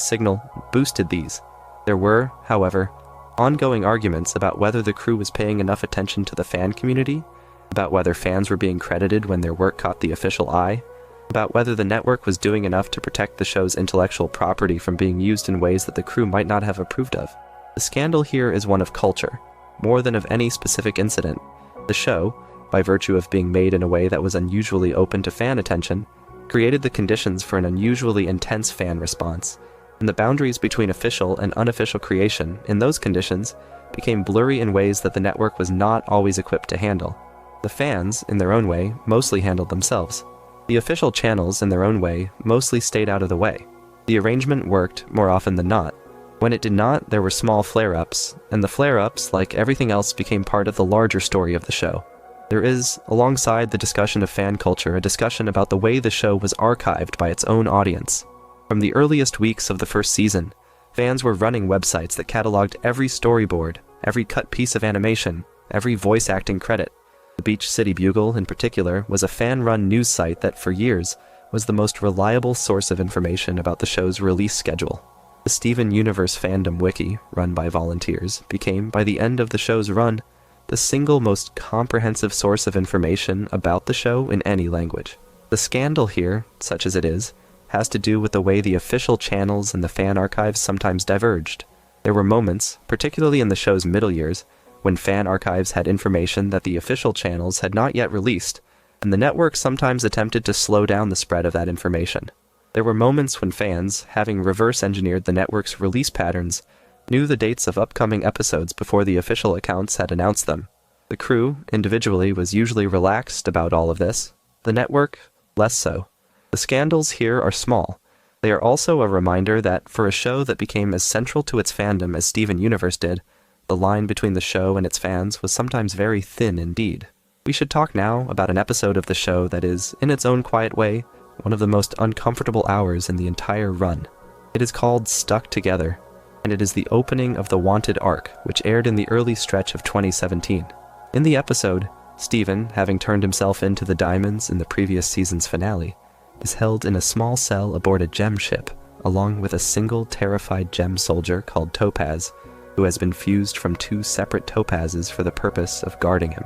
boosted these. There were, however, ongoing arguments about whether the crew was paying enough attention to the fan community, about whether fans were being credited when their work caught the official eye, about whether the network was doing enough to protect the show's intellectual property from being used in ways that the crew might not have approved of. The scandal here is one of culture, more than of any specific incident. The show, by virtue of being made in a way that was unusually open to fan attention, created the conditions for an unusually intense fan response, and the boundaries between official and unofficial creation, in those conditions, became blurry in ways that the network was not always equipped to handle. The fans, in their own way, mostly handled themselves. The official channels, in their own way, mostly stayed out of the way. The arrangement worked more often than not. When it did not, there were small flare-ups, and the flare-ups, like everything else, became part of the larger story of the show. There is, alongside the discussion of fan culture, a discussion about the way the show was archived by its own audience. From the earliest weeks of the first season, fans were running websites that cataloged every storyboard, every cut piece of animation, every voice acting credit. The Beach City Bugle, in particular, was a fan-run news site that, for years, was the most reliable source of information about the show's release schedule. The Steven Universe fandom wiki, run by volunteers, became, by the end of the show's run, the single most comprehensive source of information about the show in any language. The scandal here, such as it is, has to do with the way the official channels and the fan archives sometimes diverged. There were moments, particularly in the show's middle years, when fan archives had information that the official channels had not yet released, and the network sometimes attempted to slow down the spread of that information. There were moments when fans, having reverse-engineered the network's release patterns, knew the dates of upcoming episodes before the official accounts had announced them. The crew, individually, was usually relaxed about all of this. The network, less so. The scandals here are small. They are also a reminder that, for a show that became as central to its fandom as Steven Universe did, the line between the show and its fans was sometimes very thin indeed. We should talk now about an episode of the show that is, in its own quiet way, one of the most uncomfortable hours in the entire run. It is called Stuck Together, and it is the opening of the Wanted arc, which aired in the early stretch of 2017. In the episode, Steven, having turned himself into the diamonds in the previous season's finale, is held in a small cell aboard a gem ship along with a single terrified gem soldier called Topaz, who has been fused from two separate topazes for the purpose of guarding him.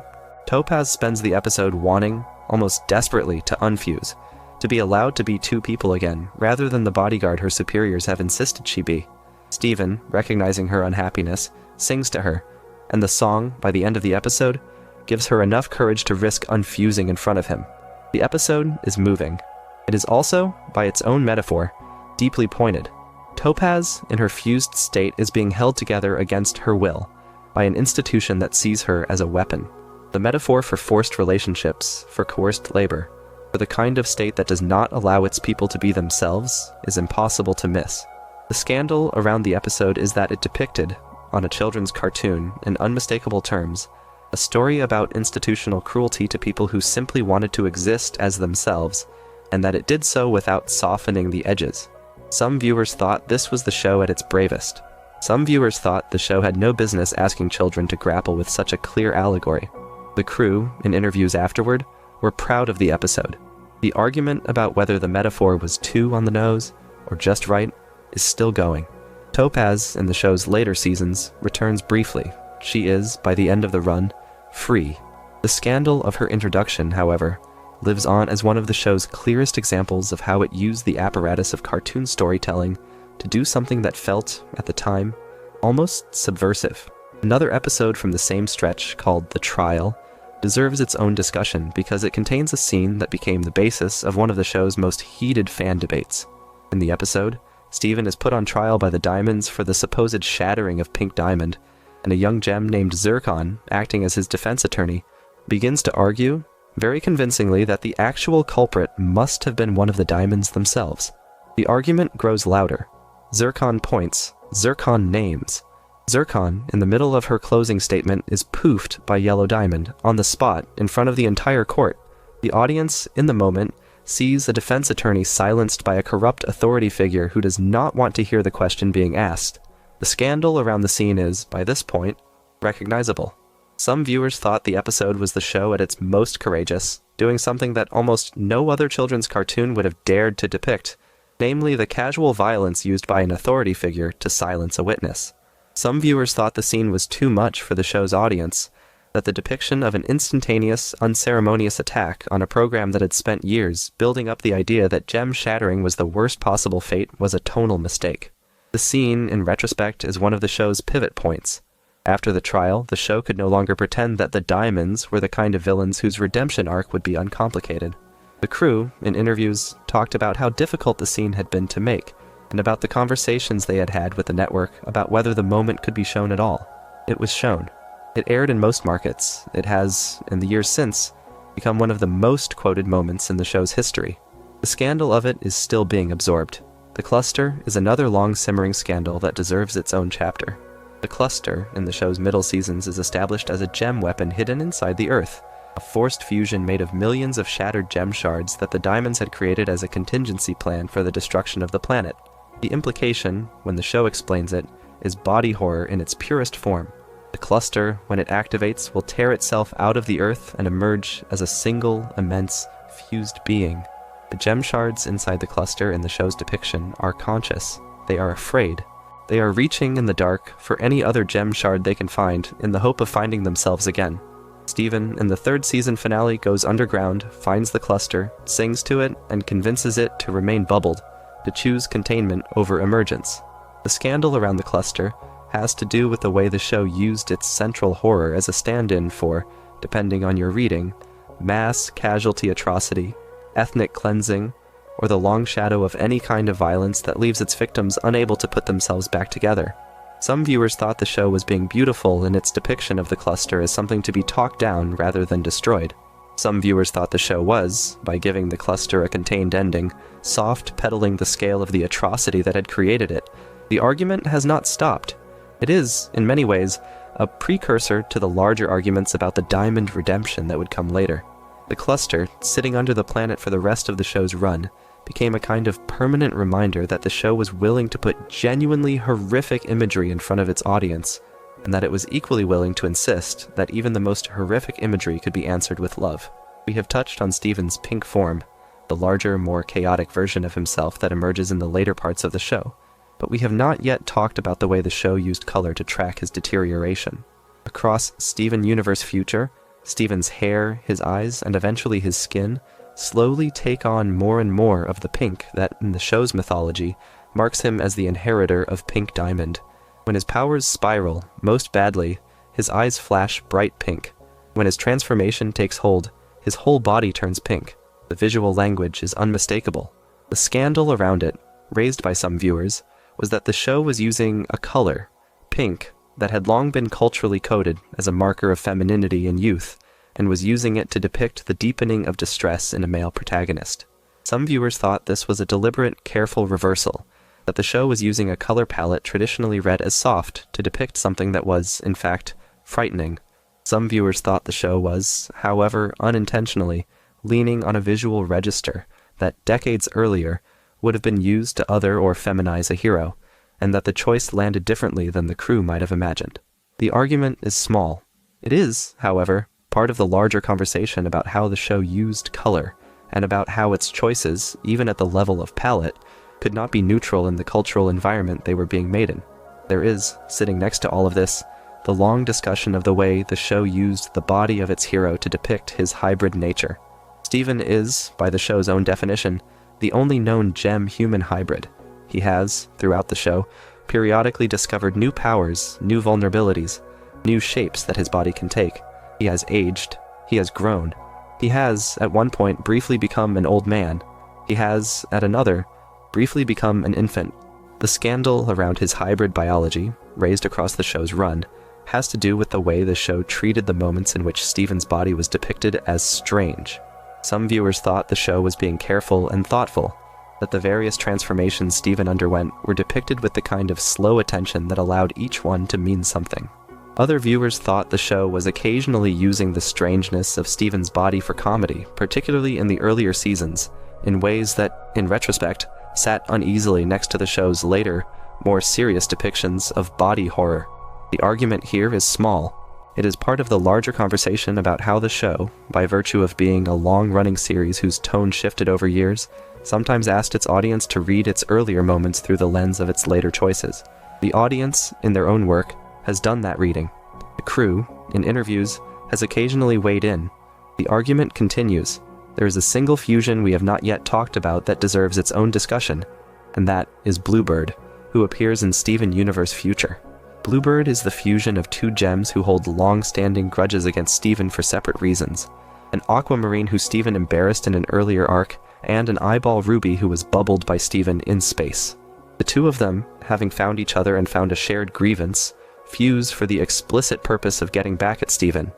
Topaz spends the episode wanting, almost desperately, to unfuse, to be allowed to be two people again, rather than the bodyguard her superiors have insisted she be. Steven, recognizing her unhappiness, sings to her, and the song, by the end of the episode, gives her enough courage to risk unfusing in front of him. The episode is moving. It is also, by its own metaphor, deeply pointed. Topaz, in her fused state, is being held together against her will by an institution that sees her as a weapon. The metaphor for forced relationships, for coerced labor, for the kind of state that does not allow its people to be themselves, is impossible to miss. The scandal around the episode is that it depicted, on a children's cartoon, in unmistakable terms, a story about institutional cruelty to people who simply wanted to exist as themselves, and that it did so without softening the edges. Some viewers thought this was the show at its bravest. Some viewers thought the show had no business asking children to grapple with such a clear allegory. The crew, in interviews afterward, were proud of the episode. The argument about whether the metaphor was too on the nose, or just right, is still going. Topaz, in the show's later seasons, returns briefly. She is, by the end of the run, free. The scandal of her introduction, however, lives on as one of the show's clearest examples of how it used the apparatus of cartoon storytelling to do something that felt, at the time, almost subversive. Another episode from the same stretch, called The Trial, deserves its own discussion because it contains a scene that became the basis of one of the show's most heated fan debates. In the episode, Steven is put on trial by the Diamonds for the supposed shattering of Pink Diamond, and a young gem named Zircon, acting as his defense attorney, begins to argue, very convincingly, that the actual culprit must have been one of the Diamonds themselves. The argument grows louder. Zircon points. Zircon names. Zircon, in the middle of her closing statement, is poofed by Yellow Diamond, on the spot, in front of the entire court. The audience, in the moment, sees a defense attorney silenced by a corrupt authority figure who does not want to hear the question being asked. The scandal around the scene is, by this point, recognizable. Some viewers thought the episode was the show at its most courageous, doing something that almost no other children's cartoon would have dared to depict, namely the casual violence used by an authority figure to silence a witness. Some viewers thought the scene was too much for the show's audience, that the depiction of an instantaneous, unceremonious attack on a program that had spent years building up the idea that gem shattering was the worst possible fate was a tonal mistake. The scene, in retrospect, is one of the show's pivot points. After the trial, the show could no longer pretend that the Diamonds were the kind of villains whose redemption arc would be uncomplicated. The crew, in interviews, talked about how difficult the scene had been to make, and about the conversations they had had with the network about whether the moment could be shown at all. It was shown. It aired in most markets. It has, in the years since, become one of the most quoted moments in the show's history. The scandal of it is still being absorbed. The cluster is another long-simmering scandal that deserves its own chapter. The cluster, in the show's middle seasons, is established as a gem weapon hidden inside the Earth, a forced fusion made of millions of shattered gem shards that the Diamonds had created as a contingency plan for the destruction of the planet. The implication, when the show explains it, is body horror in its purest form. The cluster, when it activates, will tear itself out of the Earth and emerge as a single, immense, fused being. The gem shards inside the cluster in the show's depiction are conscious. They are afraid. They are reaching in the dark for any other gem shard they can find in the hope of finding themselves again. Steven, in the third season finale, goes underground, finds the cluster, sings to it, and convinces it to remain bubbled, to choose containment over emergence. The scandal around the cluster has to do with the way the show used its central horror as a stand-in for, depending on your reading, mass casualty atrocity, ethnic cleansing, or the long shadow of any kind of violence that leaves its victims unable to put themselves back together. Some viewers thought the show was being beautiful in its depiction of the cluster as something to be talked down rather than destroyed. Some viewers thought the show was, by giving the cluster a contained ending, soft peddling the scale of the atrocity that had created it. The argument has not stopped. It is, in many ways, a precursor to the larger arguments about the diamond redemption that would come later. The cluster, sitting under the planet for the rest of the show's run, became a kind of permanent reminder that the show was willing to put genuinely horrific imagery in front of its audience, and that it was equally willing to insist that even the most horrific imagery could be answered with love. We have touched on Steven's pink form. the larger, more chaotic version of himself that emerges in the later parts of the show. But we have not yet talked about the way the show used color to track his deterioration. Across Steven Universe Future, Steven's hair, his eyes, and eventually his skin slowly take on more and more of the pink that, in the show's mythology, marks him as the inheritor of Pink Diamond. When his powers spiral, most badly, his eyes flash bright pink. When his transformation takes hold, his whole body turns pink. The visual language is unmistakable. The scandal around it, raised by some viewers, was that the show was using a color, pink, that had long been culturally coded as a marker of femininity and youth, and was using it to depict the deepening of distress in a male protagonist. Some viewers thought this was a deliberate, careful reversal, that the show was using a color palette traditionally read as soft to depict something that was, in fact, frightening. Some viewers thought the show was, however, unintentionally, leaning on a visual register that, decades earlier, would have been used to other or feminize a hero, and that the choice landed differently than the crew might have imagined. The argument is small. It is, however, part of the larger conversation about how the show used color, and about how its choices, even at the level of palette, could not be neutral in the cultural environment they were being made in. There is, sitting next to all of this, the long discussion of the way the show used the body of its hero to depict his hybrid nature. Steven is, by the show's own definition, the only known gem-human hybrid. He has, throughout the show, periodically discovered new powers, new vulnerabilities, new shapes that his body can take. He has aged. He has grown. He has, at one point, briefly become an old man. He has, at another, briefly become an infant. The scandal around his hybrid biology, raised across the show's run, has to do with the way the show treated the moments in which Steven's body was depicted as strange. Some viewers thought the show was being careful and thoughtful, that the various transformations Steven underwent were depicted with the kind of slow attention that allowed each one to mean something. Other viewers thought the show was occasionally using the strangeness of Steven's body for comedy, particularly in the earlier seasons, in ways that, in retrospect, sat uneasily next to the show's later, more serious depictions of body horror. The argument here is small. It is part of the larger conversation about how the show, by virtue of being a long-running series whose tone shifted over years, sometimes asked its audience to read its earlier moments through the lens of its later choices. The audience, in their own work, has done that reading. The crew, in interviews, has occasionally weighed in. The argument continues. There is a single fusion we have not yet talked about that deserves its own discussion, and that is Bluebird, who appears in Steven Universe Future. Bluebird is the fusion of two gems who hold long-standing grudges against Steven for separate reasons. An aquamarine who Steven embarrassed in an earlier arc, and an eyeball ruby who was bubbled by Steven in space. The two of them, having found each other and found a shared grievance, fuse for the explicit purpose of getting back at Steven,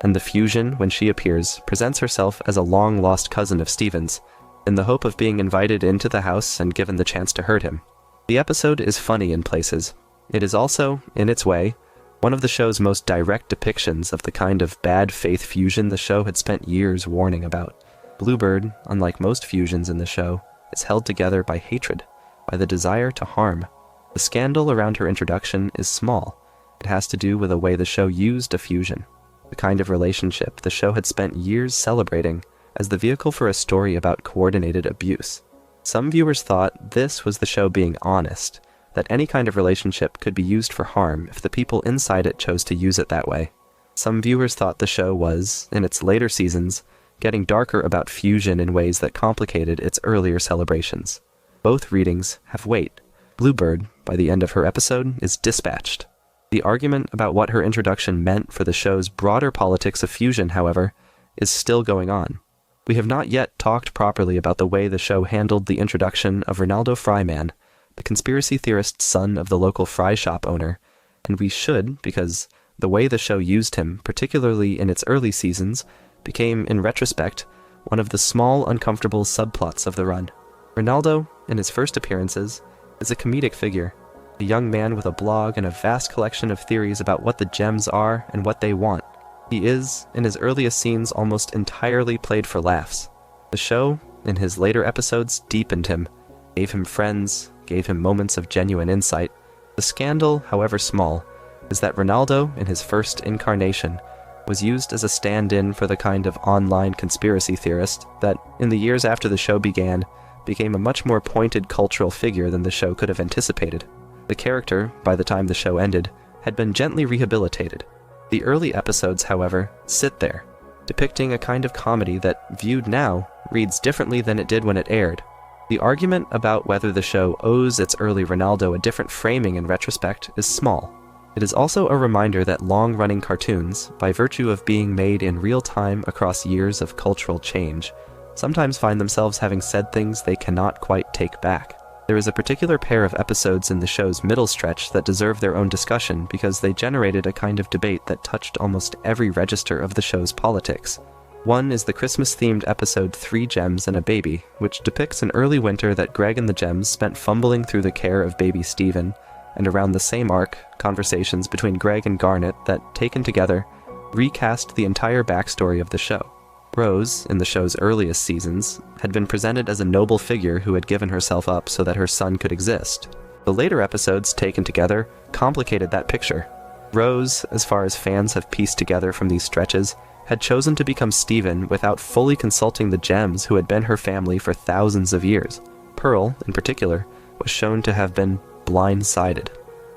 and the fusion, when she appears, presents herself as a long-lost cousin of Steven's, in the hope of being invited into the house and given the chance to hurt him. The episode is funny in places. It is also, in its way, one of the show's most direct depictions of the kind of bad faith fusion the show had spent years warning about. Bluebird, unlike most fusions in the show, is held together by hatred, by the desire to harm. The scandal around her introduction is small. It has to do with the way the show used a fusion, the kind of relationship the show had spent years celebrating as the vehicle for a story about coordinated abuse. Some viewers thought this was the show being honest, that any kind of relationship could be used for harm if the people inside it chose to use it that way. Some viewers thought the show was, in its later seasons, getting darker about fusion in ways that complicated its earlier celebrations. Both readings have weight. Bluebird, by the end of her episode, is dispatched. The argument about what her introduction meant for the show's broader politics of fusion, however, is still going on. We have not yet talked properly about the way the show handled the introduction of Ronaldo Fryman, the conspiracy theorist son of the local fry shop owner, and we should, because the way the show used him, particularly in its early seasons, became, in retrospect, one of the small, uncomfortable subplots of the run. Ronaldo, in his first appearances, is a comedic figure, a young man with a blog and a vast collection of theories about what the gems are and what they want. He is, in his earliest scenes, almost entirely played for laughs. The show, in his later episodes, deepened him, gave him friends, gave him moments of genuine insight. The scandal, however small, is that Ronaldo, in his first incarnation, was used as a stand-in for the kind of online conspiracy theorist that, in the years after the show began, became a much more pointed cultural figure than the show could have anticipated. The character, by the time the show ended, had been gently rehabilitated. The early episodes, however, sit there, depicting a kind of comedy that, viewed now, reads differently than it did when it aired. The argument about whether the show owes its early Ronaldo a different framing in retrospect is small. It is also a reminder that long-running cartoons, by virtue of being made in real time across years of cultural change, sometimes find themselves having said things they cannot quite take back. There is a particular pair of episodes in the show's middle stretch that deserve their own discussion because they generated a kind of debate that touched almost every register of the show's politics. One is the Christmas-themed episode 3 Gems and a Baby, which depicts an early winter that Greg and the Gems spent fumbling through the care of baby Steven, and around the same arc, conversations between Greg and Garnet that, taken together, recast the entire backstory of the show. Rose, in the show's earliest seasons, had been presented as a noble figure who had given herself up so that her son could exist. The later episodes, taken together, complicated that picture. Rose, as far as fans have pieced together from these stretches, had chosen to become Steven without fully consulting the Gems who had been her family for thousands of years. Pearl, in particular, was shown to have been blindsided.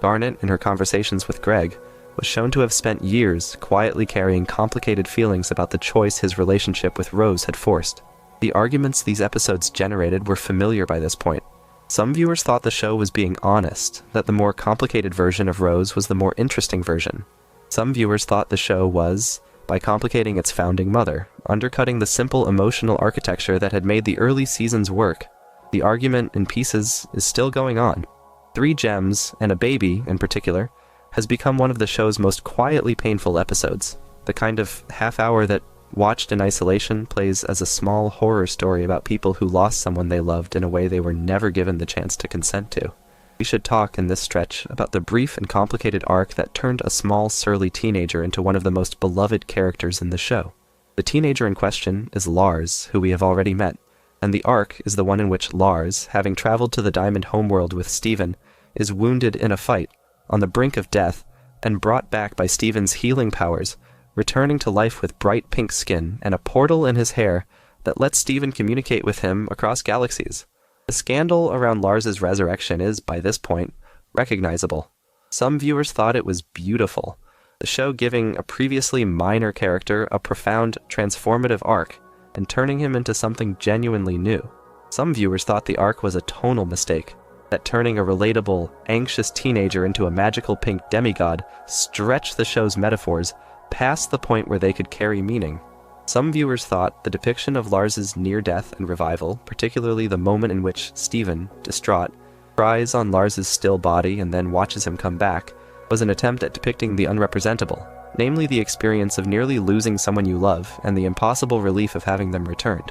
Garnet, in her conversations with Greg, was shown to have spent years quietly carrying complicated feelings about the choice his relationship with Rose had forced. The arguments these episodes generated were familiar by this point. Some viewers thought the show was being honest, that the more complicated version of Rose was the more interesting version. Some viewers thought the show was, by complicating its founding mother, undercutting the simple emotional architecture that had made the early seasons work. The argument, in pieces, is still going on. 3 Gems, and a Baby, in particular, has become one of the show's most quietly painful episodes, the kind of half-hour that, watched in isolation, plays as a small horror story about people who lost someone they loved in a way they were never given the chance to consent to. We should talk in this stretch about the brief and complicated arc that turned a small, surly teenager into one of the most beloved characters in the show. The teenager in question is Lars, who we have already met, and the arc is the one in which Lars, having traveled to the Diamond homeworld with Steven, is wounded in a fight, on the brink of death, and brought back by Steven's healing powers, returning to life with bright pink skin and a portal in his hair that lets Steven communicate with him across galaxies. The scandal around Lars's resurrection is, by this point, recognizable. Some viewers thought it was beautiful, the show giving a previously minor character a profound, transformative arc, and turning him into something genuinely new. Some viewers thought the arc was a tonal mistake, that turning a relatable, anxious teenager into a magical pink demigod stretched the show's metaphors past the point where they could carry meaning. Some viewers thought the depiction of Lars's near-death and revival, particularly the moment in which Steven, distraught, cries on Lars's still body and then watches him come back, was an attempt at depicting the unrepresentable, namely the experience of nearly losing someone you love and the impossible relief of having them returned.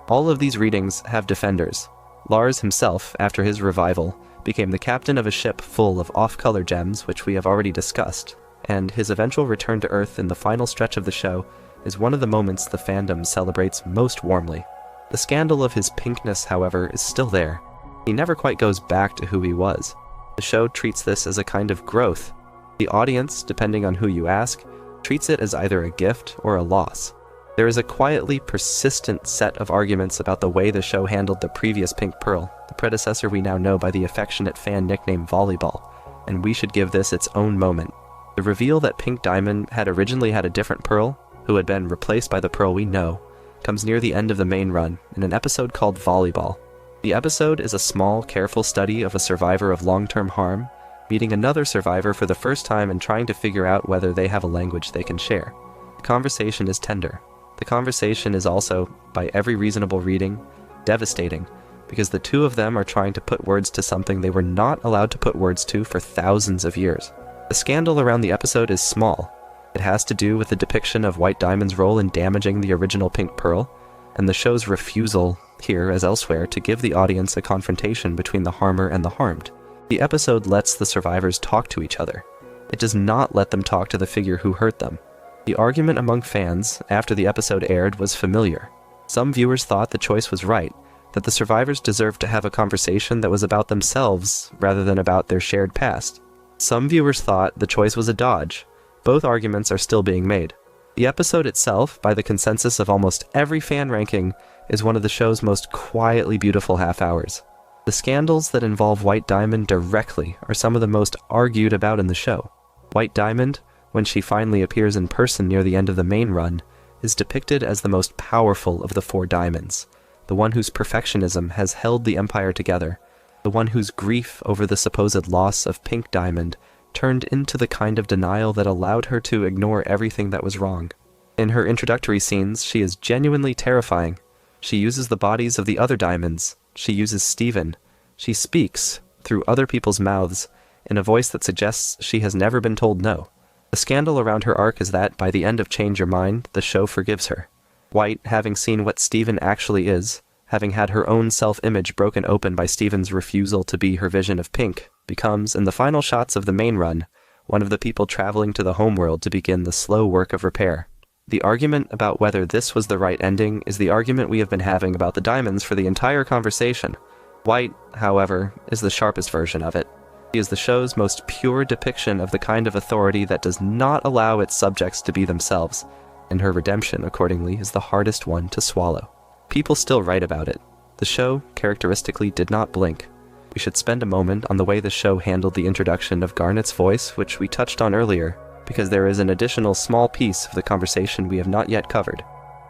All of these readings have defenders. Lars himself, after his revival, became the captain of a ship full of off-color gems, which we have already discussed, and his eventual return to Earth in the final stretch of the show is one of the moments the fandom celebrates most warmly. The scandal of his pinkness, however, is still there. He never quite goes back to who he was. The show treats this as a kind of growth. The audience, depending on who you ask, treats it as either a gift or a loss. There is a quietly persistent set of arguments about the way the show handled the previous Pink Pearl, the predecessor we now know by the affectionate fan nickname Volleyball, and we should give this its own moment. The reveal that Pink Diamond had originally had a different Pearl, who had been replaced by the Pearl we know, comes near the end of the main run, in an episode called Volleyball. The episode is a small, careful study of a survivor of long-term harm, meeting another survivor for the first time and trying to figure out whether they have a language they can share. The conversation is tender. The conversation is also, by every reasonable reading, devastating, because the two of them are trying to put words to something they were not allowed to put words to for thousands of years. The scandal around the episode is small. It has to do with the depiction of White Diamond's role in damaging the original Pink Pearl, and the show's refusal, here as elsewhere, to give the audience a confrontation between the harmer and the harmed. The episode lets the survivors talk to each other. It does not let them talk to the figure who hurt them. The argument among fans, after the episode aired, was familiar. Some viewers thought the choice was right, that the survivors deserved to have a conversation that was about themselves rather than about their shared past. Some viewers thought the choice was a dodge. Both arguments are still being made. The episode itself, by the consensus of almost every fan ranking, is one of the show's most quietly beautiful half hours. The scandals that involve White Diamond directly are some of the most argued about in the show. White Diamond, when she finally appears in person near the end of the main run, is depicted as the most powerful of the 4 diamonds, the one whose perfectionism has held the Empire together, the one whose grief over the supposed loss of Pink Diamond turned into the kind of denial that allowed her to ignore everything that was wrong. In her introductory scenes, she is genuinely terrifying. She uses the bodies of the other diamonds. She uses Steven. She speaks, through other people's mouths, in a voice that suggests she has never been told no. The scandal around her arc is that, by the end of Change Your Mind, the show forgives her. White, having seen what Steven actually is, having had her own self-image broken open by Steven's refusal to be her vision of Pink, becomes, in the final shots of the main run, one of the people traveling to the homeworld to begin the slow work of repair. The argument about whether this was the right ending is the argument we have been having about the diamonds for the entire conversation. White, however, is the sharpest version of it. She is the show's most pure depiction of the kind of authority that does not allow its subjects to be themselves, and her redemption, accordingly, is the hardest one to swallow. People still write about it. The show, characteristically, did not blink. We should spend a moment on the way the show handled the introduction of Garnet's voice, which we touched on earlier, because there is an additional small piece of the conversation we have not yet covered.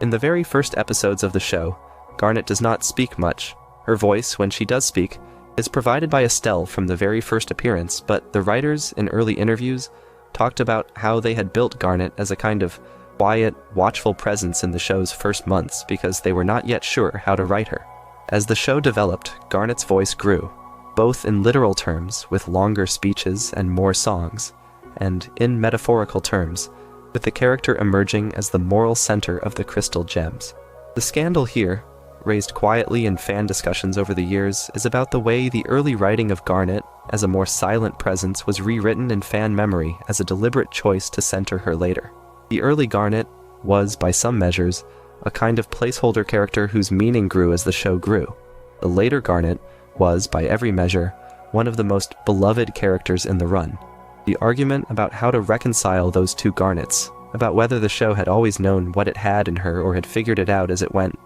In the very first episodes of the show, Garnet does not speak much. Her voice, when she does speak, is provided by Estelle from the very first appearance, but the writers, in early interviews, talked about how they had built Garnet as a kind of quiet, watchful presence in the show's first months because they were not yet sure how to write her. As the show developed, Garnet's voice grew, both in literal terms, with longer speeches and more songs, and in metaphorical terms, with the character emerging as the moral center of the crystal gems. The scandal here, raised quietly in fan discussions over the years, is about the way the early writing of Garnet as a more silent presence was rewritten in fan memory as a deliberate choice to center her later. The early Garnet was, by some measures, a kind of placeholder character whose meaning grew as the show grew. The later Garnet was, by every measure, one of the most beloved characters in the run. The argument about how to reconcile those two Garnets, about whether the show had always known what it had in her or had figured it out as it went,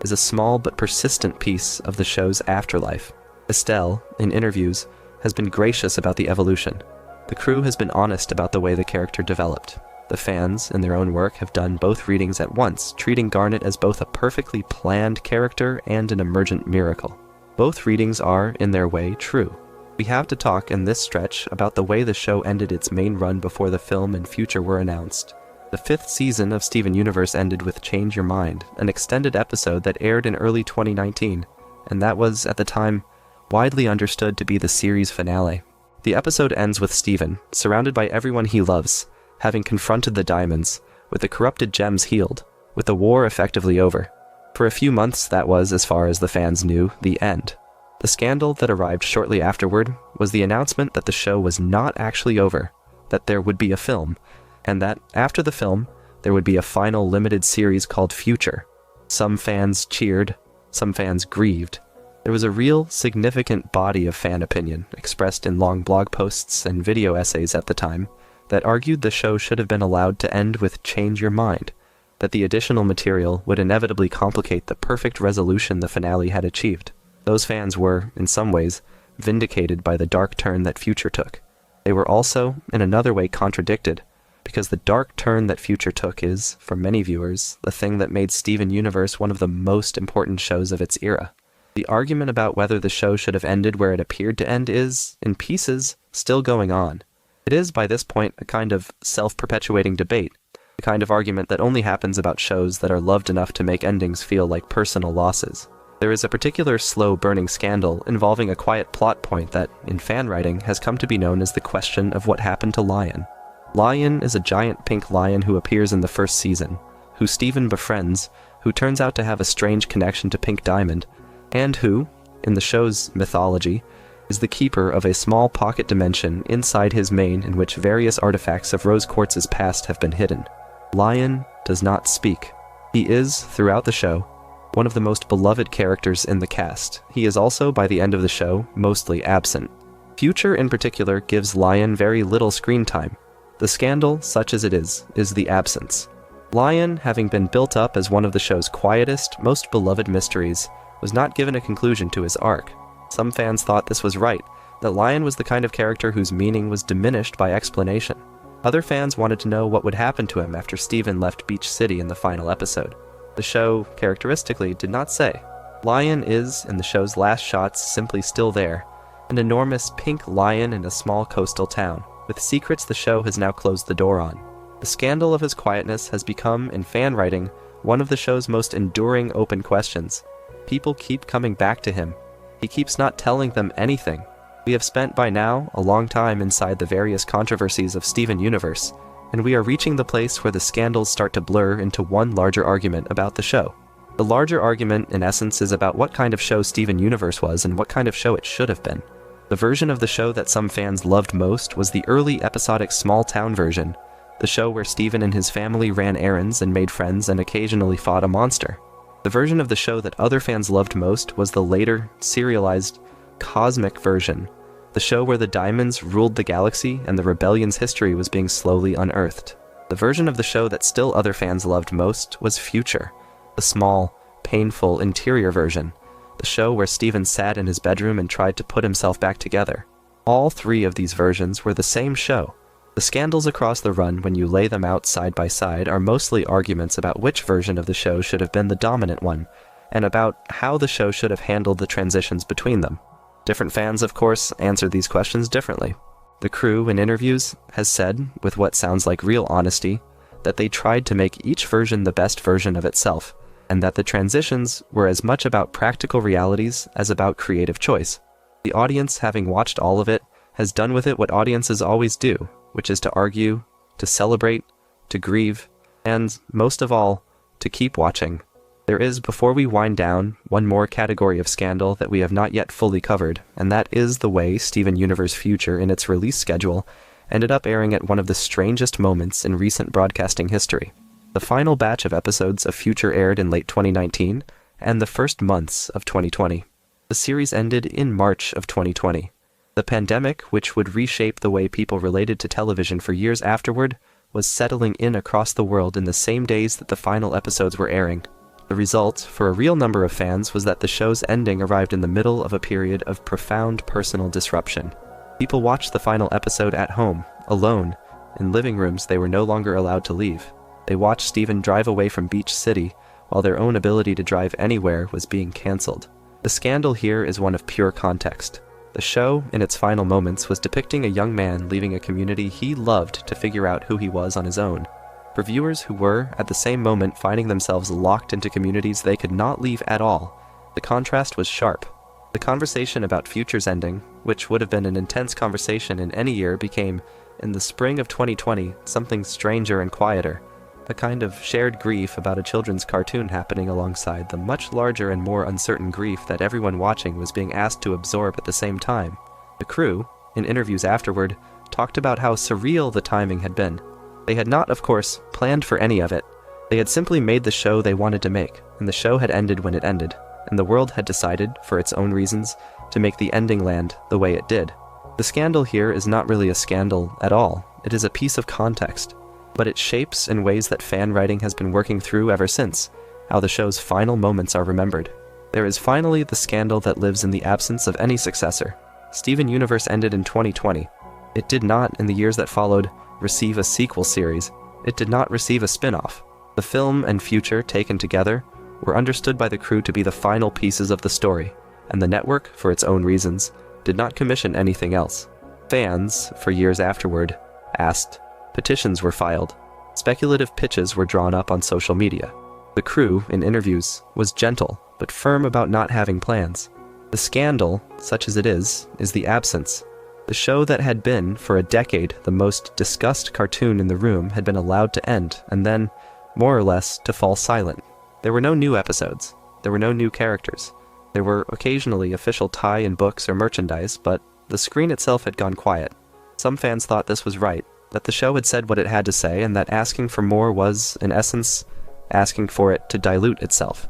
is a small but persistent piece of the show's afterlife. Estelle, in interviews, has been gracious about the evolution. The crew has been honest about the way the character developed. The fans, in their own work, have done both readings at once, treating Garnet as both a perfectly planned character and an emergent miracle. Both readings are, in their way, true. We have to talk in this stretch about the way the show ended its main run before the film and future were announced. The 5th season of Steven Universe ended with Change Your Mind, an extended episode that aired in early 2019, and that was, at the time, widely understood to be the series finale. The episode ends with Steven, surrounded by everyone he loves, having confronted the diamonds, with the corrupted gems healed, with the war effectively over. For a few months, that was, as far as the fans knew, the end. The scandal that arrived shortly afterward was the announcement that the show was not actually over, that there would be a film, and that, after the film, there would be a final limited series called Future. Some fans cheered, some fans grieved. There was a real, significant body of fan opinion, expressed in long blog posts and video essays at the time, that argued the show should have been allowed to end with Change Your Mind, that the additional material would inevitably complicate the perfect resolution the finale had achieved. Those fans were, in some ways, vindicated by the dark turn that Future took. They were also, in another way, contradicted, because the dark turn that Future took is, for many viewers, the thing that made Steven Universe one of the most important shows of its era. The argument about whether the show should have ended where it appeared to end is, in pieces, still going on. It is, by this point, a kind of self-perpetuating debate, the kind of argument that only happens about shows that are loved enough to make endings feel like personal losses. There is a particular slow-burning scandal involving a quiet plot point that, in fan writing, has come to be known as the question of what happened to Lion. Lion is a giant pink lion who appears in the first season, who Steven befriends, who turns out to have a strange connection to Pink Diamond, and who, in the show's mythology, is the keeper of a small pocket dimension inside his mane in which various artifacts of Rose Quartz's past have been hidden. Lion does not speak. He is, throughout the show, one of the most beloved characters in the cast. He is also, by the end of the show, mostly absent. Future, in particular, gives Lion very little screen time. The scandal, such as it is the absence. Lion, having been built up as one of the show's quietest, most beloved mysteries, was not given a conclusion to his arc. Some fans thought this was right, that Lion was the kind of character whose meaning was diminished by explanation. Other fans wanted to know what would happen to him after Steven left Beach City in the final episode. The show, characteristically, did not say. Lion is, in the show's last shots, simply still there, an enormous pink lion in a small coastal town, with secrets the show has now closed the door on. The scandal of his quietness has become, in fan writing, one of the show's most enduring open questions. People keep coming back to him. He keeps not telling them anything. We have spent by now a long time inside the various controversies of Steven Universe, and we are reaching the place where the scandals start to blur into one larger argument about the show. The larger argument, in essence, is about what kind of show Steven Universe was and what kind of show it should have been. The version of the show that some fans loved most was the early episodic small-town version, the show where Steven and his family ran errands and made friends and occasionally fought a monster. The version of the show that other fans loved most was the later, serialized, cosmic version, the show where the diamonds ruled the galaxy and the rebellion's history was being slowly unearthed. The version of the show that still other fans loved most was Future, the small, painful interior version, the show where Steven sat in his bedroom and tried to put himself back together. All three of these versions were the same show. The scandals across the run, when you lay them out side by side, are mostly arguments about which version of the show should have been the dominant one, and about how the show should have handled the transitions between them. Different fans, of course, answered these questions differently. The crew, in interviews, has said, with what sounds like real honesty, that they tried to make each version the best version of itself, and that the transitions were as much about practical realities as about creative choice. The audience, having watched all of it, has done with it what audiences always do, which is to argue, to celebrate, to grieve, and, most of all, to keep watching. There is, before we wind down, one more category of scandal that we have not yet fully covered, and that is the way Steven Universe Future, in its release schedule, ended up airing at one of the strangest moments in recent broadcasting history. The final batch of episodes of Future aired in late 2019, and the first months of 2020. The series ended in March of 2020. The pandemic, which would reshape the way people related to television for years afterward, was settling in across the world in the same days that the final episodes were airing. The result, for a real number of fans, was that the show's ending arrived in the middle of a period of profound personal disruption. People watched the final episode at home, alone, in living rooms they were no longer allowed to leave. They watched Steven drive away from Beach City, while their own ability to drive anywhere was being cancelled. The scandal here is one of pure context. The show, in its final moments, was depicting a young man leaving a community he loved to figure out who he was on his own. For viewers who were, at the same moment, finding themselves locked into communities they could not leave at all, the contrast was sharp. The conversation about Future's ending, which would have been an intense conversation in any year, became, in the spring of 2020, something stranger and quieter, a kind of shared grief about a children's cartoon happening alongside the much larger and more uncertain grief that everyone watching was being asked to absorb at the same time. The crew, in interviews afterward, talked about how surreal the timing had been. They had not, of course, planned for any of it. They had simply made the show they wanted to make, and the show had ended when it ended, and the world had decided, for its own reasons, to make the ending land the way it did. The scandal here is not really a scandal at all. It is a piece of context. But it shapes in ways that fan writing has been working through ever since, how the show's final moments are remembered. There is finally the scandal that lives in the absence of any successor. Steven Universe ended in 2020. It did not, in the years that followed, receive a sequel series. It did not receive a spin-off. The film and Future, taken together, were understood by the crew to be the final pieces of the story, and the network, for its own reasons, did not commission anything else. Fans, for years afterward, asked. Petitions were filed. Speculative pitches were drawn up on social media. The crew, in interviews, was gentle, but firm about not having plans. The scandal, such as it is the absence. The show that had been, for a decade, the most discussed cartoon in the room had been allowed to end, and then, more or less, to fall silent. There were no new episodes. There were no new characters. There were occasionally official tie-in books or merchandise, but the screen itself had gone quiet. Some fans thought this was right, that the show had said what it had to say, and that asking for more was, in essence, asking for it to dilute itself.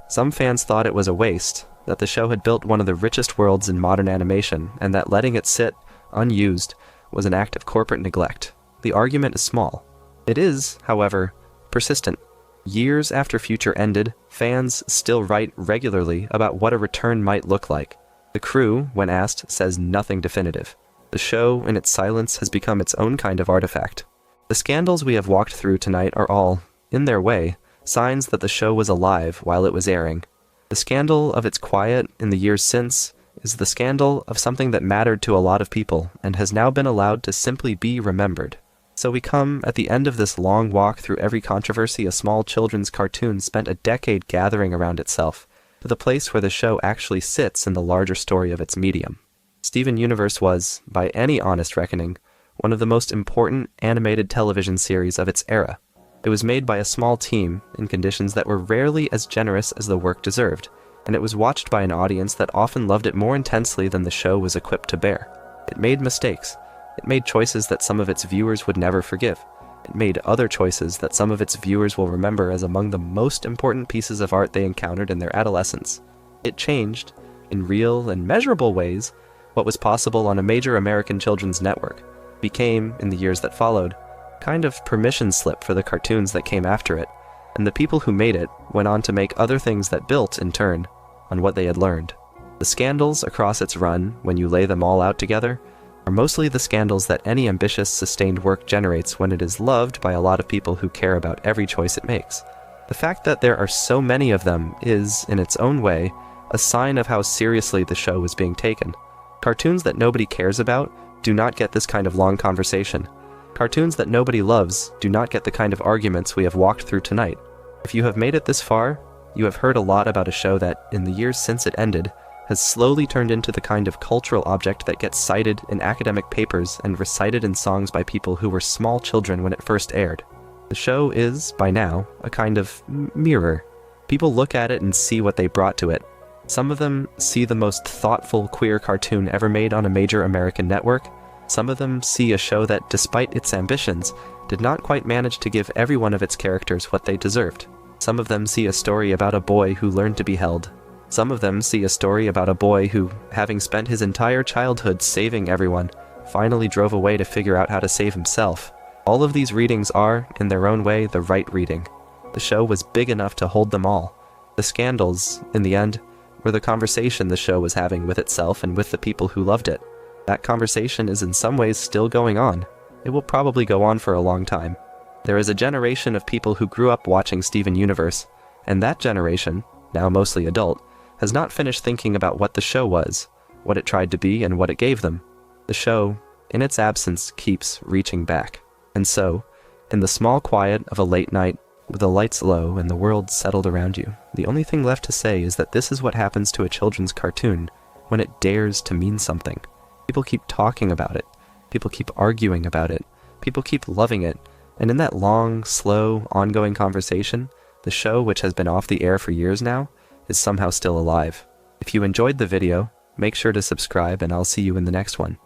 Some fans thought it was a waste, that the show had built one of the richest worlds in modern animation, and that letting it sit, unused, was an act of corporate neglect. The argument is small. It is, however, persistent. Years after Future ended, fans still write regularly about what a return might look like. The crew, when asked, says nothing definitive. The show, in its silence, has become its own kind of artifact. The scandals we have walked through tonight are all, in their way, signs that the show was alive while it was airing. The scandal of its quiet in the years since is the scandal of something that mattered to a lot of people and has now been allowed to simply be remembered. So we come, at the end of this long walk through every controversy a small children's cartoon spent a decade gathering around itself, to the place where the show actually sits in the larger story of its medium. Steven Universe was, by any honest reckoning, one of the most important animated television series of its era. It was made by a small team in conditions that were rarely as generous as the work deserved, and it was watched by an audience that often loved it more intensely than the show was equipped to bear. It made mistakes. It made choices that some of its viewers would never forgive. It made other choices that some of its viewers will remember as among the most important pieces of art they encountered in their adolescence. It changed, in real and measurable ways, what was possible on a major American children's network. It became, in the years that followed, kind of permission slip for the cartoons that came after it, and the people who made it went on to make other things that built, in turn, on what they had learned. The scandals across its run, when you lay them all out together, are mostly the scandals that any ambitious, sustained work generates when it is loved by a lot of people who care about every choice it makes. The fact that there are so many of them is, in its own way, a sign of how seriously the show is being taken. Cartoons that nobody cares about do not get this kind of long conversation. Cartoons that nobody loves do not get the kind of arguments we have walked through tonight. If you have made it this far, you have heard a lot about a show that, in the years since it ended, has slowly turned into the kind of cultural object that gets cited in academic papers and recited in songs by people who were small children when it first aired. The show is, by now, a kind of mirror. People look at it and see what they brought to it. Some of them see the most thoughtful queer cartoon ever made on a major American network. Some of them see a show that, despite its ambitions, did not quite manage to give every one of its characters what they deserved. Some of them see a story about a boy who learned to be held. Some of them see a story about a boy who, having spent his entire childhood saving everyone, finally drove away to figure out how to save himself. All of these readings are, in their own way, the right reading. The show was big enough to hold them all. The scandals, in the end, were the conversation the show was having with itself and with the people who loved it. That conversation is in some ways still going on. It will probably go on for a long time. There is a generation of people who grew up watching Steven Universe, and that generation, now mostly adult, has not finished thinking about what the show was, what it tried to be, and what it gave them. The show, in its absence, keeps reaching back. And so, in the small quiet of a late night, with the lights low and the world settled around you, the only thing left to say is that this is what happens to a children's cartoon when it dares to mean something. People keep talking about it. People keep arguing about it. People keep loving it. And in that long, slow, ongoing conversation, the show, which has been off the air for years now, is somehow still alive. If you enjoyed the video, make sure to subscribe and I'll see you in the next one.